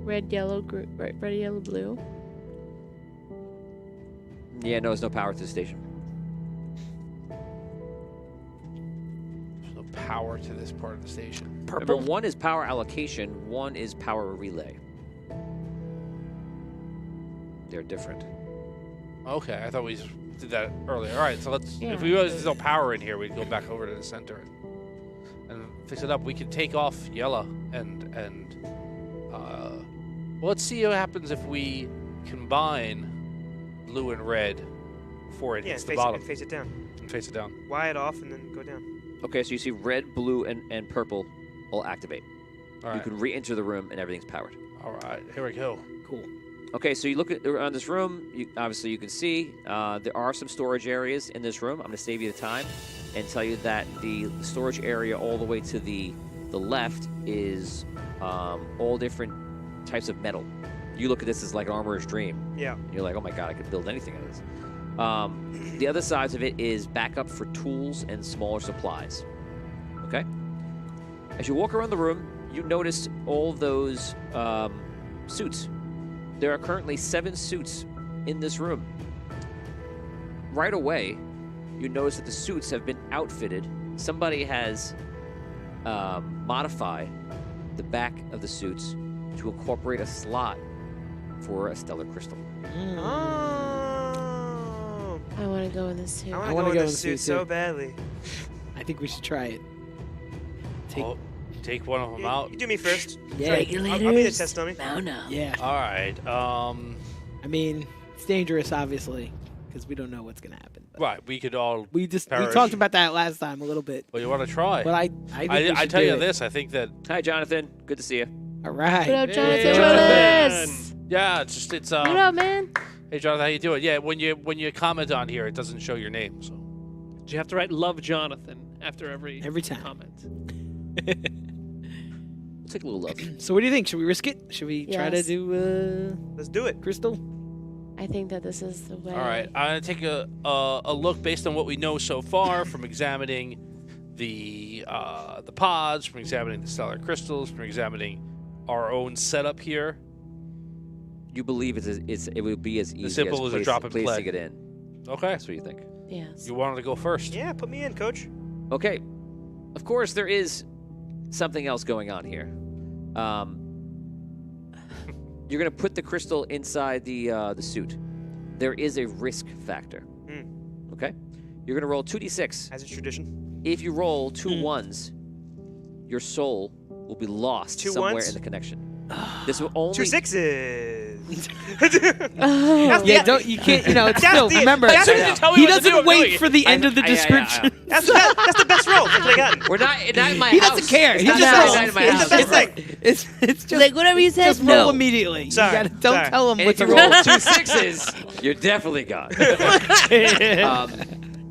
Red, yellow, red, yellow, blue. Yeah, no, there's no power to the station. There's no power to this part of the station. Remember, one is power allocation, one is power relay. They're different. Okay, I thought we did that earlier. All right, so let's. Yeah. If we realize there's no power in here, we'd go back over to the center and fix it up. We can take off yellow and well, let's see what happens if we combine blue and red before it Yeah, hits the face bottom it down. and face it down. Wire it off and then go down. Okay, so you see red, blue, and purple all activate. All You right. can re-enter the room and everything's powered. All right, here we go. Cool. Okay, so you look around this room. Obviously, you can see there are some storage areas in this room. I'm going to save you the time and tell you that the storage area all the way to the left is all different types of metal. You look at this as like an armorer's dream. Yeah. And you're like, oh my god, I could build anything out of this. The other sides of it is backup for tools and smaller supplies. Okay? As you walk around the room, you notice all those suits. There are currently 7 suits in this room. Right away, you notice that the suits have been outfitted. Somebody has modified the back of the suits to incorporate a slot for a stellar crystal. Oh. I want to go in this too. I I want wanna to go go in in this the suit suit so too. badly. I think we should try it. Take one of them out. You do me first. Yeah. I'll be the test dummy. Yeah. All right. I mean, it's dangerous, obviously, because we don't know what's gonna happen. But Right. We could all. we perish. talked about that last time a little bit. Well, you want to try? But I think we I should tell do you it. this. I think that. Hi, Jonathan. Good to see you. All right. What up, Jonathan? Hey, Jonas? Yeah. It's. What up, man? Hey, Jonathan, how you doing? Yeah. When you comment on here, it doesn't show your name. So. Do you have to write "Love Jonathan" after every time. comment? We'll take a little love. So what do you think? Should we risk it? Should we try to Yes. do Let's do it. crystal? I think that this is the way. All right. I'm gonna take a look based on what we know so far from examining the pods, from examining the stellar crystals, from examining our own setup here. You believe it would be as easy simple as as a drop and play. placing it in. Okay. That's what you think. Yes. You wanted to go first. Yeah, put me in, coach. Okay. Of course, there is something else going on here. You're going to put the crystal inside the suit. There is a risk factor. Okay? You're going to roll 2d6. As a tradition. If you roll 2 ones, your soul will be lost 2 somewhere ones? in the connection. This will only 2 6s. Oh. Yeah, don't you can't. You know, it's That's still the- remember. that's the- tell me He what to do, doesn't I'm doing wait it. for the end of the I know. description. That's the best roll I could have gotten. We're not in my He house. doesn't care. It's He not just Saturday rolls. night in my It's house. the best thing. It's just Like whatever you said. just roll No. immediately. Sorry, You don't sorry. tell him And what if to you roll. roll 2 6s, you're definitely gone.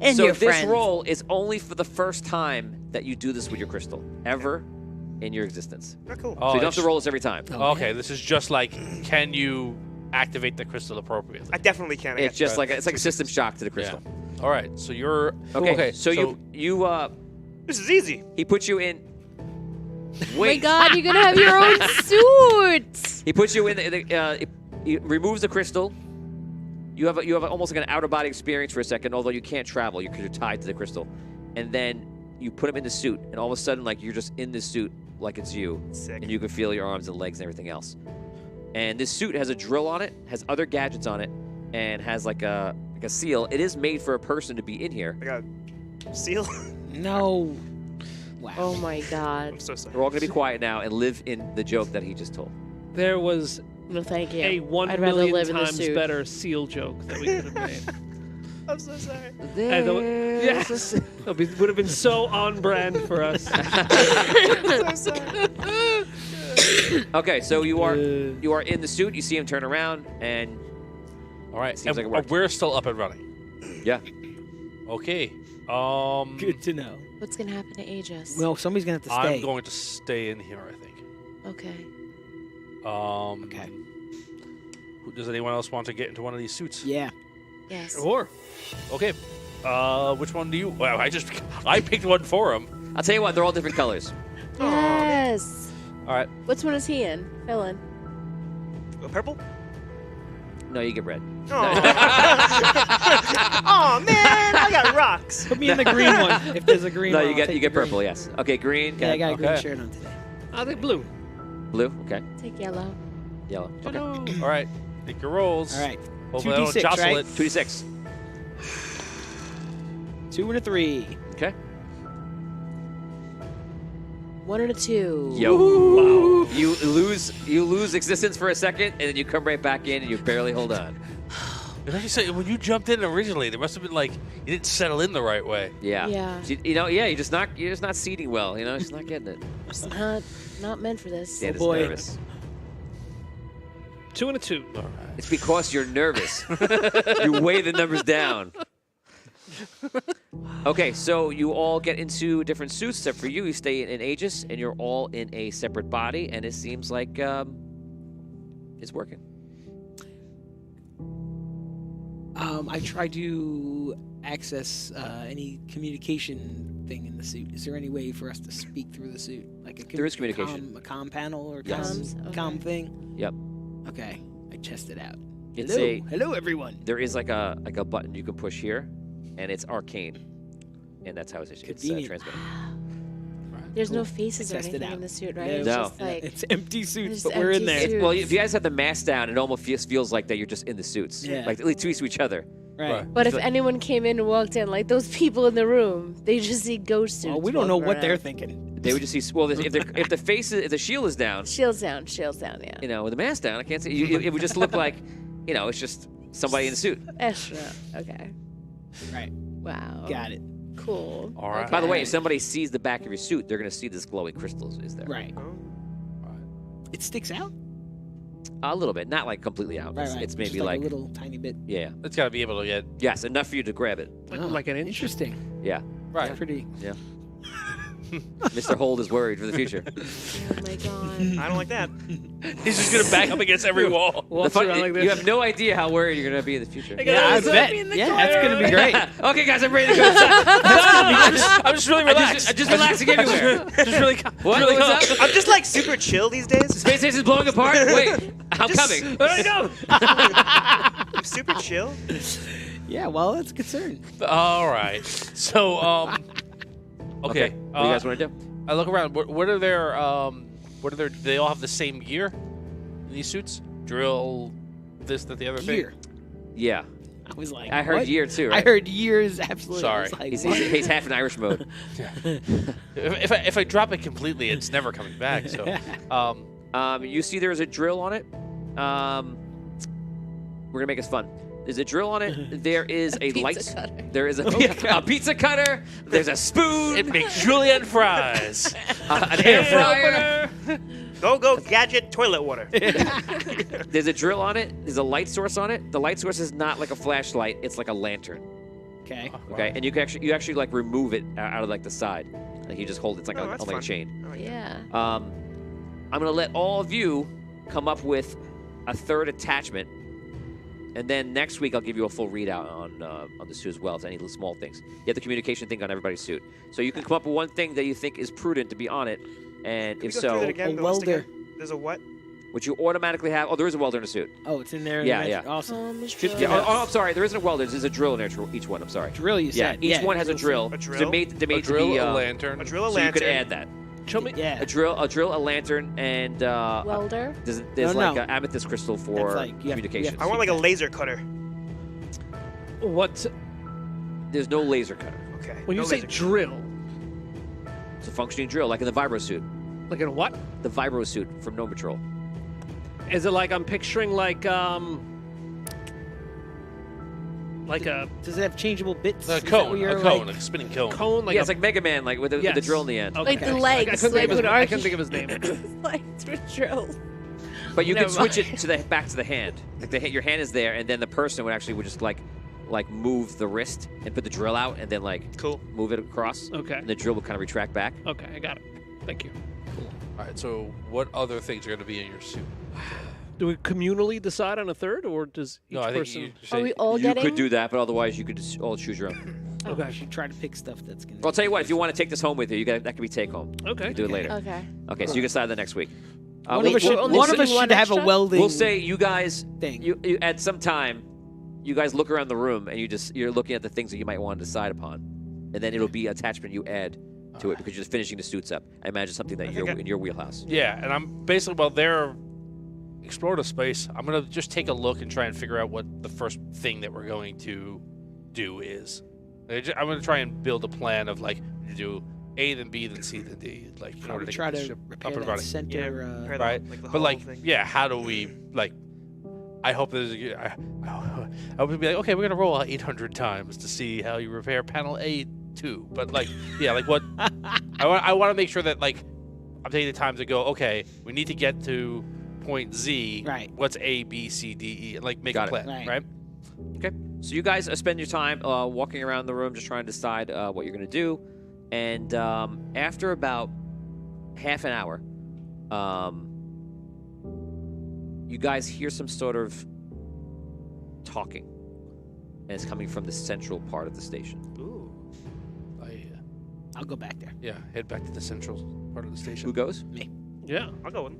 And So your this friends. roll is only for the first time that you do this with your crystal, ever in your existence. Oh, cool. Oh, So you don't have to it's- roll this every time. Okay, this is just like, can you activate the crystal appropriately? I definitely can. It's just like it's like a system shock to the crystal. All right, so you're Okay, so you This is easy. he puts you in. Oh my Wait, God, you're gonna have your own suit. he puts you in. He removes the crystal. You have almost like an outer body experience for a second, although you can't travel because you're tied to the crystal. And then you put him in the suit, and all of a sudden, like you're just in the suit, like it's you, Sick. and you can feel your arms and legs and everything else. And this suit has a drill on it, has other gadgets on it, and has like a seal. It is made for a person to be in here. I got seal. No. Wow. Oh my God. I'm so sorry. We're all gonna be quiet now and live in the joke that he just told. There was No, thank you. a 1 I'd rather million live in the times suit. better seal joke that we could have made. I'm so sorry. Yes, would have been so on brand for us. I'm so sorry. Okay, so you are in the suit. You see him turn around, and all right. Seems like it And worked. we're still up and running. yeah, Okay. Good to know. What's gonna happen to Aegis? Well, somebody's gonna have to stay. I'm going to stay in here, I think. Okay. Okay. Does anyone else want to get into one of these suits? Yeah. Yes. Sure. Okay. Which one do you? Well, I picked one for him. I'll tell you what. They're all different colors. Yes. All right. Which one is he in? Fill in. Purple? No, you get red. Oh. Oh man, I got rocks. Put me in the green one. If there's a green No, one, you I'll get take you get the green. purple. Yes. Okay, green. Yeah, I got a green Okay. shirt on today. Are they blue? Blue. Okay. Take yellow. Yellow. Okay. All right. Make your rolls. All right. Hopefully I don't 2d6, jostle right? it. 2d6. 2 and a 3. Okay. 1 and a 2. Yo. Wow. You lose existence for a second, and then you come right back in, and you barely hold on. Like you said, when you jumped in originally, there must have been like you didn't settle in the right way. Yeah. Yeah. You're just not seating well. You're just not getting it. It's not meant for this. Dan is boy. nervous. 2 and a 2. All right. It's because you're nervous. You weigh the numbers down. Okay, so you all get into different suits, except for you. You stay in Aegis, and you're all in a separate body, and it seems like it's working. I tried to access any communication thing in the suit. Is there any way for us to speak through the suit? Like a There is communication. a comm panel or Yes. comm, Okay. comm thing? Yep. Okay. I tested out. It's Hello. Hello, everyone. There is like a button you can push here, and it's arcane, and that's how it's Convenient. transmitted. There's no Cool. faces or I tested anything out. in the suit, right? No. It's No. just like It's empty suits, Just but we're in empty there. suits. Well, if you guys have the mask down, it almost feels like that you're just in the suits. Yeah. Like at least to each other. Right. But if Like- anyone came in and walked in, like those people in the room, they just see ghost suits. Well, we don't know walking what they're around. thinking. They would just see. Well, if the shield is down, Shields down, yeah. you know, with the mask down, I can't see. It would just look like, you know, it's just somebody in a suit. Extra. Okay. Right. Wow. Got it. Cool. All right. By the way, if Okay. somebody sees the back of your suit, they're going to see this glowing crystals. Is there? Right. Oh. It sticks out. A little bit, not like completely out. Right. It's Just maybe like like a little tiny bit. yeah. It's got to be able to get Yes, enough for you to grab it. Like an inch? Interesting. Yeah. right. Pretty. Mr. Hold is worried for the future. Oh my god. I don't like that. He's just gonna back up against every wall. The Walks fun- around like this. you have no idea how worried you're going to be in the future. Yeah, I bet. Yeah, that's gonna be great. Okay, guys, I'm ready to go. I'm just really relaxed. I'm just relaxing everywhere. Just really, What? really What's calm. up? I'm just like super chill these days. Space station's blowing apart. Wait, I'm coming. There you go. I'm super chill. Yeah. Well, that's a concern. All right. So, okay. What do you guys want to do? I look around. What are their do they all have the same gear in these suits? Drill, this, that, the other Year. Yeah, I was like, I heard what? year too. I Right? heard years. Absolutely. I Sorry. was like, He's, what? he's half in Irish mode. thing? If I drop it completely, it's never coming back. So, You see, there is a drill on it. We're gonna make this fun. There's a drill on it. There is a Pizza light. cutter. There is a pizza cutter. There's a spoon. it makes julienne fries. An air fryer. Go gadget toilet water. There's a drill on it. There's a light source on it. The light source is not like a flashlight. It's like a lantern. Okay. Okay, and you actually like remove it out of like the side. Like you just hold it. It's like Oh, that's on like a fun. chain. I like that. Yeah. I'm gonna let all of you come up with a third attachment, and then next week I'll give you a full readout on the suit as well. If any little small things, you have the communication thing on everybody's suit, so you can come up with one thing that you think is prudent to be on it, and Can we if go through so, that again, a the list welder. again? There's a what? would you automatically have? Oh, there is a welder in a suit. Oh, it's in there. Yeah, That's yeah. Awesome. Yeah, oh, I'm sorry. There isn't a welder. There's a drill in there for each one. I'm sorry. Drill, you Yeah, said. each one has a drill. A drill? They're made A to drill, be a lantern. A drill, a so you could lantern. add that. Show me. Yeah. A drill, a lantern, and Welder. there's No, like no. an amethyst crystal for That's like- you have- communications. I want like a laser cutter. What? There's no laser cutter. Okay. When no you say laser cutter. drill, It's a functioning drill, like in the vibro suit. like in what? The vibro suit from No Patrol. Is it like I'm picturing like a Does it have changeable bits? A Is that cone, what you're a cone, like- a spinning cone. cone? Like Yeah, a it's like Mega Man, like with the Yes. drill in the end. Okay. Like the I legs, couldn't think of like his- when I couldn't think of his name. Legs were drilled. But you can Never switch mind. it to the back to the hand. Like your hand is there, and then the person would just like move the wrist and put the drill out, and then like Cool. move it across. Okay. And the drill will kind of retract back. Okay, I got it. Thank you. All right. So, what other things are going to be in your suit? Do we communally decide on a third, or does each No, I think person? you Are say we all You getting? could do that, but otherwise you could just all choose your own. Okay. I should try to pick stuff that's gonna. Well, I'll tell you what. If you want to take this home with you, that could be take home. Okay. You can do it later. Okay. Okay, so you can decide that next week. One we'll- of us should, we'll- one of we'll us say- should have a extra? welding. We'll say you guys thing. You at some time, you guys look around the room and you're looking at the things that you might want to decide upon, and then it'll be attachment you add to it because you're just finishing the suits up. I imagine something that you're in your wheelhouse. Yeah, and I'm basically while they're exploring the space, I'm gonna just take a look and try and figure out what the first thing that we're going to do is. I'm gonna try and build a plan of like do A, then B, then C, then D, like in order Probably to try get the to ship repair up and that running. center. repair right? Like the But whole like, thing. yeah, how do we like? I hope there's. I would be like, okay, we're gonna roll 800 times to see how you repair panel A2. But like, yeah, like what? I want to make sure that like I'm taking the time to go. Okay, we need to get to point Z. Right. What's A, B, C, D, E, and like make Got a it. plan, Right. right? So you guys spend your time walking around the room, just trying to decide what you're going to do, and after about half an hour, you guys hear some sort of talking, and it's coming from the central part of the station. Ooh. I'll go back there. Yeah, head back to the central part of the station. Who goes? Yeah. I'll go with him.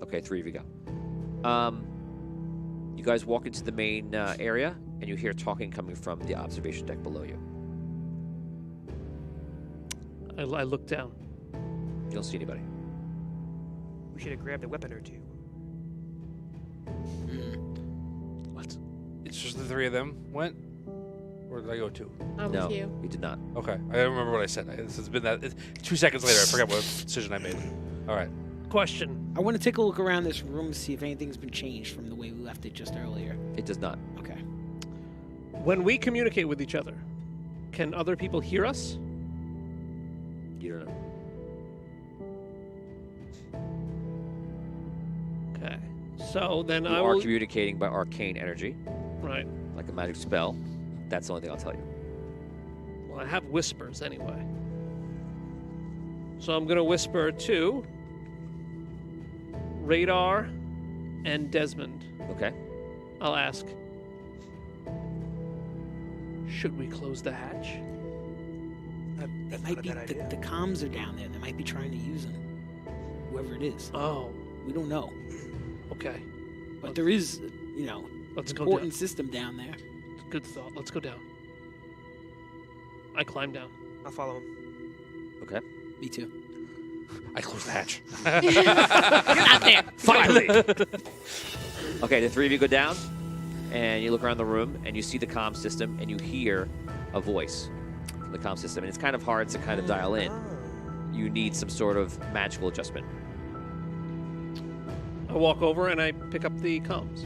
Okay, 3 of you go. You guys walk into the main area, and you hear talking coming from the observation deck below you. I look down. You don't see anybody. We should have grabbed a weapon or two. What? It's just the three of them went. Or did I go 2? I'm No, with you. you did not. Okay. I don't remember what I said. This has been 2 seconds later. I forgot what decision I made. All right. Question. I want to take a look around this room to see if anything's been changed from the way we left it just earlier. It does not. Okay. When we communicate with each other, can other people hear us? You don't know. Okay. So then You I are will. communicating by arcane energy, Right. like a magic spell. That's the only thing I'll tell you. Well, I have whispers anyway. So I'm going to whisper to Radar and Desmond. Okay. I'll ask, should we close the hatch? It That's might not be a bad idea. the comms are down there. They might be trying to use them. Whoever it is, Oh, we don't know. okay. But there is, Let's go important down. system down there. Good thought. Let's go down. I climb down. I'll follow him. Okay. Me too. I closed the hatch. Out there! Finally! Okay, the 3 of you go down, and you look around the room, and you see the comm system, and you hear a voice from the comm system. And it's kind of hard to kind of dial in. You need some sort of magical adjustment. I walk over and I pick up the comms.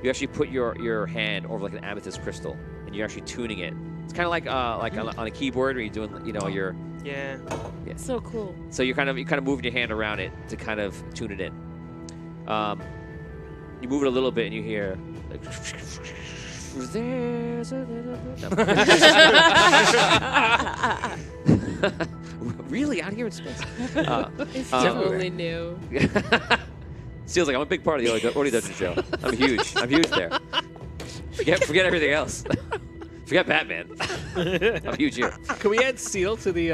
You actually put your hand over like an amethyst crystal, and you're actually tuning it. It's kind of like on a keyboard where you're doing your. Yeah. So cool. So you're kind of moving your hand around it to kind of tune it in. You move it a little bit, and you hear like. There's a really out here in space. If you only knew. Steel's like, I'm a big part of the Audio Dungeon show. I'm huge. I'm huge there. Forget everything else. Forget Batman. I'm huge here. Can we add Seal to the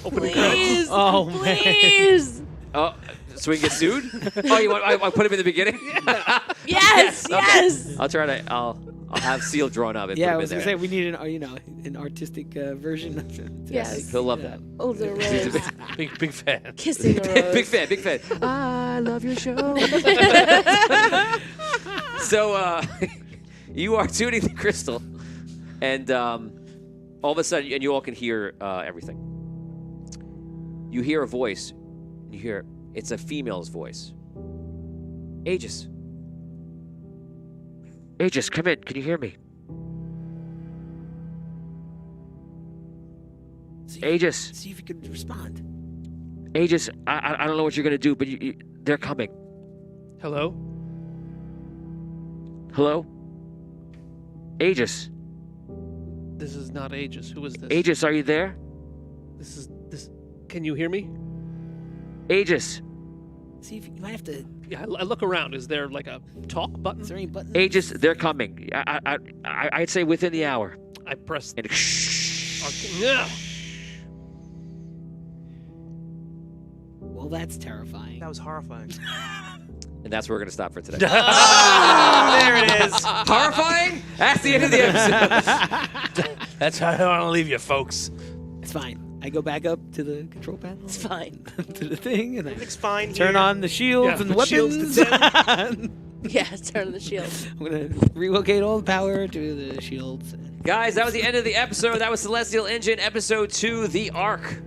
opening credits? Please. Oh, man. Please. Oh, so we can get sued? Oh, you want? I put him in the beginning. Yes. Okay. Yes. I'll try to. I'll have Seal drawn up and Yeah, I put was him gonna in say we need an artistic version. Of it. Yes. there. He'll love that. Older rose. Big fan. Kissing a rose. Big fan. Big fan. I love your show. So you are tuning the crystal, and all of a sudden, and you all can hear everything. You hear a voice. You hear it's a female's voice. Aegis. Aegis, come in. Can you hear me? Aegis. See if you can respond. Aegis, I don't know what you're going to do, but they're coming. Hello? Hello? Aegis. This is not Aegis. Who is this? Aegis, are you there? This. Can you hear me? Aegis. See if you might have to. Yeah, I look around. Is there like a talk button? Is there any buttons? Aegis, they're coming. I'd say within the hour. I press. And Yeah. Well, that's terrifying. That was horrifying. And that's where we're going to stop for today. There it is. Horrifying? That's the end of the episode. That's how I want to leave you, folks. It's fine. I go back up to the control panel. It's fine. To the thing, and I Everything's fine turn here. on the shields Yeah, and the put shields weapons. to Yeah, turn on the shield. I'm gonna relocate all the power to the shields. Guys, that was the end of the episode. That was Celestial Engine Episode 2, The Ark.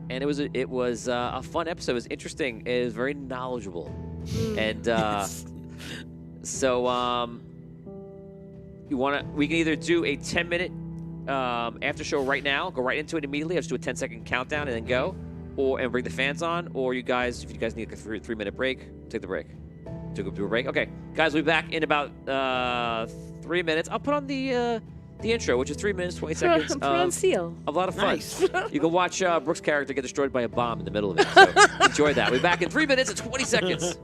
And it was a fun episode. It was interesting. It was very knowledgeable. And so we can either do a 10-minute after show right now, go right into it immediately. I'll just do a 10-second countdown and then go, and bring the fans on. Or if you guys need a 3-minute break, take the break. Do a break. Okay, guys, we'll be back in about 3 minutes. I'll put on the intro, which is 3 minutes 20 seconds Put on Seal. of a lot of fun. Nice. You can watch Brooke's character get destroyed by a bomb in the middle of it. So enjoy that. We'll be back in 3 minutes and 20 seconds.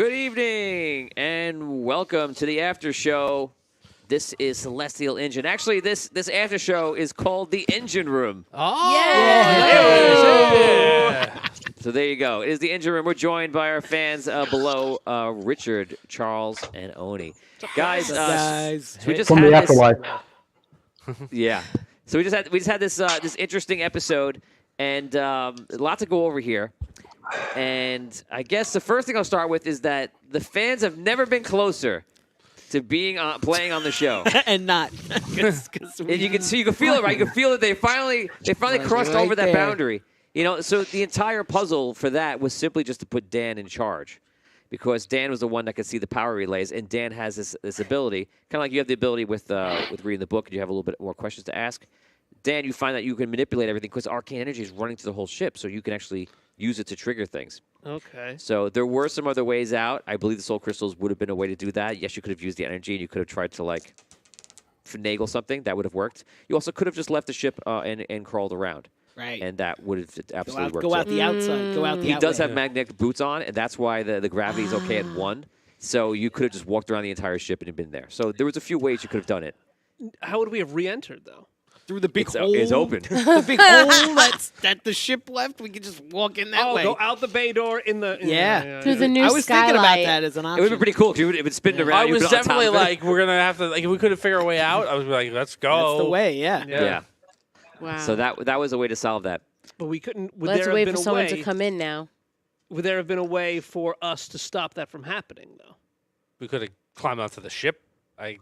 Good evening and welcome to the after show. This is Celestial Engine. Actually, this after show is called the Engine Room. Oh, yeah. So there you go. It is the Engine Room. We're joined by our fans below, Richard, Charles, and Oni. Guys, guys. so we just From had the this. afterlife. Yeah. So we just had this this interesting episode, and a lot to go over here. And I guess the first thing I'll start with is that the fans have never been closer to being playing on the show. And not. And you can feel it, right? You can feel that they finally crossed right over that there. boundary. You know, so the entire puzzle for that was simply just to put Dan in charge, because Dan was the one that could see the power relays, and Dan has this ability, kind of like you have the ability with reading the book, and you have a little bit more questions to ask. Dan, you find that you can manipulate everything because arcane energy is running through the whole ship, so you can actually use it to trigger things. Okay. So there were some other ways out. I believe the soul crystals would have been a way to do that. Yes, you could have used the energy, and you could have tried to like finagle something. That would have worked. You also could have just left the ship and crawled around. Right. And that would have absolutely worked. Go out too. the outside. Go out the He outlet. does have magnetic boots on, and that's why the gravity is okay at 1. So you could have just walked around the entire ship and had been there. So there was a few ways you could have done it. How would we have re-entered, though? Through the big It's, hole. it's open. The big hole that the ship left. We could just walk in that way. Go out the bay door in the... Yeah. Through the new I was thinking about skylight. that as an It option. would have been pretty cool because it would spin around. I you'd was been on top definitely of it. like, we're gonna have to like if we couldn't figure a way out. I was like, let's go. That's the way. Yeah. Yeah. Wow. So that was a way to solve that. But we couldn't... Would Let's there wait have for been a someone way, to come in now. Would there have been a way for us to stop that from happening, though? We could have climbed onto the ship.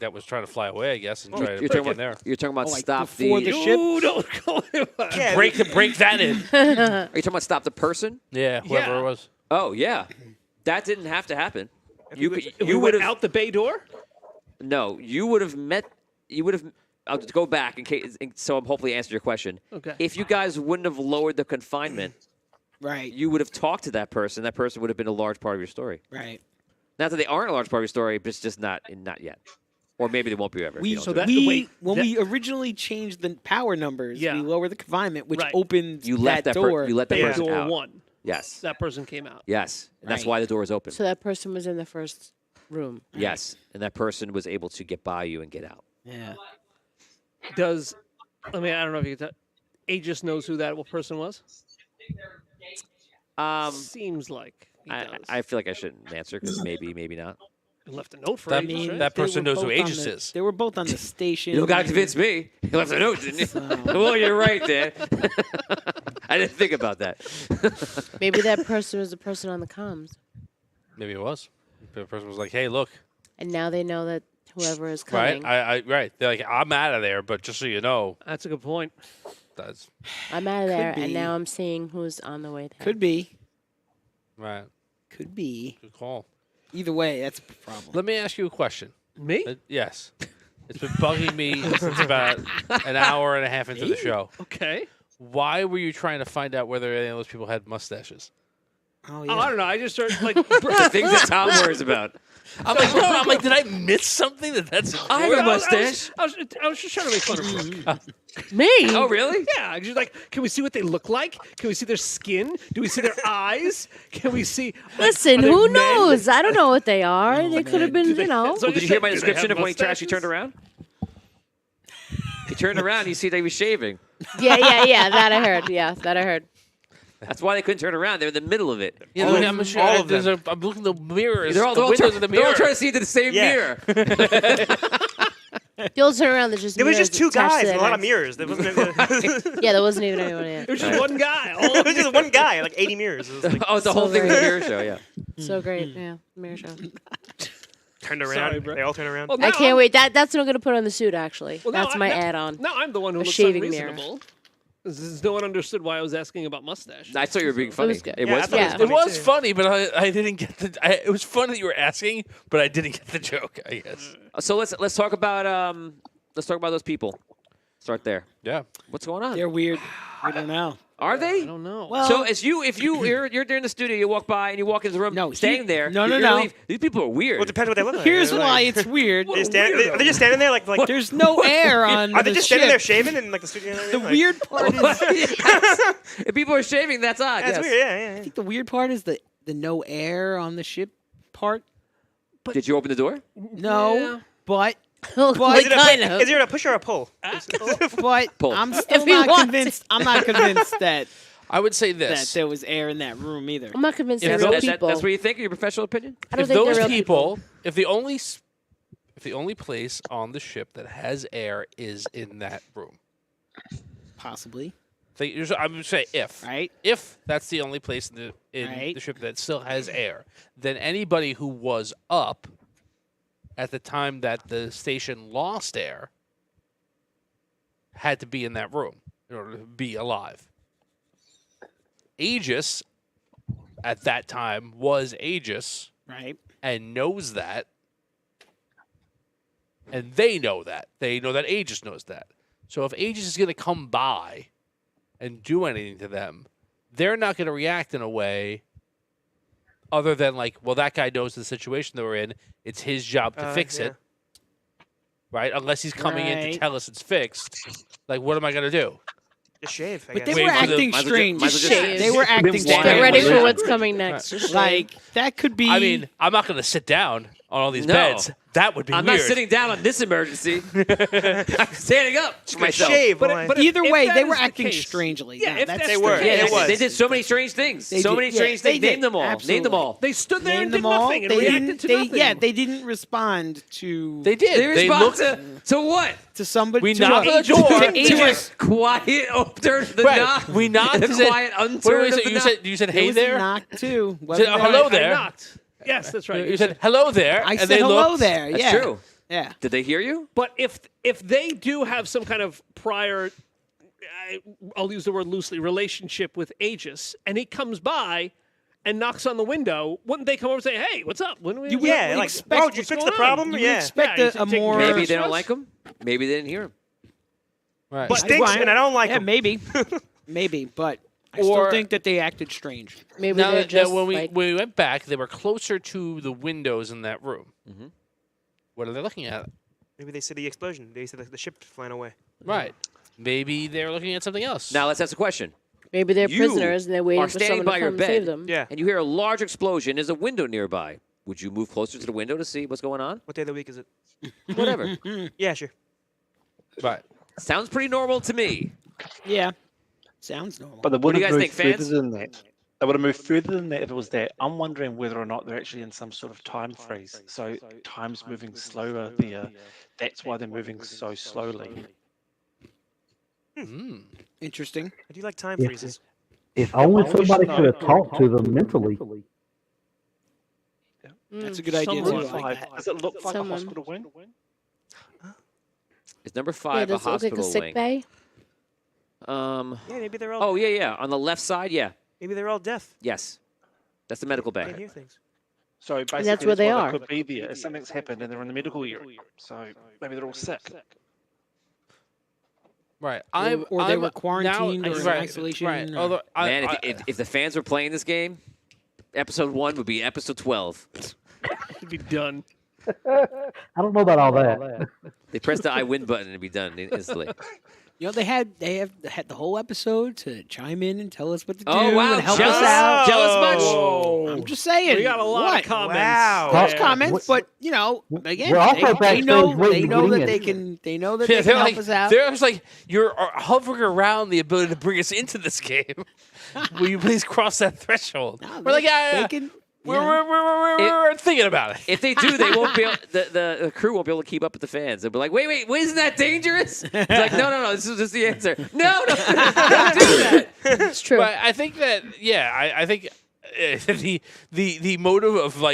that was trying to fly away, I guess, and try to You're break talking in there. about, you're talking about Oh, like stop before the ship? Ooh, don't go Yeah, Break that in. Are you talking about stop the person? Yeah, whoever Yeah. it was. Oh yeah, that didn't have to happen. You could, If we you went would have out the bay door? no. You would have met. You would have. I'll just go back in case. So I'm hopefully answered your question. Okay. If you guys wouldn't have lowered the confinement, Right. you would have talked to that person. That person would have been a large part of your story. Right. Not that they aren't a large part of your story, but it's just not yet. Or maybe they won't be ever. if you don't so do it. that- wait, when that- we originally changed the power numbers, Yeah. we lowered the confinement, which Right. opened you left that that door. you let that Bay person door out. 1. Yes. That person came out. Yes. And that's Right. why the door is open. So that person was in the first room. Yes. And that person was able to get by you and get out. Yeah. Does... I mean, I don't know if you could... Aegis knows who that person was? Seems like he does. I feel like I shouldn't answer because maybe not. He left a note for That- Aegis, right? that They person were knows who both on Aegis the- is. They were both on the station. You don't got to convince me. You left a note, didn't you? So- Well, you're right there. I didn't think about that. Maybe that person was the person on the comms. Maybe it was. The person was like, "Hey, look, And now they know that whoever is right? coming. Right? They're like, I'm out of there, but just so you know, That's a good point. that's I'm out of there, be. and now I'm seeing who's on the way there. Could be. right. Could be. Good call." Either way, that's a problem. Let me ask you a question. Me? Yes. It's been bugging me since about an hour and a half into the show. Okay. Why were you trying to find out whether any of those people had mustaches? Oh, Oh, I don't know. I just started like... The things that Tom worries about. I'm like, did I miss something that's I have a I was- mustache. I was just trying to make fun of Brooke. Me? Oh, really? Yeah, just like, can we see what they look like? Can we see their skin? Do we see their eyes? Can we see? Like, Listen, are they who men? knows? I don't know what they are. They could have been, Do they- you know. so Well, did you hear my do they description have of when he actually turned mustaches? around? He turned around, you see that he was shaving. Yeah. That I heard. Yeah, that I heard. That's why they couldn't turn around. They're in the middle of it. Yeah, All look, of I'm them. sure. All of There's them. I'm looking at the mirrors. They're all, the windows of the they're all mirror. trying to see into the same Yeah. mirror. You'll turn around. There's just There was mirrors just two attached to guys their and a lot of necks. mirrors. There wasn't. Yeah, there wasn't even anyone in It it. was just one guy. It was just one guy, like 80 mirrors. It was like, Oh, the whole thing was a mirror show, yeah. So great. Yeah, mirror show. turned around. Sorry, bro. They all turned around. Well, I now can't wait. That's what I'm gonna put on the suit. Actually, Well, now that's I- my now- add-on. Now I'm the one who A looks shaving mirror. unreasonable. No one understood why I was asking about mustache. I thought you were being funny. was good. It Yeah, was I thought funny. it Yeah. It was too. funny, but I didn't get the. It was funny that you were asking, but I didn't get the joke. I guess. So let's talk about those people. Start there. Yeah. What's going on? They're weird. I don't know. Are they? I don't know. Well, So if you're there in the studio, you walk by and you walk into the room, No, staying there. no, you're no, gonna no. leave. These people are weird. Well, it depends what they look like. here's They're why like- it's weird. They are they just standing there like There's no air on Are they the just standing there ship. shaving in like the studio? and The everything? Like, weird part is Yes. If people are shaving, that's odd. That's yes. weird. Yeah. I think the weird part is the no air on the ship part. Did you open the door? No, Yeah. but Like, kind of. Is there a push or a pull? but Pull. I'm still If we not want convinced. I'm not convinced that I would say that this: there was air in that room either. I'm not convinced If they're real those- people. That's what you think? Your professional opinion? I don't if think they're those real people, if the only place on the ship that has air is in that room, Possibly, I'm going to say right? if that's the only place in Right. the ship that still has air, then anybody who was up at the time that the station lost air had to be in that room in order to be alive. Aegis at that time was Aegis Right. and knows that. And they know that. They know that Aegis knows that. So if Aegis is going to come by and do anything to them, they're not going to react in a way other than like, well, that guy knows the situation that we're in. It's his job to fix it. Right? Unless he's coming in to Right. tell us it's fixed. Like, what am I going to do? Just shave. I But guess. they were Wait for the- acting might as well strange. just- Just shave. They were acting Get strange. Get ready for Yeah. what's coming next. Just Like that could be. I mean, I'm not going to sit down on all these No. beds. That would be I'm weird. not sitting down on this emergency. I'm standing up for myself. shave. But, while I- but either if way, that they is were the acting case- strangely. Yeah, No, if that's that's They the were. case- Yeah, It was. they did so many strange things. They So did- many yeah, strange they things. did. Name them all. Name Absolutely. them all. They stood there Name and did them all. nothing and They reacted didn't. to They, nothing. yeah, they didn't respond to. They did. They looked. respond to what? to somebody. We to knocked a- on the door. to To Aegis. Quiet turn the Right. knob. We knocked. The and said- quiet Wait, unturn wait, of so the you knob. said you said There hey was there. a knock too. Said, wasn't there? hello I there. knocked. Yes, that's right. You said hello there. I and said they hello looked. there. That's yeah. true. Yeah. Did they hear you? But if they do have some kind of prior, I'll use the word loosely, relationship with Aegis, and he comes by and knocks on the window, wouldn't they come over and say, "Hey, what's up? When we, Yeah, we like, expect oh, did you what's fix going the problem? on?" You would Yeah. expect Yeah, a he's taking more. care Maybe of they don't us. like him. Maybe they didn't hear him. Right. But stinks, and I don't like Yeah, him. maybe, maybe, but I Or- still think that they acted strange. Maybe Now they're that just when like, we went back, they were closer to the windows in that room. Mhm. What are they looking at? Maybe they see the explosion. They see the ship flying away. Right. Maybe they're looking at something else. Now let's ask a question. maybe they're You prisoners and they're waiting are for standing someone by to your come bed. save them. Yeah. And you hear a large explosion. There's a window nearby. Would you move closer to the window to see what's going on? What day of the week is it? Whatever. Yeah, sure. right. Sounds pretty normal to me. Yeah, sounds normal. But they What do wouldn't you guys move think, further fans? than that. They would have moved further than that if it was that. I'm wondering whether or not they're actually in some sort of time freeze. So time's moving slower there. That's why they're moving so slowly. Mm. Interesting. I do like time Yeah. freezes. If only somebody could have talked to them mentally. That's a good idea someone- too. I like that. Does it look like Someone. a hospital wing? Is number Yeah, 5 a does it look like hospital a sick wing? bay? Yeah, maybe they're all. Oh, yeah. On the left side, yeah. Maybe they're all deaf. Yes. That's the medical Can't bay. hear things. So basically, that's where they why are. Could be there. If something's happened and they're in the medical area, so maybe they're all sick. Right. Or they I'm were quarantined now, or in right, isolation Right. or- Although Man, if the fans were playing this game, episode 1 would be episode 12. It'd be done. I don't know about all that. They press the I win button and it'd be done instantly. You know, they had the whole episode to chime in and tell us what to do Oh, wow. and help jealous, us out. jealous much? Whoa. I'm just saying. We got a lot what? of comments. Wow. There's Yeah. comments, but you know, again, We're also they backstage know waiting to get that in. they know that Yeah, they can help us out. they're just like you're hovering around the ability to bring us into this game. Will you please cross that threshold? No, We're like, yeah, they can. we're thinking about it. If they do, they won't be able, the crew won't be able to keep up with the fans. They'll be like, wait, isn't that dangerous? It's like, no, this is just the answer. No, don't do that. It's true. But I think that I think the motive of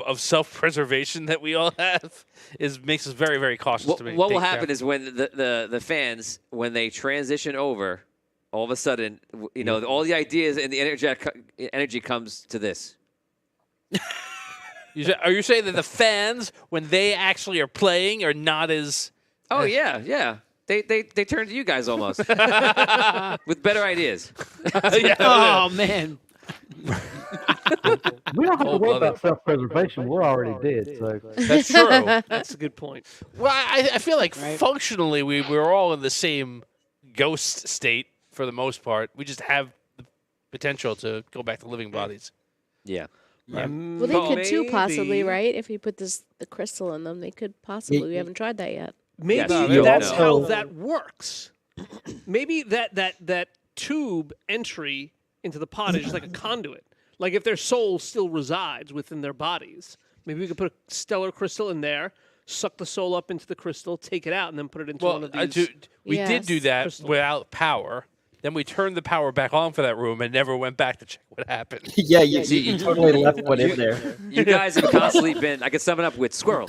of self-preservation that we all have makes us very, very cautious. What, to what will take happen care. is when the fans, when they transition over, all of a sudden, you know, all the ideas and the energy comes to this. Are you saying that the fans, when they actually are playing, are not as Oh, yeah. They turn to you guys almost with better ideas. Oh man. We don't have to worry Cold-blooded. about self-preservation. We're already dead. So That's true. That's a good point. Well, I feel like Right. functionally we're all in the same ghost state for the most part. We just have the potential to go back to living bodies. Yeah. Well, they could too, possibly, Maybe. right? If you put the crystal in them, they could possibly. We haven't tried that yet. Maybe Yes. You that's also- how that works. Maybe that tube entry into the pod is just like a conduit. Like if their soul still resides within their bodies, maybe we could put a stellar crystal in there, suck the soul up into the crystal, take it out, and then put it into one Well, of these. we did do Yes. that Crystal. without power. Then we turned the power back on for that room and never went back to check what happened. Yeah, you totally left one in there. You guys have constantly been. I could sum it up with squirrel.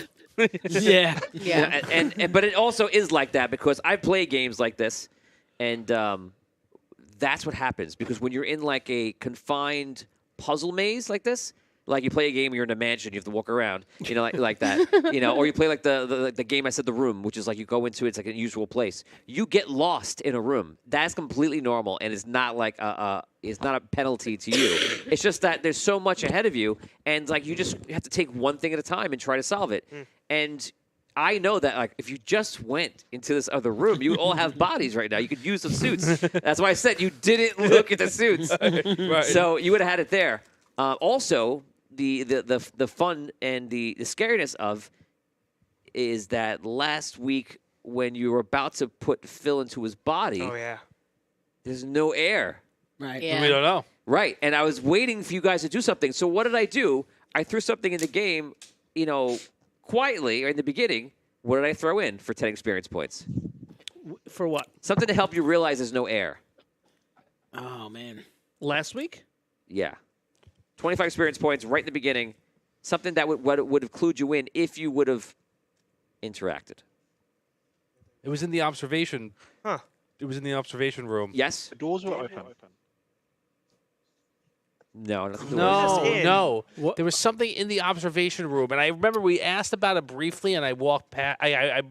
Yeah. Yeah. And but it also is like that because I play games like this, and that's what happens because when you're in like a confined puzzle maze like this, like you play a game, you're in a mansion, you have to walk around, like that, or you play like the game I said, The Room, which is like you go into it's like an unusual place. You get lost in a room. That's completely normal, and it's not like it's not a penalty to you. It's just that there's so much ahead of you, and like you just have to take one thing at a time and try to solve it. And I know that like if you just went into this other room, you all have bodies right now. You could use some suits. That's why I said you didn't look at the suits. Right. So you would have had it there. Also, the fun and the scariness of is that last week when you were about to put Phil into his body, Oh yeah. there's no air. Right. Yeah. We don't know. Right. And I was waiting for you guys to do something. So what did I do? I threw something in the game, quietly or in the beginning. What did I throw in for 10 experience points? For what? Something to help you realize there's no air. Oh man. Last week? Yeah. 25 experience points right in the beginning. Something that would have clued you in if you would have interacted. It was in the observation. Huh. It was in the observation room. Yes? The doors were open. No. Nothing to No, Just in. no. What? There was something in the observation room, and I remember we asked about it briefly, and I walked past. I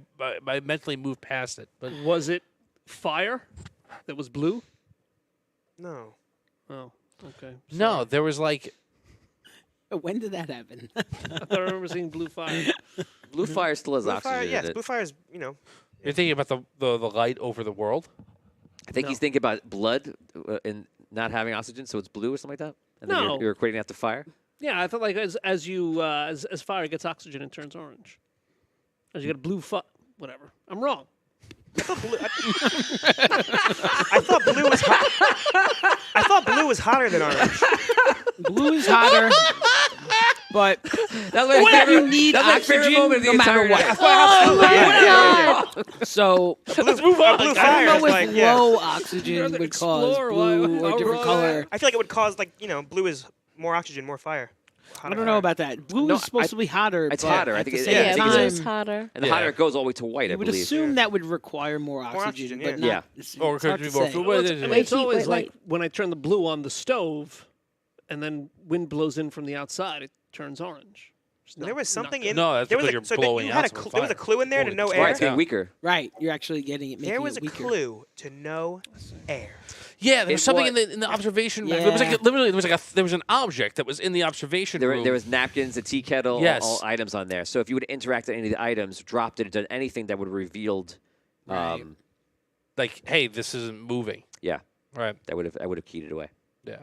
mentally moved past it, but Was it fire that was blue? No. Oh, okay. no, there was like When did that happen? I thought I remember seeing blue fire. Blue fire still has Blue oxygen fire. in Yes. it. Blue fire is you're thinking about the light over the world. I think he's thinking about blood and not having oxygen, so it's blue or something like that. And then No. you're equating that to fire. Yeah, I thought like as fire gets oxygen, it turns orange. As you get a blue whatever. I'm wrong. I thought blue was hot. I thought blue was hotter than orange. Blue is hotter, but That's my What if favorite, you need that's my favorite oxygen moment of the no matter entire what? night. Oh my God! So Blue fire I don't is know if like low I'd oxygen rather would cause explore blue why- or a different why- color. I feel like it would cause blue is more oxygen, more fire. I don't know about that. Blue No, is supposed to be hotter. it's but hotter. I at think the it- same yeah, I Yeah, think blue it's- is hotter. And the Yeah. higher it goes all the way to white, I You would believe. assume that would require more oxygen, oxygen, but yeah. not. Yeah. It's, Or it's could hard be to more say. fluid. Well, Wait, it's wait, always wait, like wait. when I turn the blue on the stove, and then wind blows in from the outside, it turns orange. It's There not- was not something good. in. No, that's there was because a, you're so that blowing you out had some there was a fire. clue in there to Holy no crap. Right, air. it's getting Yeah. weaker. Right, you're actually getting it. There making was it a weaker. clue to no air. Yeah, there was It something was- in the observation room. Yeah. There was like literally there was an object that was in the observation room. There was napkins, a tea kettle, Yes. all items on there. So if you would interact with any of the items, dropped it, done anything that would have revealed, Right. like, hey, this isn't moving. yeah, Right. I would have keyed it away. Yeah.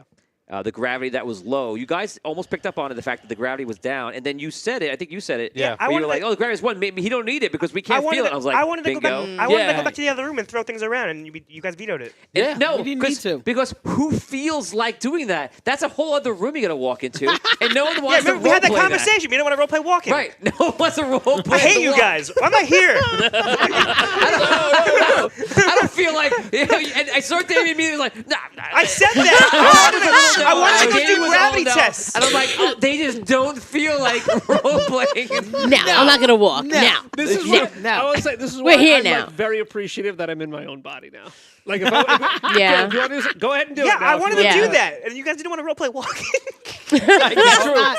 The gravity that was low. You guys almost picked up on it, the fact that the gravity was down, and then you said it. I think you said it. Yeah. I Where you wanted were like, to- "Oh, the gravity's one. Maybe he don't need it because we I can't wanted feel to, it." I was like, I wanted to go "Bingo." back. I wanted to Yeah. go back to the other room and throw things around, and you guys vetoed it. And Yeah. no, We didn't because- need to. because who feels like doing that? That's a whole other room you got to walk into, and no one Yeah, wants to remember we had that roleplay conversation. We didn't want to roleplay walking. Right? No one wants to role play. I hate you guys. Why am I here? I don't feel like. And I saw Damien immediately like, nah. I said that. I wanted to go Damien do was gravity all no. tests. And I'm like, oh, they just don't feel like role playing. Now, I'm not gonna walk. Now. This is No, what no. I would say. This is We're why here I'm now. like, very appreciative that I'm in my own body now. Like, if I, Yeah. if you want to do this, go ahead and do Yeah, it. Now, I if wanted you to want. Yeah. do that, and you guys didn't want to roleplay walking. It's true. No.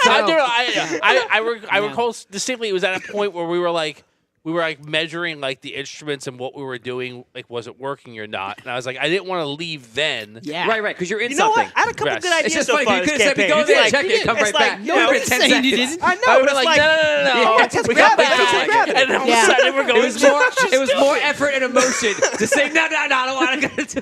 I recall distinctly it was at a point where we were like, we were like measuring like the instruments and what we were doing, like was it working or not. And I was like, I didn't want to leave then. Yeah. Right, because you're in You know something. what? I had a couple Yes. good ideas It's just so funny. far You this could have said, campaign. go It's there, like- check it, come it's right like, back. you know, For it's 10 saying you seconds. didn't. I know, I would but have it's like, no. Yeah, just We grab got it. back. Just grab it. And all of Yeah. a sudden we're It going, was more. It was more effort and emotion to say no, I don't want to go to.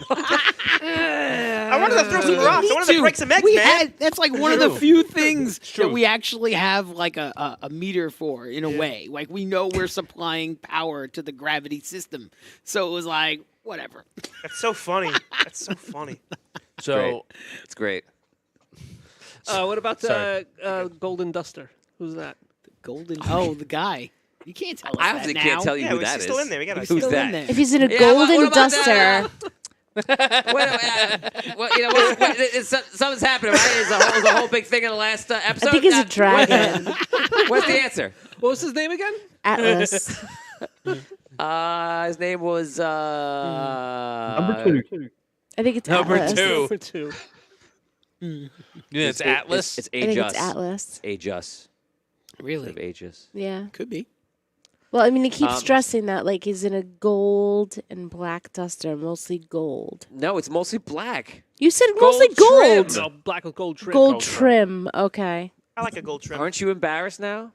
I wanted to throw some rocks. I wanted to break some eggs, man. That's like one of the few things that true. we actually have like a meter for in a way. Like we know we're supplying power to the gravity system. So it was like, whatever. That's so funny. That's so funny. so It's great. What about Sorry. Golden Duster? Who's that? The guy. You can't tell us I that obviously now. can't tell you Yeah, who he's that is. still in there. We gotta Who's Still that? in there. If he's in a Yeah, golden what about duster, Well, you know, something's happening, right? It was a whole big thing in the last episode. I think it's a dragon. What's the answer? What was his name again? Atlas. His name was Number 2. I think it's Number Atlas. 2. Number 2. it's Atlas. It's I think Aegis. it's Atlas. Aegis. Really? Of Aegis. Yeah. Could be. Well, I mean, he keeps Um, stressing that like he's in a gold and black duster, mostly gold. No, it's mostly black. You said mostly gold. No, black with gold trim. Gold trim. Okay. I like a gold trim. Aren't you embarrassed now?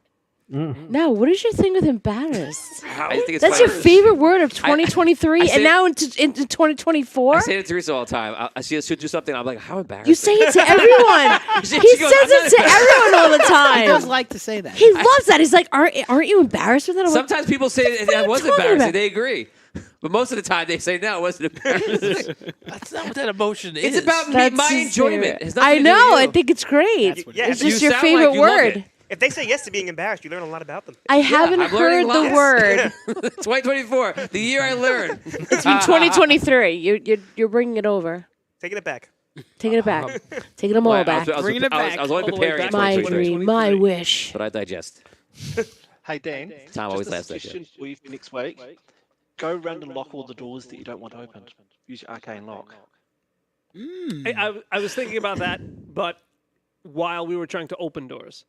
Now, what is your thing with embarrassed? I think it's That's funny. your favorite word of 2023, I say- and now into 2024. I say it to Teresa all the time. I see her she'll do something. I'm like, how embarrassing. You say it to everyone. She He goes, says "I'm not it to everyone all the He does time. like to say that. He loves that. He's like, aren't you embarrassed with that? I'm like, Sometimes people say What the fuck it are was you talking embarrassing. about? They agree. But most of the time they say, no, it wasn't embarrassing. That's not what that emotion is. It's about me, That's my his enjoyment. favorite. It has nothing I to do with know. you. I think it's great. Yeah, It's you just your sound favorite like you love word. it. If they say yes to being embarrassed, you learn a lot about them. I haven't I'm learning heard the lots. word. 2024, the year I learned. It's been 2023. You're bringing it over. Taking it back. Taking it back. Taking them all back. Bringing it back. I was only All the way preparing back. in My 2023, dream, my wish. but I digest. Hey Dan, Tom always just laughs a at you. suggestion for you for next week. Go around and lock all the doors that you don't want opened. Use your arcane lock. I was thinking about that, but while we were trying to open doors,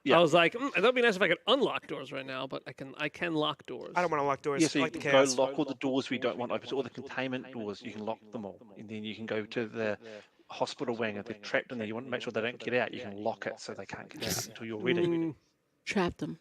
Yeah. I was like, that would be nice if I could unlock doors right now, but I can lock doors. I don't want to lock doors. Yeah, so I you like the can go chaos. lock all the doors we don't want open, so all the containment doors, you can lock them all. And then you can go to the hospital wing, if they're trapped in there, you want to make sure they don't get out, you can lock it so they can't get out until you're ready. Trap them.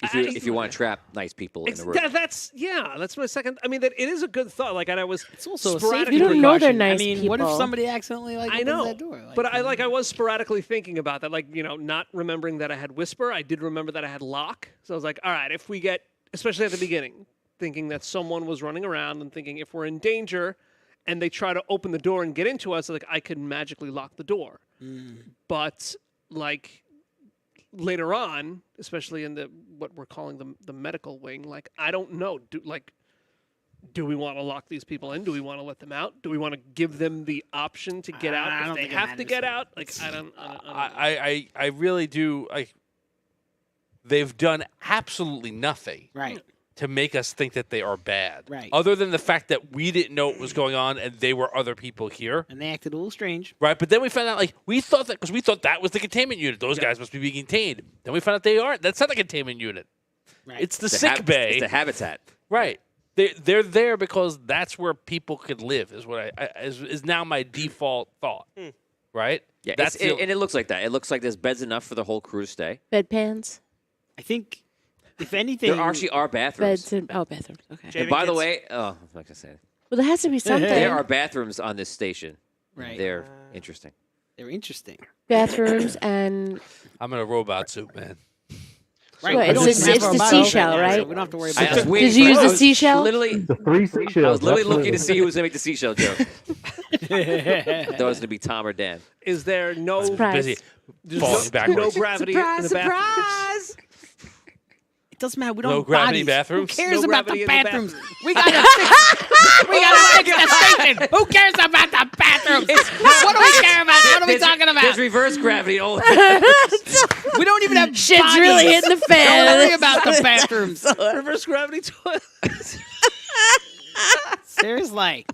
If you want to trap nice people in It's, the room. that's my second. I mean, that it is a good thought. Like, and I was It's also a sporadically. safety You don't know they're precaution. nice I mean, what if people. somebody accidentally like I opens know, that door? Like, but I was sporadically thinking about that. Like, not remembering that I had whisper. I did remember that I had lock. So I was like, all right, if we get, especially at the beginning, thinking that someone was running around and thinking if we're in danger, and they try to open the door and get into us, like I could magically lock the door. But like later on, especially in what we're calling the medical wing, like I don't know. Do we want to lock these people in? Do we want to let them out? Do we want to give them the option to get I out don't if they think it have to matters. get out? Like I don't know. I really do. They've done absolutely nothing right. to make us think that they are bad. Right. Other than the fact that we didn't know what was going on and they were other people here. And they acted a little strange. Right. But then we found out, we thought that because we thought that was the containment unit. Those guys must be being contained. Then we found out they aren't. That's not the containment unit. Right. It's the sick bay. It's the habitat. Right. They're there because that's where people could live. Is what is now my default thought. Right. Yeah, That's and it looks like that. It looks like there's beds enough for the whole crew to stay. Bedpans. I think, if anything, There actually are bathrooms. Beds and bathrooms. Okay. Shaving And by the kits. way, I'm not gonna say it. Well, there has to be something. There are bathrooms on this station. right. They're interesting. They're interesting. Bathrooms and I'm in a robot suit, man. Right. Well, we don't it's even the have our bodies seashell, now, so right? we don't have to worry I about was that. waiting Did you for- use I the was seashell? Literally, The 3 seashells. I was literally looking absolutely. to see who was gonna make the seashell joke. That was gonna be Tom or Dan. Is there no Surprise. Busy there's falling backwards. no gravity in the bathroom? It doesn't matter. We No don't have gravity bodies. bathrooms? Who cares No about gravity the in the bathrooms? We gotta fix. We gotta fix the station. Who cares about the bathrooms? What do we care about? What are we talking There's about? reverse gravity. We don't even have Shit's bodies. really hitting the fan. Don't worry about the bathrooms. Reverse gravity toilet. Seriously.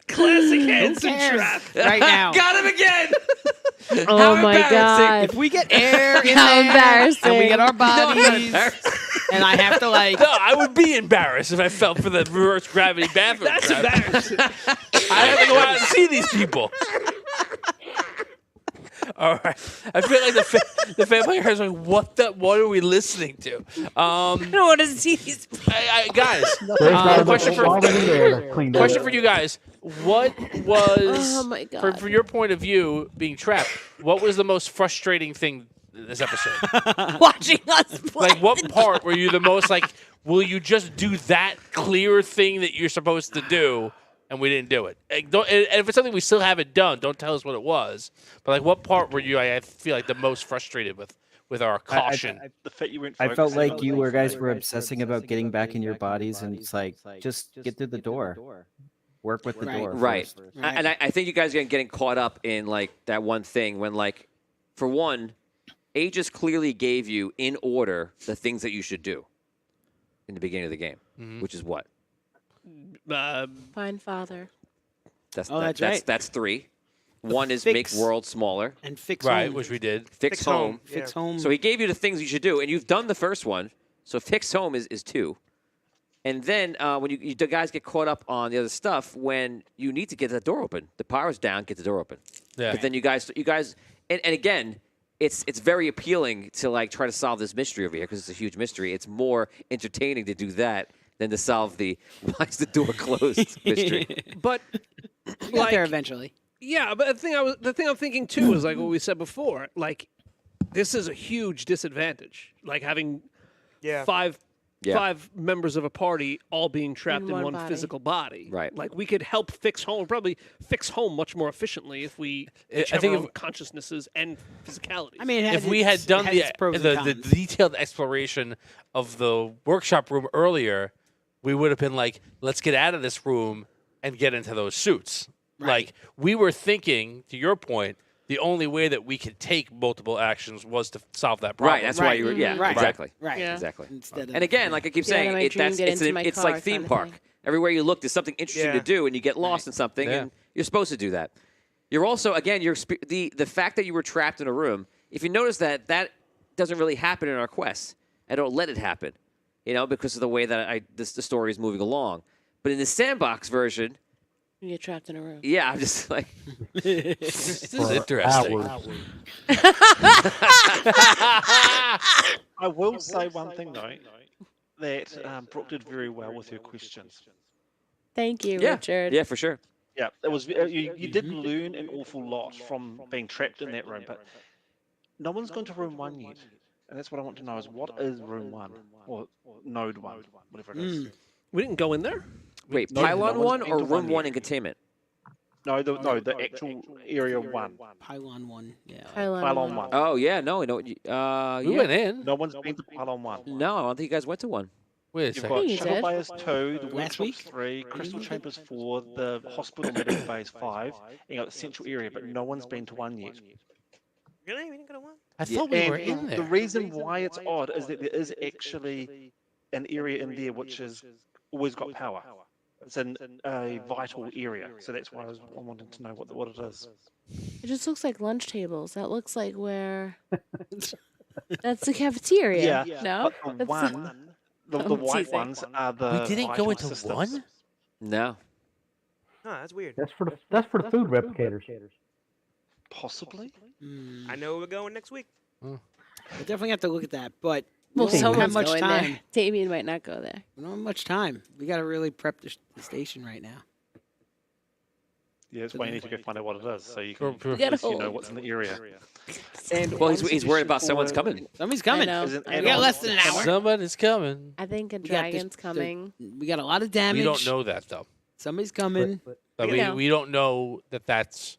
Classic Who Hanson cares trap. right now? Got him again. Oh How my embarrassing. god. If we get air in How there embarrassing. and we get our bodies, and I have to like. No, I would be embarrassed if I fell for the reverse gravity bathroom. That's trap. embarrassing. I have to go out and see these people. All right. I feel like the family is like, what are we listening to? I don't want to see these. Guys, question for you guys. What was, Oh my God. from your point of view, being trapped, what was the most frustrating thing in this episode? Watching us play. Like, what part were you the most like, will you just do that clear thing that you're supposed to do, and we didn't do it? Like, and if it's something we still haven't done, don't tell us what it was. But, like, what part were you, I feel like, the most frustrated with our caution? The fact you weren't I felt focusing like on you the- guys were obsessing about getting back in your bodies, and it's like, just get through the door. Work with the Right. door. Right. first. And I think you guys are getting caught up in like that one thing when like, for one, Aegis clearly gave you in order the things that you should do in the beginning of the game, which is what? Find father. That's Oh, that's right. That's 3. One is Fix. make world smaller. And fix Right, home. which we did. Fix home. Fix Yeah. home. So he gave you the things you should do, and you've done the first one. So fix home is 2. And then when the guys get caught up on the other stuff, when you need to get that door open, the power's down, get the door open. Yeah. But then you guys, and again, it's very appealing to like try to solve this mystery over here because it's a huge mystery. It's more entertaining to do that than to solve the why is the door closed mystery. But Get like, there eventually. yeah, but the thing I'm thinking too is like what we said before. Like, this is a huge disadvantage. Like having Yeah. five Yeah. members of a party all being trapped in one one body. physical body. Right. Like we could help fix home, probably fix home much more efficiently if we I each have think our if- own consciousnesses and physicality. I mean, it If has we had its- done it has its pros and the cons. detailed exploration of the workshop room earlier, we would have been like, let's get out of this room and get into those suits. Like, we were thinking, to your point, the only way that we could take multiple actions was to solve that problem. Right. That's why you were. Yeah. Right. Exactly. Right. Yeah. Exactly. Instead of, And again, like I keep Get out of saying, my dream, get into my it's car like theme kind of park. thing. Everywhere you look, there's something interesting to Yeah. do, and you get lost in something, Yeah. and you're supposed to do that. You're also, again, the fact that you were trapped in a room. If you notice that doesn't really happen in our quests. I don't let it happen, because of the way that the story is moving along. But in the sandbox version, You get trapped in a room. yeah, I'm just like, This is interesting. I will say one thing though, that Brooke did very well with her questions. Thank you, yeah, Richard. yeah, for sure. Yeah, it was. You did learn an awful lot from being trapped in that room, but no one's gone to room 1 yet, and that's what I want to know: is what is room 1 or node 1, whatever it is. we didn't go in there. Wait, No, pylon no one's 1 been or to room one 1 yet. in containment? No, the actual area 1. Pylon 1. Yeah. Pylon 1. Oh yeah, no, no. We Yeah. went in. No one's been to Pylon 1. No, I don't think you guys went to one. Wait a You've second. got you Shuttle did. Bayers 2, the Last Workshops week? 3, Crystal Chambers 4, the Hospital Medical Bays 5, and you got the Central Area, but no one's been to 1 yet. Really? We didn't go to one? I thought we were And in the there. reason why it's odd is that there is actually an area in there which has always got power. It's in a vital area, so that's why I wanted to know what it is. It just looks like lunch tables. That looks like where. That's the cafeteria. Yeah, No. but the That's the I'm white teasing. ones are the. We didn't go vital into systems. one? No. Oh, that's weird. That's for the food replicators. Possibly. I know we're going next week. We'll definitely have to look at that, but Well, we don't have someone's much going time. there. Damien might not go there. We don't have much time. We got to really prep the station right now. Yeah, that's why you need to go find out what it is, so you can For- at Get least a you know hold. what's in the area. And Well, one he's worried about suggestion someone's for- coming. Somebody's coming. know. is an We We got add-on less than an hour. Somebody's coming. I think a We got this- dragon's coming. We got a lot of damage. We don't know that though. Somebody's coming. But You know. we don't know that that's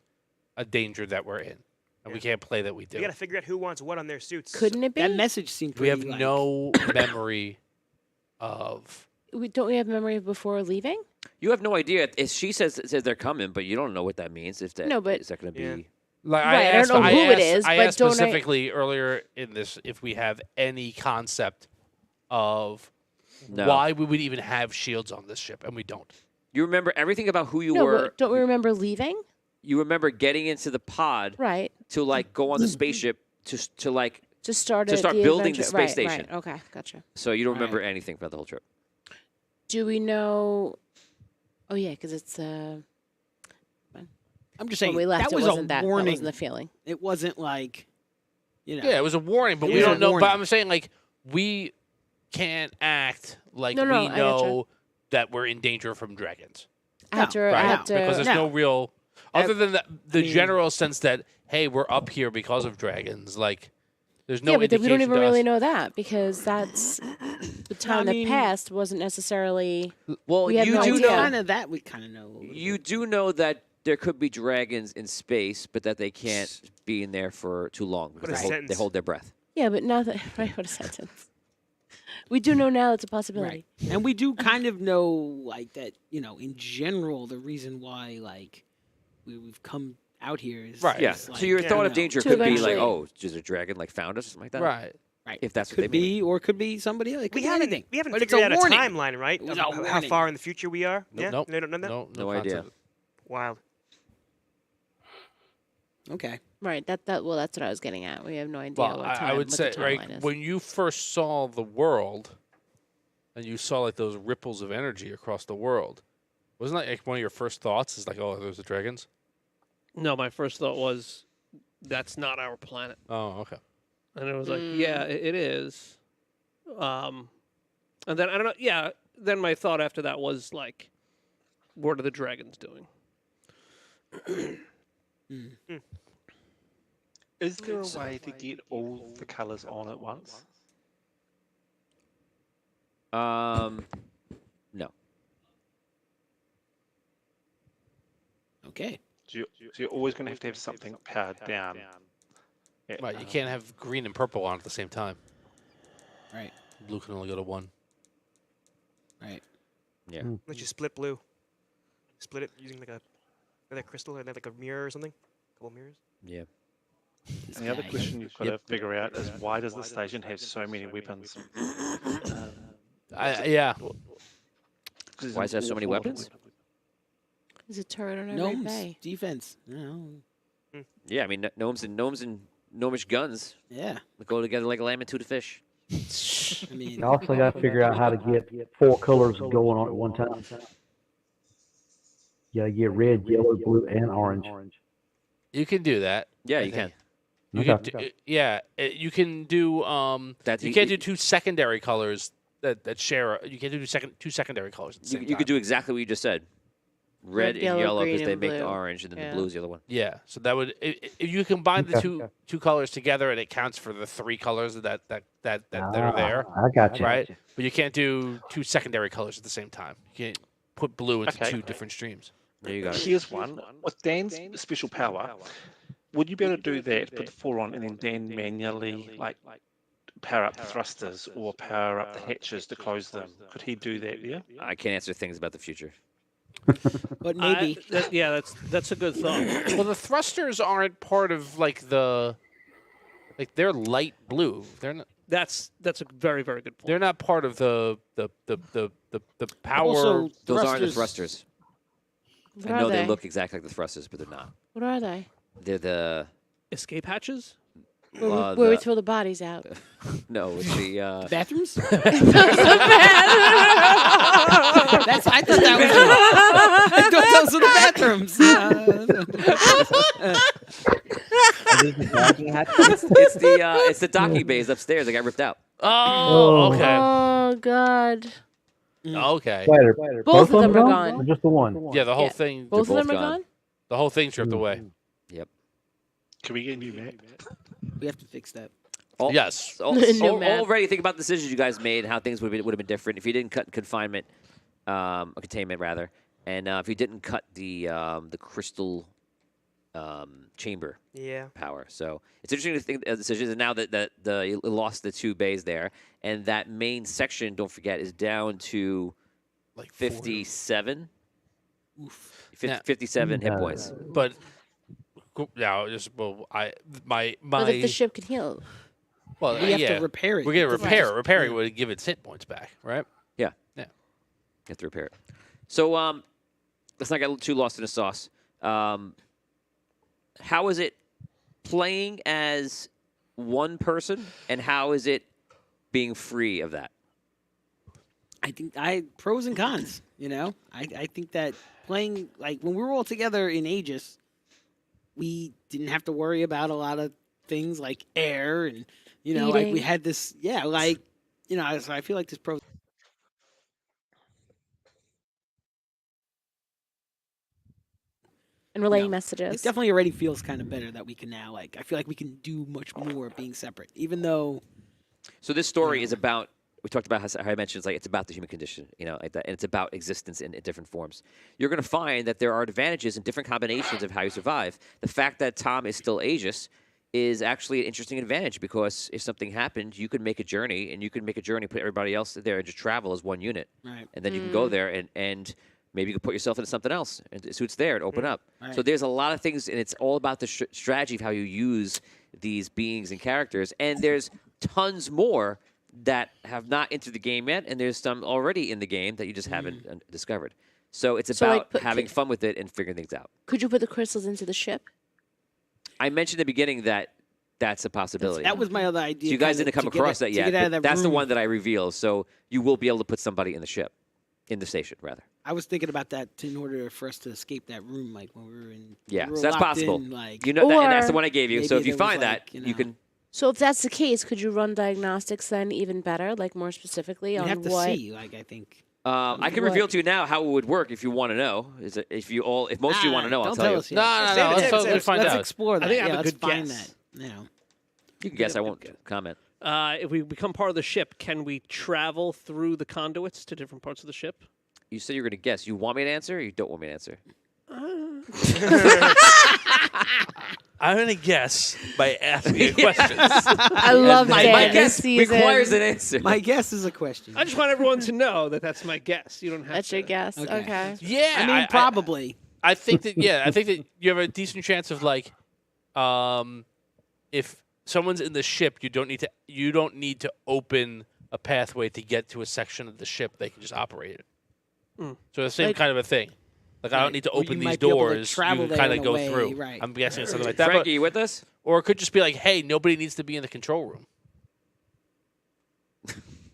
a danger that we're in, and we can't play that we do. We got to figure out who wants what on their suits. Couldn't it be? That message seemed We pretty. have like, no memory of. Don't we have memory of before leaving? You have no idea. If she says they're coming, but you don't know what that means. If that No, but- is that going to be? Yeah. Like, Right, I don't know who it is, I but asked don't I- specifically earlier in this if we have any concept of No. why we would even have shields on this ship, and we don't. You remember everything about who you No, were. but don't we remember leaving? You remember getting into the pod Right. to like go on the spaceship to like To start building the adventure. space Right, station. Right. Okay, gotcha. So you don't Right. remember anything about the whole trip. Do we know? Oh yeah, because it's I'm just when saying we left. that It was wasn't a that. That warning. wasn't the feeling. It wasn't like, Yeah, it was a warning, but It we was a don't know. But warning. I'm saying like we can't act like No, we I gotcha. know that we're in danger from dragons, After right? after Because there's no real, other than the mean- general sense that hey, we're up here because of dragons. Like there's no yeah, but then we don't indication even to really us. know that because that's the time mean- that passed wasn't necessarily. Well, We have you no do idea. know. kind of that we kind of know. a little You bit. do know that there could be dragons in space, but that they can't be in there for too long because What a they sentence. hold their breath. Yeah, but now that right, what a sentence. We do know now it's a possibility. Right. And we do kind of know, like, that, in general, the reason why, like, we've come out here is. Right. Yeah. is, So like, your yeah. thought you of know, danger To could be eventually- like, oh, does a dragon like found us or something like that? Right. Right. If that's what Could they mean. be, or it could be somebody else. It could We be haven't anything. we haven't But it's figured out warning. a timeline, right? It was Of a how warning. far in the future we are. Nope. Yeah. Nope. They don't know that. No idea. concept. Wild. Okay. Right. That's what I was getting at. We have no idea Well, what time. I would what say the right timeline is. when you first saw the world, and you saw like those ripples of energy across the world, wasn't that like one of your first thoughts? Is like, oh, there's the dragons. No, my first thought was, that's not our planet. Oh, okay. And it was like, yeah, it is. And then I don't know. Yeah. Then my thought after that was like, what are the dragons doing? Is there a way to get all the colours on at once? No. Okay. So you're always going to have something powered down. Yeah. Right. You can't have green and purple on at the same time. Right. Blue can only go to one. Right. Yeah. Let's just split blue. Split it using like a crystal or like a mirror or something. A couple mirrors. Yeah. And the other question you've got to figure out is why does the station have so many weapons? Yeah. 'Cause there's Why an does it have so many awful lot of weapons? There's a turret on every Gnomes. bay. Defense. No. Yeah, I mean, gnomes and gnomish guns Yeah. go together like a lamb and two to fish. I mean, You also got to figure out how to get 4 colors going on at one time. You got to get red, yellow, blue, and orange. You can do that. Yeah, I you can. think. You can Okay. do, yeah, you can do. That's- You can't do two secondary colors that share. You can't do two secondary colors. At the same You could time. do exactly what you just said. Red and yellow, yellow green, because they and make the blue. orange, and then Yeah. the blue is the other one. Yeah, so that would if you combine the Okay. two colors together, and it counts for the 3 colors that are there, I got you. right? But you can't do 2 secondary colors at the same time. You can't put blue into Okay. 2 different streams. There you go. Here's one. With Dan's special power, would you be able to do that, put the 4 on, and then Dan manually like power up the thrusters or power up the hatches to close them? Could he do that? Yeah. I can't answer things about the future. but maybe. Yeah, that's a good thought. Well, the thrusters aren't part of like they're light blue. They're not. That's a very, very good point. They're not part of the power. Also, Those aren't the thrusters- thrusters. What I are know they? they look exactly like the thrusters, but they're not. What are they? They're the Escape hatches? Where we the- throw the bodies out. no, it's the Bathrooms? That's That's. I thought that was. I thought those were the bathrooms. it's the docking bays upstairs that got ripped out. Oh, okay. Oh God. Okay. Spider. Both of them are gone. Or just the one? Yeah, the whole Yeah. thing. Both of both them are gone. gone. The whole thing stripped away. Can we get a new map? we have to fix that. Yes. No map. Already think about the decisions you guys made, how things would have been different if you didn't cut confinement, or containment rather, and if you didn't cut the crystal chamber Yeah. power. So it's interesting to think of decisions. And now that you lost the 2 bays there, and that main section, don't forget, is down to Like 57. Yeah. 57 hit points. But now, just my But if the ship can heal, well, We have yeah, to repair it. we're gonna Right. repair. Repairing would give its hit points back, right? You have to repair it. So let's not get too lost in the sauce. How is it playing as one person, and how is it being free of that? I think pros and cons. I think that playing like when we were all together in Aegis, we didn't have to worry about a lot of things like air and like we Eating. had this so I feel like this pros. And relaying It messages. definitely already feels kind of better that we can now I feel like we can do much more being separate, even though. So this story is about. We talked about how I mentioned it's about the human condition, like that, and it's about existence in different forms. You're going to find that there are advantages in different combinations of how you survive. The fact that Tom is still Aegis is actually an interesting advantage because if something happened, you could make a journey, and you could make a journey, put everybody else there, and just travel as one unit, Right. and then you can go there and maybe you can put yourself into something else, and so it's there and open up. Right. So there's a lot of things, and it's all about the strategy of how you use these beings and characters, and there's tons more that have not entered the game yet, and there's some already in the game that you just haven't discovered. So it's So, about like, having fun with it and figuring things out. Could you put the crystals into the ship? I mentioned in the beginning that that's a possibility. That was my other idea. So you guys kinda didn't come to get across it- that to yet. get out of But that that's the room. one that I revealed. So you will be able to put somebody in the ship, in the station, rather. I was thinking about that in order for us to escape that room, like when we were in. Yeah, we were so that's locked possible. in, like, You know, that, and that's the Or one I gave you. So maybe if you there was, find that, like, you can. So if that's the case, could you run diagnostics then even better, like more specifically you on have to what? see. Like I think. I can What? reveal to you now how it would work if you want to know. If most of you want to know, I'll don't tell tell you. us yet. No, Save no, it, no. save it, save it. Let's find Let's out. explore that. I think I have a let's good find guess. that. You can guess. I have a won't good guess. comment. If we become part of the ship, can we travel through the conduits to different parts of the ship? You said you were going to guess. You want me to answer, or you don't want me to answer? I'm going to guess by asking you questions. I love my Dan this guess season. requires an answer. My guess is a question. I just want everyone to know that that's my guess. You don't have That's to. your guess. Okay. Okay. Yeah, I mean, probably. I think that I think that you have a decent chance of like, if someone's in the ship, you don't need to open a pathway to get to a section of the ship. They can just operate it. So the same Like- kind of a thing. Like I Right. don't need to Or open you these might be able to doors. travel You there kind in of a go way, through. right. I'm guessing something like that. But- Frankie, you with us? or it could just be like, hey, nobody needs to be in the control room.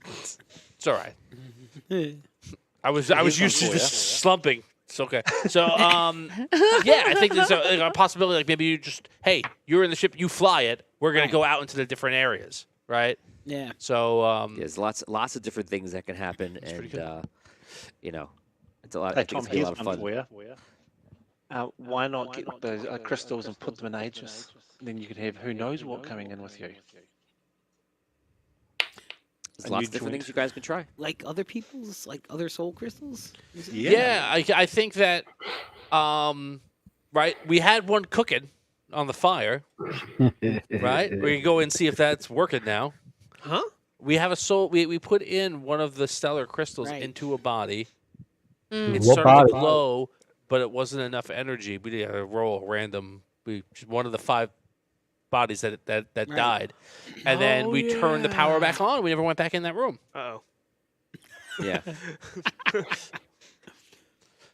It's all right. I was used to just slumping. It's okay. So yeah, I think there's a possibility. Like maybe you just, hey, you're in the ship, you fly it. We're gonna Right. go out into the different areas, right? Yeah. So There's lots of different things that can happen, pretty and it's a lot. Hey, I think Tom, it's gonna be a here's lot of one fun. for you. Why not get those crystals and put them in Aegis? Then you could have who knows what coming in with you. There's a lots new of different joint. things you guys can try. Like other people's, like other soul crystals. Is it? yeah, I think that right. We had one cooking on the fire, right? We can go and see if that's working now. Huh? We have a soul. We put in one of the stellar crystals Right. into a body. It What started body? to glow, but it wasn't enough energy. We did a roll random. One of the 5 bodies that died, and then we turned the power back on. We never went back in that room. Uh-oh. Yeah.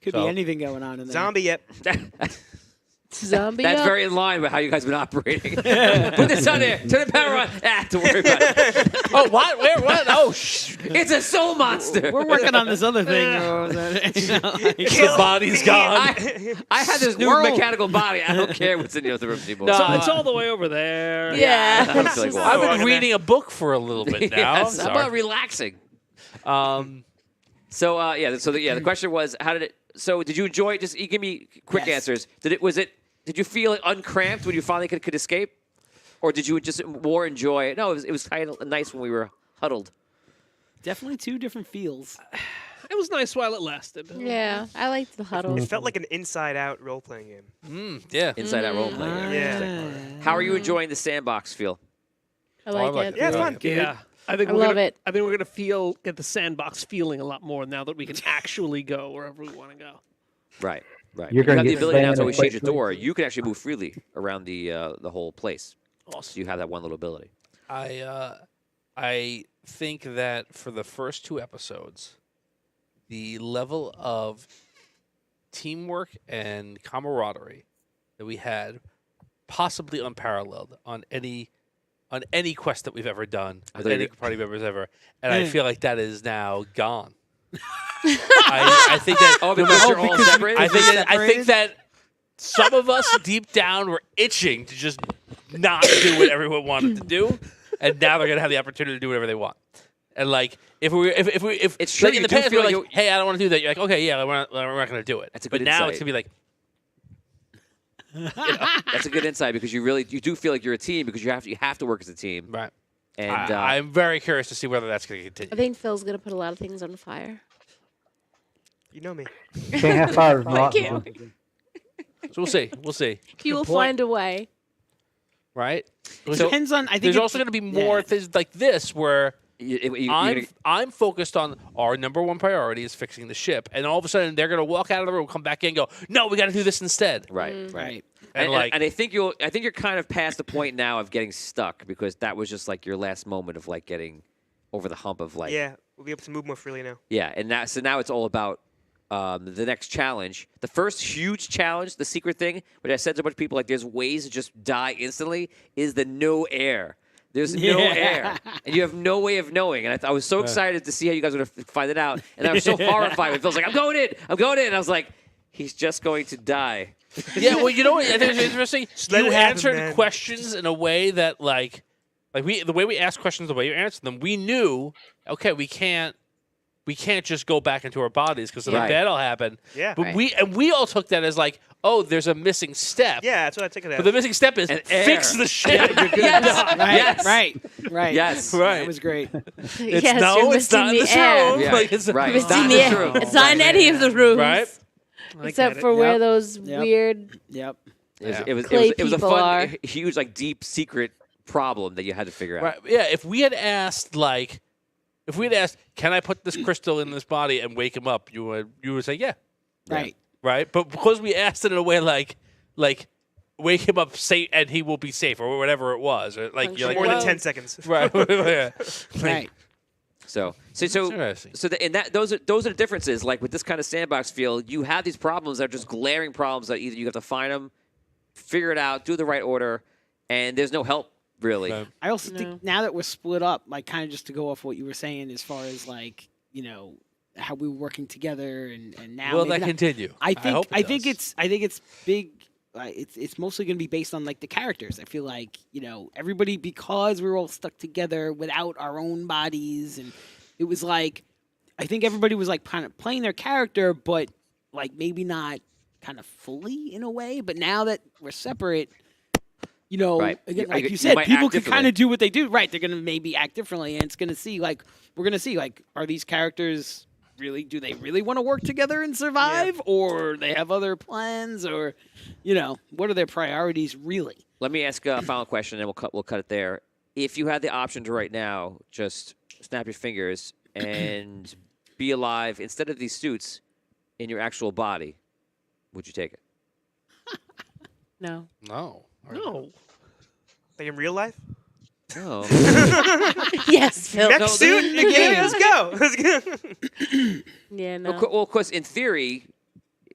Could So- be anything going on in there. Zombie Ep. Zombie. That's up. very in line with how you guys have been operating. Put this on there. Turn the power on. Don't worry about it. Oh, what? Where? What? Oh, shh. It's a soul monster. We're working on this other thing. The body's gone. I had this new Squirrel. mechanical body. I don't care what's in the other room anymore. No. So it's all the way over there. Yeah. I don't feel like I've walking. been reading a book for a little bit now. Yes, I'm how about sorry. relaxing? So, The question was, how did it? So did you enjoy it? Just you give me quick Yes. answers. Did you feel uncramped when you finally could escape, or did you just more enjoy it? No, it was kind of nice when we were huddled. Definitely 2 different feels. It was nice while it lasted. Yeah, I liked the huddle. It felt like an inside-out role-playing game. yeah. Inside out role playing. Yeah. How are you enjoying the sandbox feel? I like like it. it. Yeah, it's fun. Yeah. I think I we're love gonna, it. I think we're gonna get the sandbox feeling a lot more now that we can actually go wherever we want to go. Right. Right. You're You gonna have the get ability now banned to always and change a quickly. door. You can actually move freely around the whole place. Awesome. So you have that one little ability. I think that for the first 2 episodes, the level of teamwork and camaraderie that we had, possibly unparalleled on any on any quest that we've ever done I with thought any you- party members ever, and I feel like that is now gone. I think that because you're all separated? I think that some of us deep down were itching to just not do what everyone wanted to do, and now they're gonna have the opportunity to do whatever they want. And like if It's true, like in you the do past we feel were like like, hey, I don't want to do that. You're like, okay, yeah, we're not gonna do it. That's a but good now insight. it's gonna be like, That's a good insight because you do feel like you're a team because you have to work as a team. right. And I'm very curious to see whether that's gonna I continue. think Phil's gonna put a lot of things on fire. You know me. Can't have fires not. you. So we'll see. We'll see. He will point. find a way. Right. It depends on. I think There's it's- also going to be more yeah. things like this where you're I'm focused on our number one priority is fixing the ship, and all of a sudden they're going to walk out of the room, come back in, and go, no, we got to do this instead. right. Right. And like, I think you're kind of past the point now of getting stuck because that was just like your last moment of like getting over the hump of like Yeah, we'll be able to move more freely now. yeah, and now it's all about the next challenge. The first huge challenge, the secret thing, which I said to a bunch of people, like there's ways to just die instantly, is the no air. There's no air, and you have no way of knowing. And I was so excited to see how you guys were going to find it out, and I was so horrified. It feels like I'm going in, and I was like, he's just going to die. yeah, well, you know what? I think it's interesting. let You it happen, answered man. questions in a way that like the way we ask questions, the way you answer them, we knew. Okay, we can't just go back into our bodies because something Right. bad will happen. Yeah. But Right. we all took that as like, oh, there's a missing step. Yeah, that's what I take it as. But the missing step is And air. fix the ship. Yes. Right. Yes. Right. Yes. Right. That was great. It's yes, no, you're it's not in missing this the air. room. Yeah, Like, it's right. Missing Not in the this air. room. It's not in any of the rooms. Right? Except get for it. where Yep. those Yep. weird. Yep. It was Clay a people fun, are. huge, like deep secret problem that you had to figure out. Right. Yeah. If we had asked, can I put this crystal in this body and wake him up? You would say, yeah. Right. Right. But because we asked it in a way like wake him up safe and he will be safe or whatever it was, or like you're like more well, than 10 seconds. Right. Yeah. Right. So interesting. those are the differences. Like with this kind of sandbox feel, you have these problems that are just glaring problems that either you have to find them, figure it out, do the right order, and there's no help really. Right. I also No. think now that we're split up, like kind of just to go off what you were saying as far as like, how we were working together and now Will maybe that not- continue? I think hope it does. I think it's big. It's mostly going to be based on like the characters. I feel like everybody, because we were all stuck together without our own bodies, and it was like I think everybody was like kind of playing their character, but like maybe not kind of fully in a way. But now that we're separate, Right. again, You- like you you said, might people act can kind differently. of do what they do. Right? They're going to maybe act differently, and it's going to see like we're going to see like are these characters really, do they really want to work together and survive, or they have other plans, or what are their priorities really? Let me ask a final question, and we'll cut it there. If you had the option to right now just snap your fingers and be alive instead of these suits in your actual body, would you take it? No. No. No. Like in real life? No. Yes, Phil. Mech no, suit in the game? Let's go. Let's go. Yeah, no. Well, of course, in theory,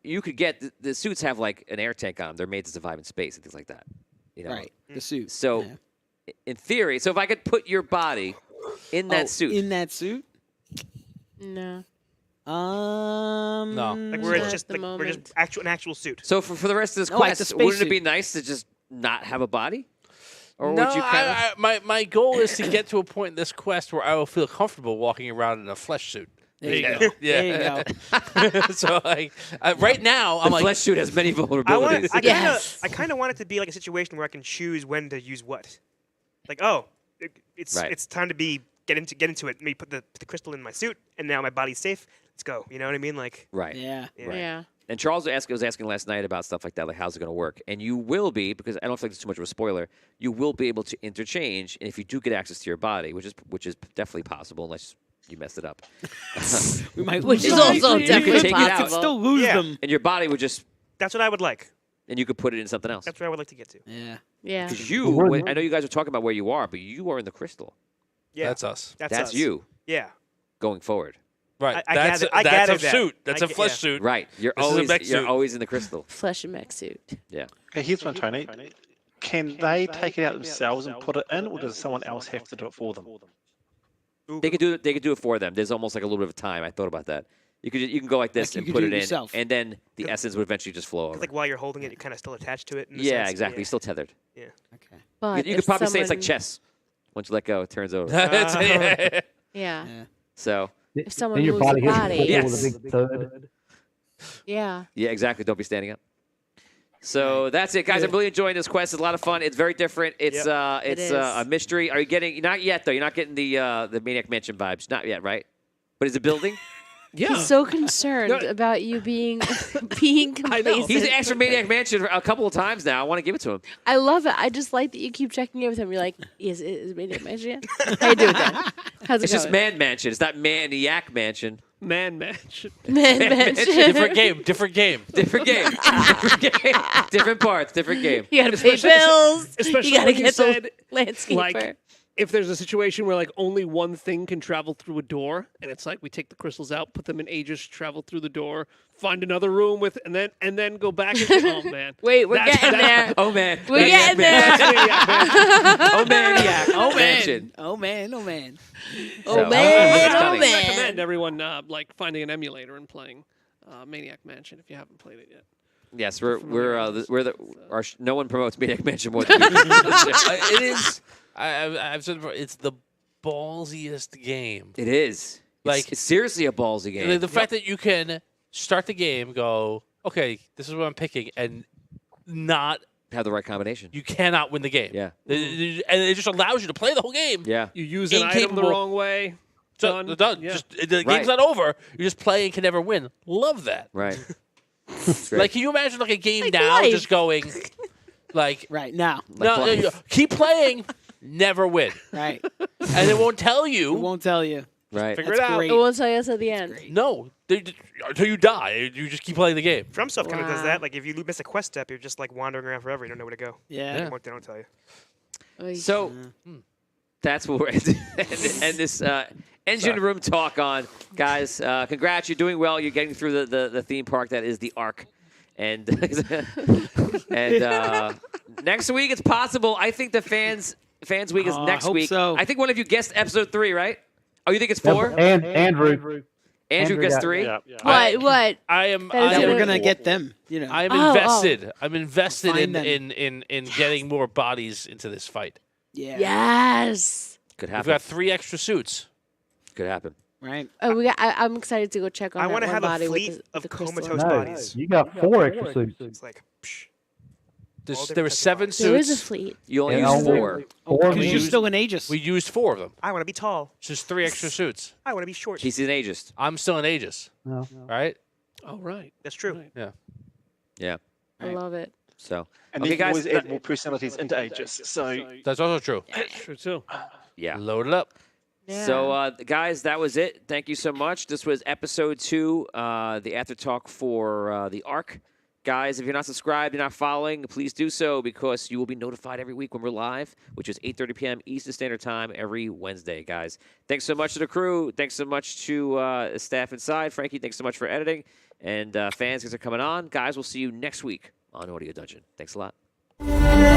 you could get the suits have like an air tank on them. They're made to survive in space and things like that. Right, the suit. So, Yeah. in theory, so if I could put your body in that suit, in that suit. No. No. Like we're Not just at the like we're just moment. an actual suit. so for the rest of this No, like the quest, wouldn't it spacesuit. be nice to just not have a body? Or No, would you kind of? my goal is to get to a point in this quest where I will feel comfortable walking around in a flesh suit. There you go. Yeah. There you go. So like right now, I'm The like, flesh suit has many vulnerabilities. Yes. I kind of want it to be like a situation where I can choose when to use what. Like, oh, it's Right. it's time to get into it. Maybe put the crystal in my suit, and now my body's safe. Let's go. You know what I mean? Like, Right. Yeah. yeah. Right. Yeah. And Charles was asking last night about stuff like that, like how's it going to work? And you will be, because I don't think it's too much of a spoiler, you will be able to interchange, and if you do get access to your body, which is definitely possible, unless you mess it up, We might Which lose is them. also We could definitely take it out. possible. still lose Yeah. them. and your body would just, That's what I would like. and you could put it in something else. That's where I would like to get to. Yeah. Yeah. Because you, Where- I know you guys are talking about where you are, but you are in the crystal. Yeah, that's us. That's That's us. you Yeah. going forward. Right. I that's gathered- I that's gathered a that. suit. That's I a get- flesh yeah. suit. Right. You're This is a mech always suit. always in the crystal. Flesh and mech suit. Yeah. Okay, here's one, Tony. can they take it out themselves and put it in, or does someone else have to do it for them? Ooh, They could do it. They could do it for them. There's almost like a little bit of time. I thought about that. You can go like this Like you and could put do it it in, yourself. and then the essence would eventually just flow over. like while you're holding it, you're kind of still attached to it. In a Yeah, sense. exactly. You're still tethered. Okay. But You if could probably say it's like someone- chess. Once you let go, it turns over. Yeah. Yeah. Yeah. So If someone Then your moves body the hits the body. floor Yes. with a big thud. Yeah. yeah, exactly. Don't be standing up. So that's it, guys. I'm really enjoying this quest. It's a lot of fun. It's very different. It's Yep. it's It a is. mystery. Are you getting? Not yet though. You're not getting the Maniac Mansion vibes. Not yet, right? But is it building? Yeah. He's so concerned No. about you being being I know. complacent. He's asked for Maniac Mansion a couple of times now. I want to give it to him. I love it. I just like that you keep checking in with him. You're like, is Maniac Mansion yet? How you doing, Dan? How's it It's just going? Man Mansion. It's not Maniac Mansion. Man match. Man Mansion. Different game. Different game. Different game. Different game. Different parts. Different game. You gotta pay bills. Especially you gotta when you get said, the landscaper. like, if there's a situation where like only one thing can travel through a door, and it's like we take the crystals out, put them in Aegis, travel through the door, find another room with, and then go back. And, oh man, Wait, we're That's- getting there. Oh man. We're Maniac getting there. Mansion. yeah, man. Oh Maniac. Oh man. Mansion. Oh man. Oh man. So, Oh it's man. coming. Oh I man. recommend everyone like finding an emulator and playing Maniac Mansion if you haven't played it yet. Yes, no one promotes Maniac Mansion more than we do. It is. I've said before. It's the ballsiest game. It is. Like- it's seriously a ballsy game. The fact that you can start the game, go, okay, this is what I'm picking, and not Have the right combination. you cannot win the game. Yeah. And it just allows you to play the whole game. Yeah. You use an item the Incapable. wrong way. So, Done. done. Yeah. Just the Right. game's not over. You just play and can never win. Love that. Right. It's great. Like, can you imagine like a game Like now life. just going, like, Right now. no, life. no, keep playing, never win, Right. and it won't tell It you. won't tell you. right. Figure That's it out. great. It won't tell us at the end. No, until you die, you just keep playing the game. FromSoft kind of does Wow. that. Like if you miss a quest step, you're just like wandering around forever. You don't know where to go. Yeah. They don't tell you. Oy. So that's what we're and this engine room talk on, guys. Congrats, you're doing well. You're getting through the theme park that is the Ark, and and next week it's possible. I think the fans week is Oh, I next hope week. so. I think one of you guessed episode 3, right? Oh, you think it's 4? And Andrew. Andrew guessed got- 3. Yeah. What? I am. That is Then Yeah. we're gonna get them. You know. I am Oh, invested. I'm invested Find them. in getting more bodies into this fight. Yeah. Yes. Could We've happen. got 3 extra suits. Could happen. Right. Oh, I'm excited to go check on I that want to one have a body fleet with of the crystal. comatose No, bodies. you got 4 extra suits. It's like, psh. There different were types of 7 bodies. There is a suits. fleet. You only And use only 4. Oh, Four because you're used- still in Aegis. We used 4 of them. I want to be tall. It's just 3 extra suits. I want to be short. He's an ageist. I'm still an Aegis, No. right? Oh right. That's true. Right. Yeah. I Right. love it. So And Okay, you can guys, always add more personalities into Aegis. So That's also true. That's true too. yeah. Load it up. Yeah. So, guys, that was it. Thank you so much. This was episode 2, the after talk for the Ark. Guys, if you're not subscribed, you're not following, please do so because you will be notified every week when we're live, which is 8:30 p.m. Eastern Standard Time every Wednesday, guys. Thanks so much to the crew. Thanks so much to staff inside. Frankie, thanks so much for editing. And fans, thanks for coming on. Guys, we'll see you next week on Audio Dungeon. Thanks a lot.